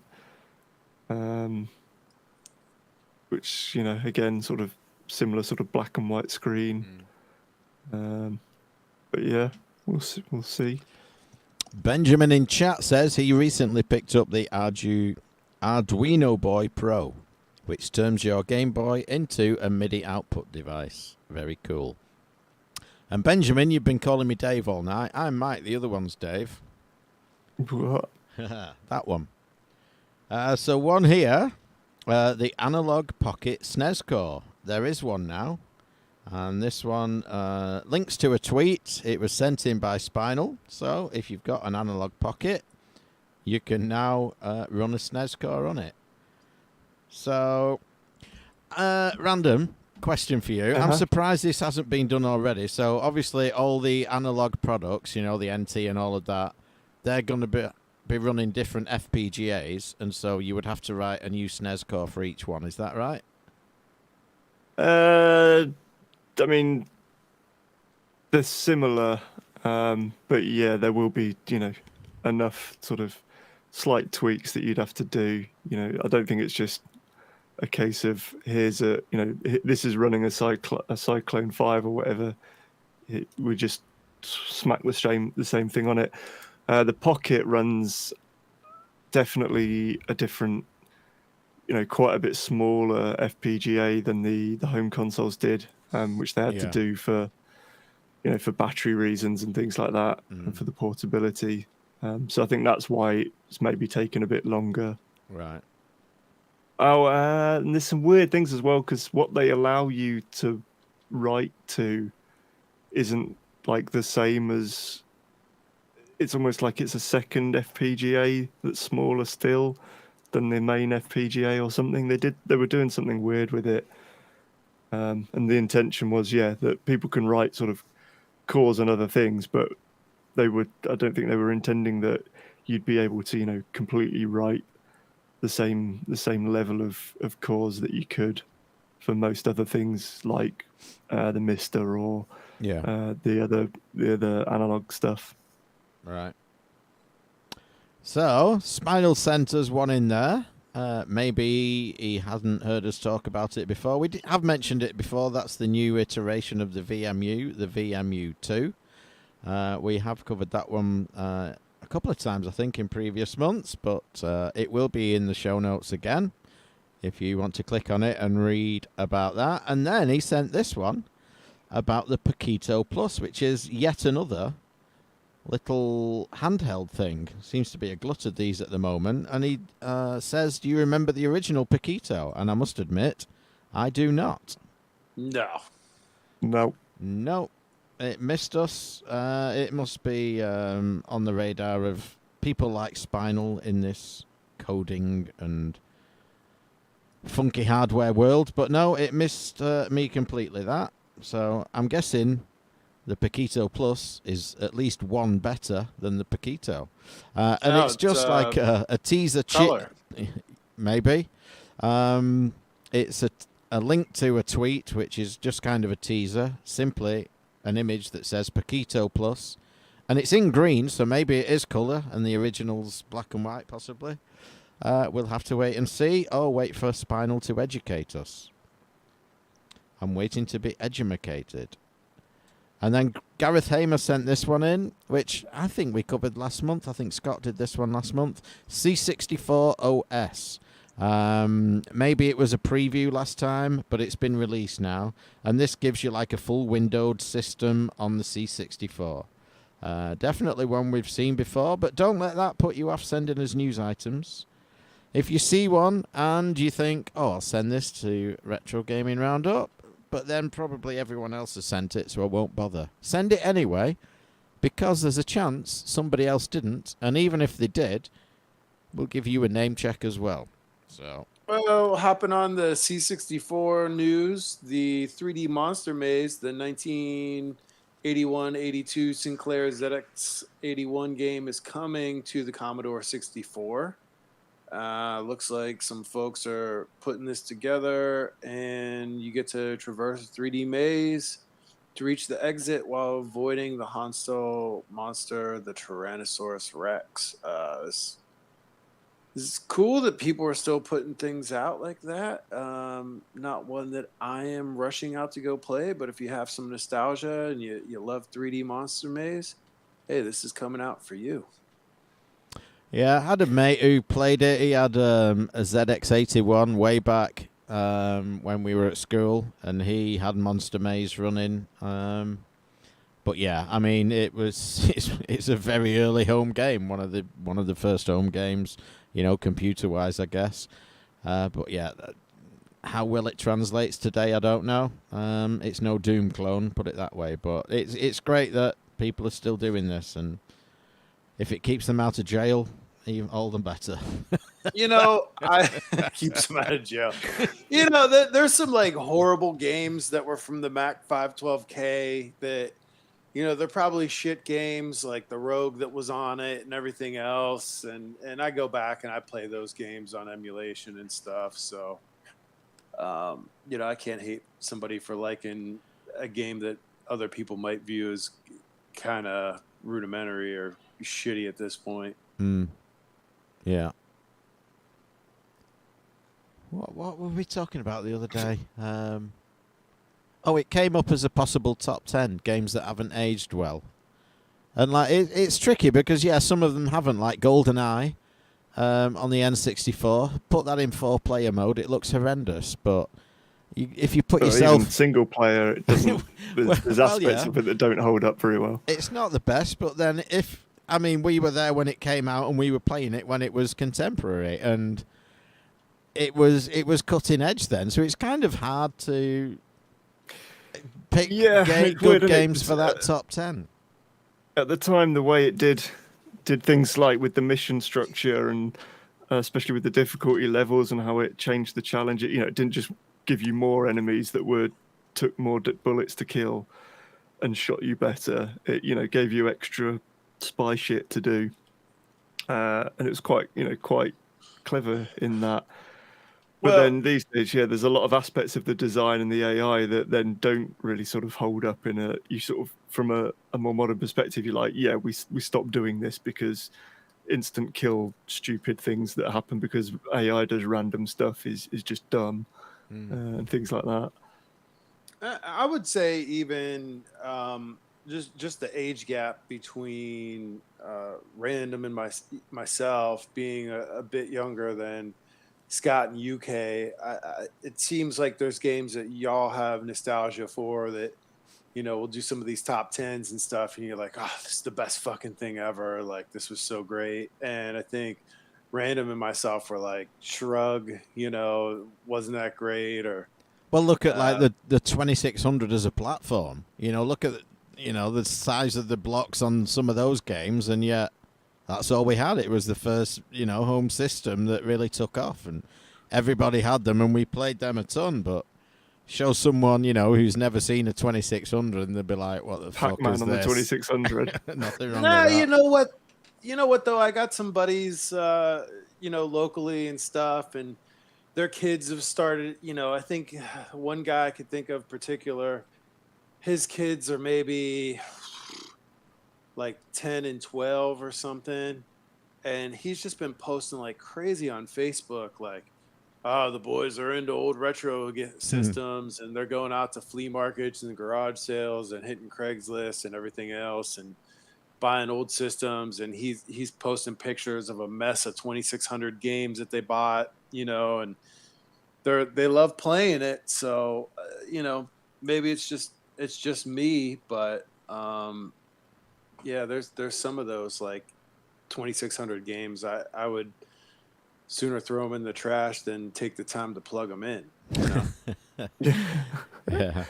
which again, sort of similar sort of black and white screen. But yeah, we'll see. Benjamin in chat says he recently picked up the Arduino Boy Pro, which turns your Game Boy into a MIDI output device. Very cool. And Benjamin, you've been calling me Dave all night. I'm Mike. The other one's Dave. What? That one. So one here, the Analog Pocket SNES Core. There is one now. And this one links to a tweet. It was sent in by Spinal. So if you've got an Analog Pocket, you can now run a SNES Core on it. So, random question for you. I'm surprised this hasn't been done already. So obviously all the analog products, the NT and all of that, they're going to be running different FPGAs, and so you would have to write a new SNES core for each one. Is that right? I mean, they're similar, but yeah, there will be, enough sort of slight tweaks that you'd have to do. I don't think it's just a case of this is running a Cyclone 5 or whatever. We just smack the same thing on it. The Pocket runs definitely a different, quite a bit smaller FPGA than the home consoles did, which they had to do for battery reasons and things like that, and for the portability. So I think that's why it's maybe taken a bit longer. Right. Oh, and there's some weird things as well, because what they allow you to write to isn't like the same as. It's almost like it's a second FPGA that's smaller still than the main FPGA or something. They were doing something weird with it, and the intention was that people can write sort of cores and other things, but I don't think they were intending that you'd be able to completely write the same level of cores that you could for most other things like the Mister or the other analog stuff. Right. So Spinal sent us one in there. Maybe he hasn't heard us talk about it before. We have mentioned it before. That's the new iteration of the VMU, the VMU2. We have covered that one a couple of times, I think, in previous months, but it will be in the show notes again if you want to click on it and read about that. And then he sent this one about the Paquito Plus, which is yet another little handheld thing. Seems to be a glut of these at the moment. And he says, do you remember the original Paquito? And I must admit, I do not. No. It missed us. It must be on the radar of people like Spinal in this coding and funky hardware world. But no, it missed me completely, that. So I'm guessing the Paquito Plus is at least one better than the Paquito. And it's just like a teaser chip. Maybe. It's a link to a tweet, which is just kind of a teaser. Simply an image that says Paquito Plus. And it's in green, so maybe it is colour, and the original's black and white, possibly. We'll have to wait and see. Oh, wait for Spinal to educate us. I'm waiting to be edumacated. And then Gareth Hamer sent this one in, which I think we covered last month. I think Scott did this one last month. C64 OS. Maybe it was a preview last time, but it's been released now. And this gives you like a full windowed system on the C64. Definitely one we've seen before, but don't let that put you off sending us news items. If you see one and you think, oh, I'll send this to Retro Gaming Roundup, but then probably everyone else has sent it, so I won't bother. Send it anyway, because there's a chance somebody else didn't, and even if they did, we'll give you a name check as well. So, well, hopping on the C64 news, the 3D Monster Maze, the 1981-82 Sinclair ZX81 game is coming to the Commodore 64. Looks like some folks are putting this together, and you get to traverse a 3D maze to reach the exit while avoiding the hostile monster, the Tyrannosaurus Rex. It's cool that people are still putting things out like that. Not one that I am rushing out to go play, but if you have some nostalgia and you love 3D Monster Maze, hey, this is coming out for you. yeah, I had a mate who played it. He had a ZX81 way back when we were at school, and he had Monster Maze running. But yeah, I mean, it's a very early home game, one of the first home games, computer wise, I guess. But yeah, how well it translates today, I don't know. It's no Doom clone, put it that way. But it's great that people are still doing this, and if it keeps them out of jail, even all the better. I keeps them out of jail. There's some like horrible games that were from the Mac 512K that, they're probably shit games like the Rogue that was on it and everything else. And I go back and I play those games on emulation and stuff. So, I can't hate somebody for liking a game that other people might view as kind of rudimentary or shitty at this point. Yeah. What were we talking about the other day? It came up as a possible top 10 games that haven't aged well. And like it's tricky because some of them haven't, like GoldenEye on the N64. Put that in 4-player mode, it looks horrendous, but if you put yourself even single player, it doesn't. There's aspects of it that don't hold up very well. It's not the best, but then we were there when it came out and we were playing it when it was contemporary, and it was cutting edge then, so it's kind of hard to pick good games for that top 10. At the time, the way it did things like with the mission structure and especially with the difficulty levels and how it changed the challenge, it didn't just give you more enemies that took more bullets to kill and shot you better. It gave you extra spy shit to do, and it was quite clever in that. But then these days, there's a lot of aspects of the design and the AI that then don't really sort of hold up from a more modern perspective. You're like, we stopped doing this because instant kill stupid things that happen because AI does random stuff is just dumb, and things like that. I would say even just the age gap between Random and myself being a bit younger than Scott and UK, it seems like there's games that y'all have nostalgia for that, we'll do some of these top 10s and stuff, and you're like, oh, this is the best fucking thing ever. Like, this was so great. And I think Random and myself were like, shrug, wasn't that great? Or well, look at like the 2600 as a platform. Look at the size of the blocks on some of those games, and yet that's all we had. It was the first, home system that really took off, and everybody had them, and we played them a ton. But show someone, who's never seen a 2600, and they'll be like, "What the fuck is this?" Pac-Man on the 2600. Nothing wrong with that. You know what though? I got some buddies, locally and stuff, and their kids have started. I think one guy I could think of particular, his kids are maybe like 10 and 12 or something, and he's just been posting like crazy on Facebook, like, oh, the boys are into old retro systems, and they're going out to flea markets and garage sales and hitting Craigslist and everything else and buying old systems. And he's posting pictures of a mess of 2,600 games that they bought, and they love playing it. So maybe it's just me, but yeah, there's some of those like 2,600 games. I would sooner throw them in the trash than take the time to plug them in. Yeah.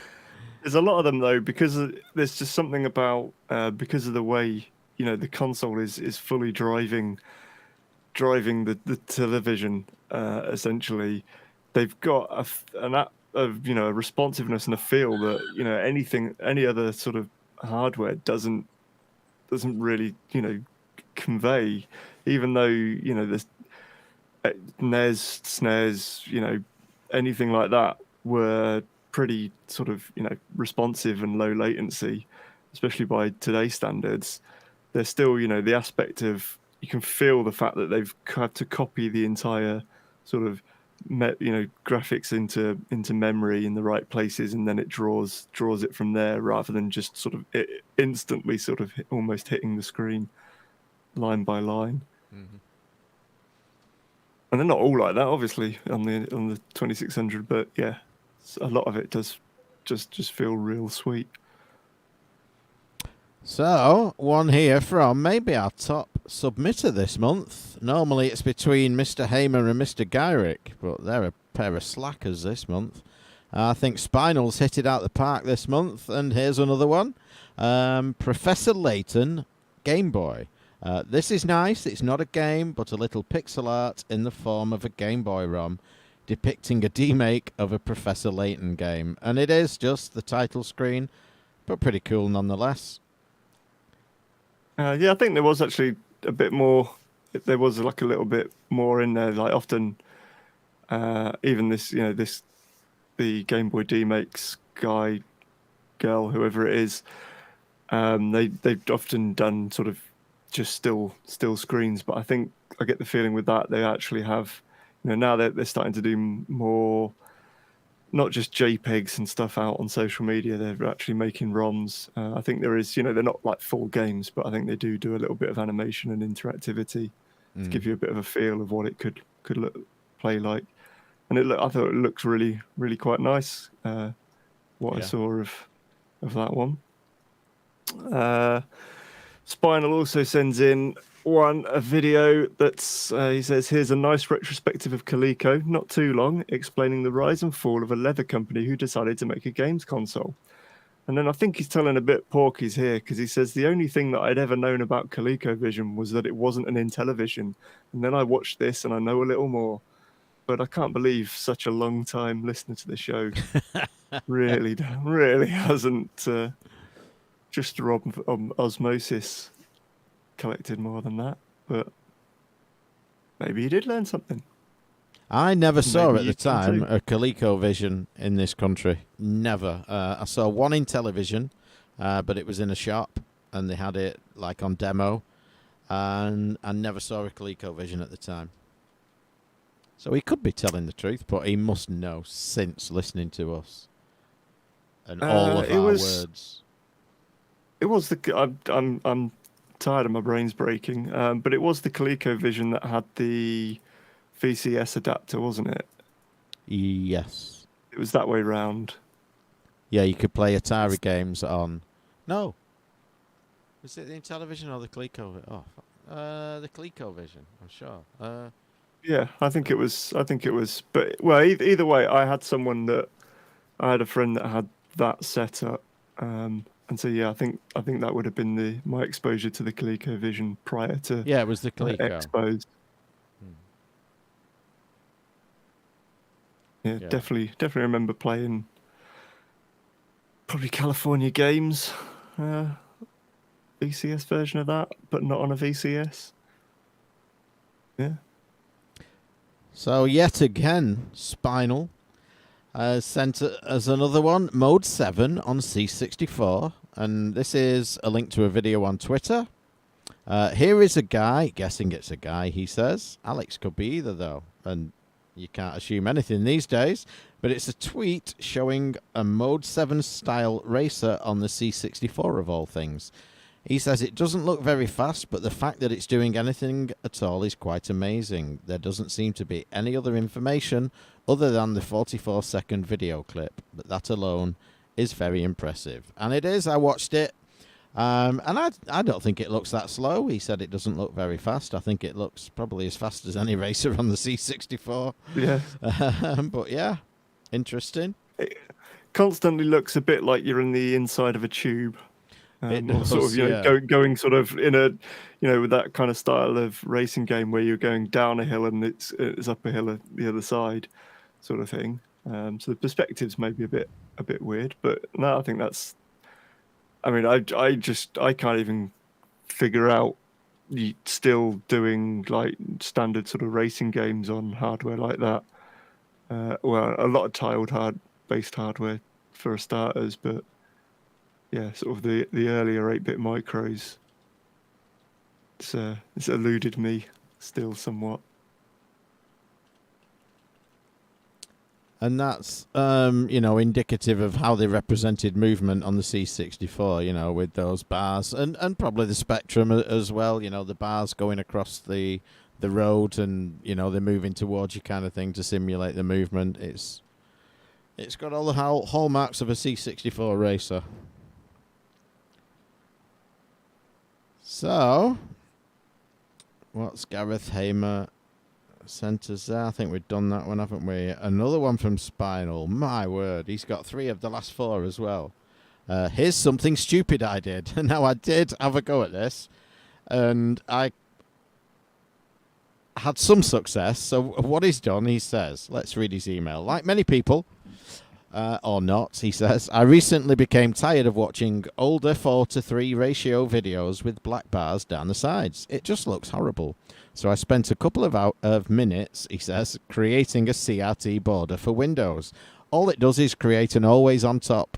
There's a lot of them though, because there's just something about because of the way the console is fully driving the television. Essentially, they've got a responsiveness and a feel that any other sort of hardware doesn't really convey. Even though there's NES, SNES, anything like that were pretty sort of responsive and low latency, especially by today's standards. There's still the aspect of, you can feel the fact that they've had to copy the entire sort of graphics into memory in the right places, and then it draws it from there, rather than just sort of it instantly sort of almost hitting the screen line by line. Mm-hmm. And they're not all like that, obviously, on the 2600, but yeah, a lot of it does just feel real sweet. So, one here from maybe our top submitter this month. Normally it's between Mr. Hamer and Mr. Gyrick, but they're a pair of slackers this month. I think Spinal's hit it out the park this month, and here's another one. Professor Layton, Game Boy. This is nice. It's not a game, but a little pixel art in the form of a Game Boy ROM depicting a demake of a Professor Layton game. And it is just the title screen, but pretty cool nonetheless. Yeah, I think there was actually a bit more. There was like a little bit more in there. Like often, even this, the Game Boy demakes guy, girl, whoever it is, they've often done sort of just still screens. But I think I get the feeling with that they actually have, now they're starting to do more, not just JPEGs and stuff out on social media. They're actually making ROMs. I think there is, they're not like full games, but I think they do a little bit of animation and interactivity to give you a bit of a feel of what it could play like. And I thought it looks really, really quite nice. I saw of that one. Spinal also sends in a video that's, he says, here's a nice retrospective of Coleco, not too long, explaining the rise and fall of a leather company who decided to make a games console. And then I think he's telling a bit porkies here, because he says the only thing that I'd ever known about ColecoVision was that it wasn't an Intellivision. And then I watched this and I know a little more. But I can't believe such a long time listener to the show really hasn't just through osmosis collected more than that. But maybe he did learn something. I never saw at the time a ColecoVision in this country. Never. I saw one Intellivision, but it was in a shop and they had it like on demo, and I never saw a ColecoVision at the time. So he could be telling the truth, but he must know since listening to us and all of our words. It was I'm tired of my brains breaking, but it was the ColecoVision that had the VCS adapter, wasn't it? Yes. It was that way round. Yeah, you could play Atari games on. No. Was it the Intellivision or the Coleco? The ColecoVision, I'm sure. Yeah, I think it was. But well, either way, I had a friend that had that set up, and so yeah, I think that would have been my exposure to the ColecoVision prior to. Yeah, it was the Coleco. Expos. Yeah, definitely remember playing probably California Games VCS version of that, but not on a VCS. Yeah. So yet again, Spinal sent us another one, Mode 7 on C64, and this is a link to a video on Twitter. Here is a guy, guessing it's a guy, he says. Alex could be either, though, and you can't assume anything these days. But it's a tweet showing a Mode 7 style racer on the C64 of all things. He says it doesn't look very fast, but the fact that it's doing anything at all is quite amazing. There doesn't seem to be any other information other than the 44-second video clip, but that alone is very impressive. And it is. I watched it. And I don't think it looks that slow. He said it doesn't look very fast. I think it looks probably as fast as any racer on the C64. Yeah. But yeah, interesting. It constantly looks a bit like you're in the inside of a tube. It Or sort does, of, you know, yeah. going sort of in a, you know, with that kind of style of racing game where you're going down a hill and it's up a hill at the other side, sort of thing. So the perspectives may be a bit weird, but no, I think that's. I mean, I can't even figure out you still doing like standard sort of racing games on hardware like that. Well, a lot of tiled based hardware for starters, but yeah, sort of the earlier 8-bit micros. It's eluded me still somewhat. And that's, indicative of how they represented movement on the C64, with those bars and probably the Spectrum as well, the bars going across the road and, they're moving towards you kind of thing to simulate the movement. It's got all the hallmarks of a C64 racer. So, what's Gareth Hamer sent us there? I think we've done that one, haven't we? Another one from Spinal. My word, he's got 3 of the last 4 as well. Here's something stupid I did. Now, I did have a go at this, and I had some success. So what he's done, he says, let's read his email. Like many people, or not, he says, I recently became tired of watching older 4:3 ratio videos with black bars down the sides. It just looks horrible. So I spent a couple of minutes, he says, creating a CRT border for Windows. All it does is create an always-on-top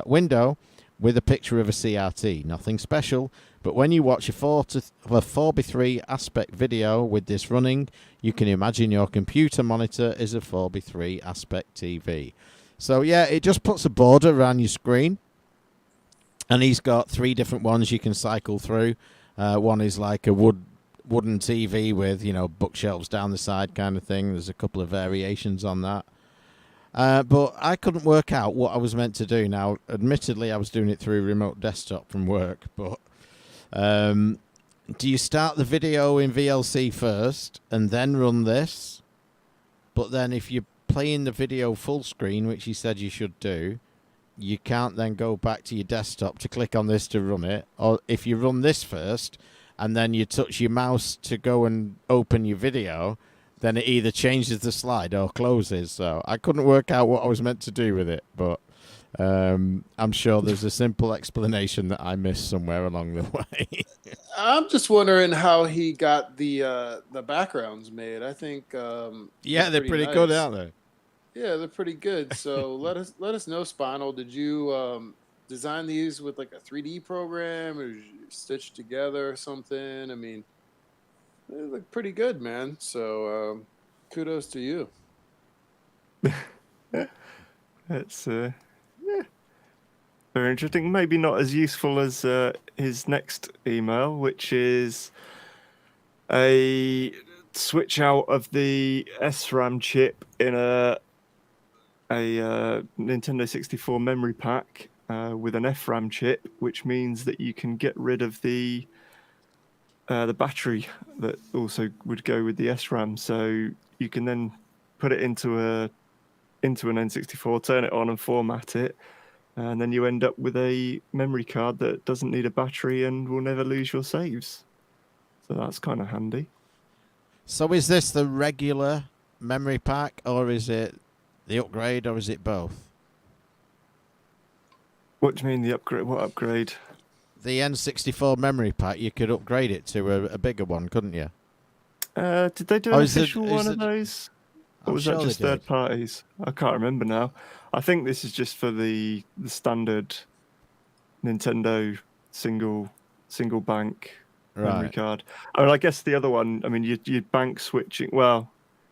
window with a picture of a CRT. Nothing special, but when you watch a 4:3 aspect video with this running, you can imagine your computer monitor is a 4:3 aspect TV. So yeah, it just puts a border around your screen, and he's got 3 different ones you can cycle through. One is like a wooden TV with, bookshelves down the side kind of thing. There's a couple of variations on that. But I couldn't work out what I was meant to do. Now, admittedly, I was doing it through remote desktop from work, but do you start the video in VLC first and then run this? But then if you're playing the video full screen, which he said you should do, you can't then go back to your desktop to click on this to run it. Or if you run this first and then you touch your mouse to go and open your video, then it either changes the slide or closes. So I couldn't work out what I was meant to do with it, but I'm sure there's a simple explanation that I missed somewhere along the way. I'm just wondering how he got the backgrounds made. I think Yeah, they're pretty nice. good, aren't they? Yeah, they're pretty good. So let us know, Spinal. Did you design these with like a 3D program, or did you stitch together or something? I mean, they look pretty good, man. So kudos to you. It's very interesting. Maybe not as useful as his next email, which is a switch out of the SRAM chip in a Nintendo 64 memory pack with an FRAM chip, which means that you can get rid of the battery that also would go with the SRAM. So you can then put it into an N64, turn it on and format it, and then you end up with a memory card that doesn't need a battery and will never lose your saves. So that's kind of handy. So is this the regular memory pack, or is it the upgrade, or is it both? What do you mean the upgrade? What upgrade? The N64 memory pack, you could upgrade it to a bigger one, couldn't you? Did they do an official one of those? Or was that just third parties? I can't remember now. I think this is just for the standard Nintendo single bank memory Right. card. And I guess the other one, I mean, you bank switching. Well,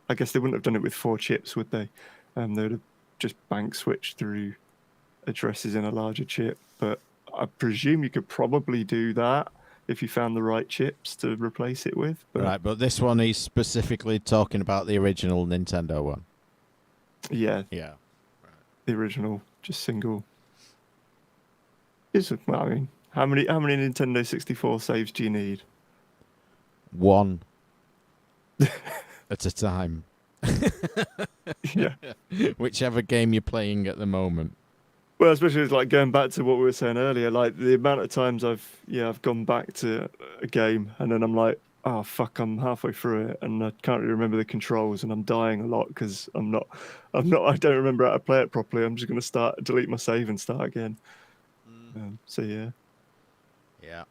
I guess they wouldn't have done it with 4 chips, would they? They would have just bank switched through addresses in a larger chip. But I presume you could probably do that if you found the right chips to replace it with. But Right, but this one is specifically talking about the original Nintendo one. yeah, Yeah. the original, just single. Well, I mean, how many Nintendo 64 saves do you need? One at a time. Yeah. Whichever game you're playing at the moment. Well, especially like going back to what we were saying earlier, like the amount of times I've gone back to a game and then I'm like, oh fuck, I'm halfway through it and I can't really remember the controls and I'm dying a lot because I don't remember how to play it properly. I'm just gonna delete my save and start again. So yeah. Yeah.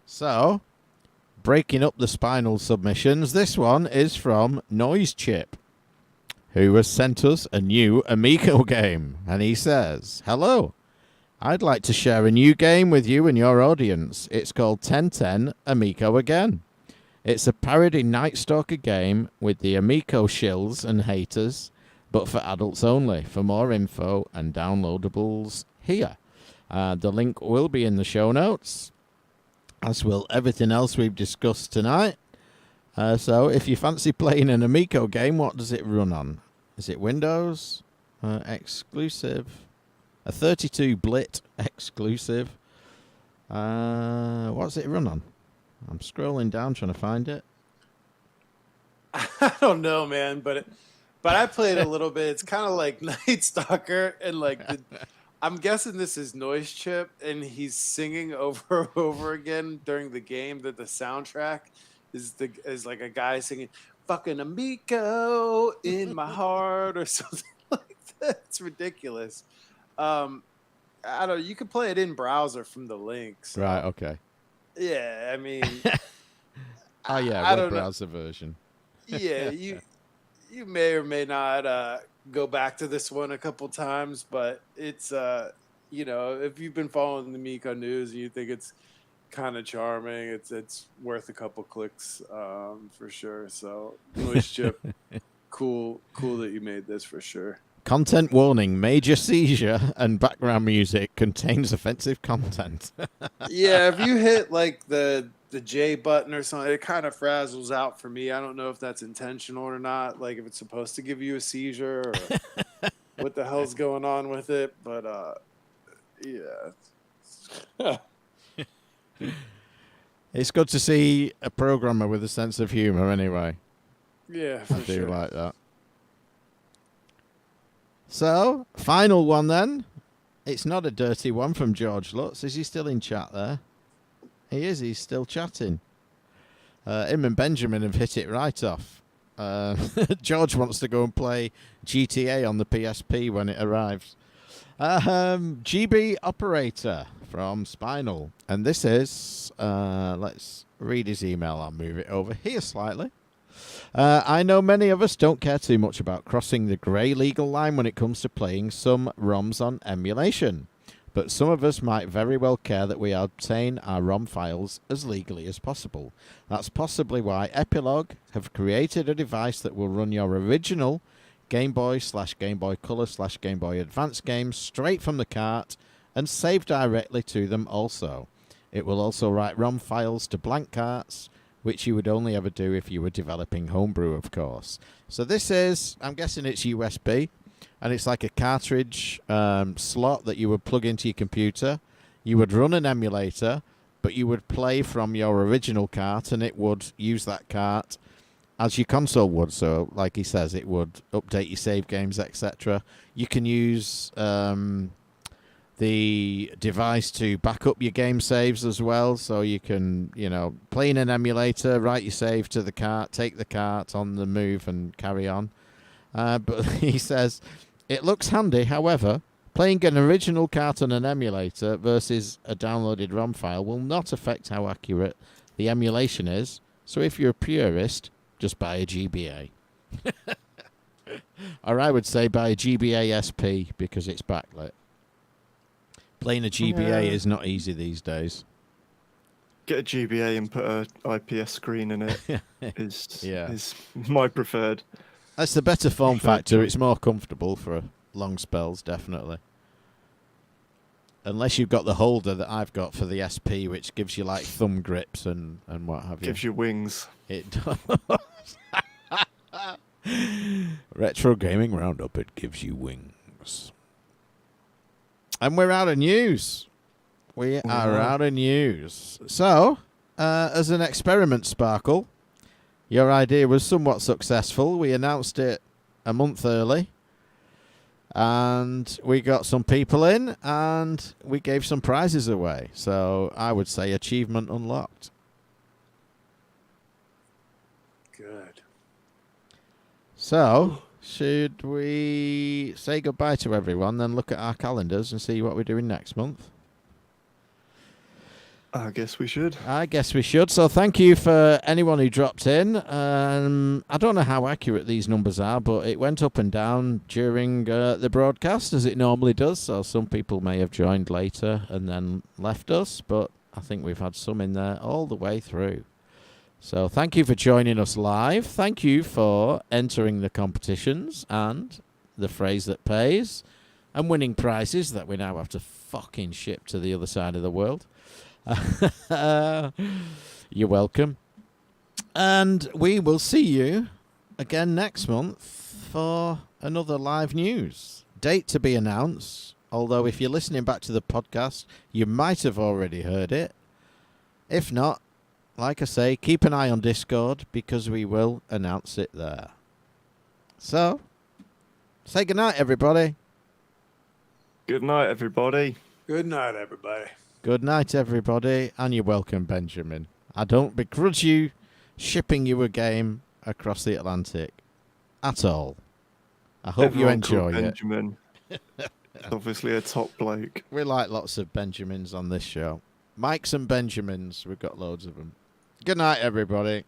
So, breaking up the spinal submissions, this one is from Noise Chip, who has sent us a new Amico game. And he says, hello, I'd like to share a new game with you and your audience. It's called 1010 Amico Again. It's a parody Night Stalker game with the Amico shills and haters, but for adults only. For more info and downloadables here. The link will be in the show notes, as will everything else we've discussed tonight. So if you fancy playing an Amico game, what does it run on? Is it Windows? Exclusive. A 32-bit exclusive. What's it run on? I'm scrolling down trying to find it. I don't know, man, but I played a little bit. It's kind of like Night Stalker, and like I'm guessing this is Noise Chip, and he's singing over and over again during the game that the soundtrack is like a guy singing "fucking Amico in my heart" or something like that. It's ridiculous. I don't know. You can play it in browser from the links. So. Right. Okay. Yeah, I mean. Oh yeah, web browser version. Yeah, you may or may not go back to this one a couple times, but it's if you've been following the Miko news and you think it's kind of charming, it's worth a couple clicks for sure. So Noise Chip, cool that you made this for sure. Content warning: major seizure and background music contains offensive content. Yeah, if you hit like the J button or something, it kind of frazzles out for me. I don't know if that's intentional or not, like if it's supposed to give you a seizure or what the hell's going on with it, but yeah. It's good to see a programmer with a sense of humor anyway. Yeah, I do like that. So, final one then. It's not a dirty one from George Lutz. Is he still in chat there? He is. He's still chatting. Him and Benjamin have hit it right off. George wants to go and play GTA on the PSP when it arrives. GB Operator from Spinal. And this is... let's read his email. I'll move it over here slightly. I know many of us don't care too much about crossing the grey legal line when it comes to playing some ROMs on emulation. But some of us might very well care that we obtain our ROM files as legally as possible. That's possibly why Epilogue have created a device that will run your original Game Boy/Game Boy Color/Game Boy Advance games straight from the cart and save directly to them also. It will also write ROM files to blank carts, which you would only ever do if you were developing homebrew, of course. So this is, I'm guessing it's USB, and it's like a cartridge slot that you would plug into your computer. You would run an emulator, but you would play from your original cart, and it would use that cart as your console would. So, like he says, it would update your save games, etc. You can use the device to back up your game saves as well, so you can, play in an emulator, write your save to the cart, take the cart on the move and carry on. But he says, it looks handy, however, playing an original cart on an emulator versus a downloaded ROM file will not affect how accurate the emulation is, so if you're a purist, just buy a GBA. Or I would say buy a GBA SP because it's backlit. Playing a GBA is not easy these days. get a GBA and put a IPS screen in it is Yeah. is my preferred. That's the better form Preferred factor. choice. It's more comfortable for long spells, definitely. Unless you've got the holder that I've got for the SP, which gives you like thumb grips and what have you. Gives you wings. It does. Retro Gaming Roundup, it gives you wings. And we're out of news. We are out of news. So, as an experiment, Sparkle, your idea was somewhat successful. We announced it a month early. And we got some people in, and we gave some prizes away. So I would say achievement unlocked. Good. So, should we say goodbye to everyone, then look at our calendars and see what we're doing next month? I guess we should. I guess we should. So thank you for anyone who dropped in. I don't know how accurate these numbers are, but it went up and down during the broadcast, as it normally does. So some people may have joined later and then left us, but I think we've had some in there all the way through. So thank you for joining us live. Thank you for entering the competitions and the phrase that pays and winning prizes that we now have to fucking ship to the other side of the world. You're welcome. And we will see you again next month for another live news. Date to be announced, although if you're listening back to the podcast, you might have already heard it. If not, like I say, keep an eye on Discord because we will announce it there. So, say goodnight, everybody. Good night, everybody. Good night, everybody. Good night, everybody, and you're welcome, Benjamin. I don't begrudge you shipping you a game across the Atlantic at all. I hope you Everyone called enjoy it. Benjamin. Obviously a top bloke. We like lots of Benjamins on this show. Mikes and Benjamins, we've got loads of them. Good night, everybody.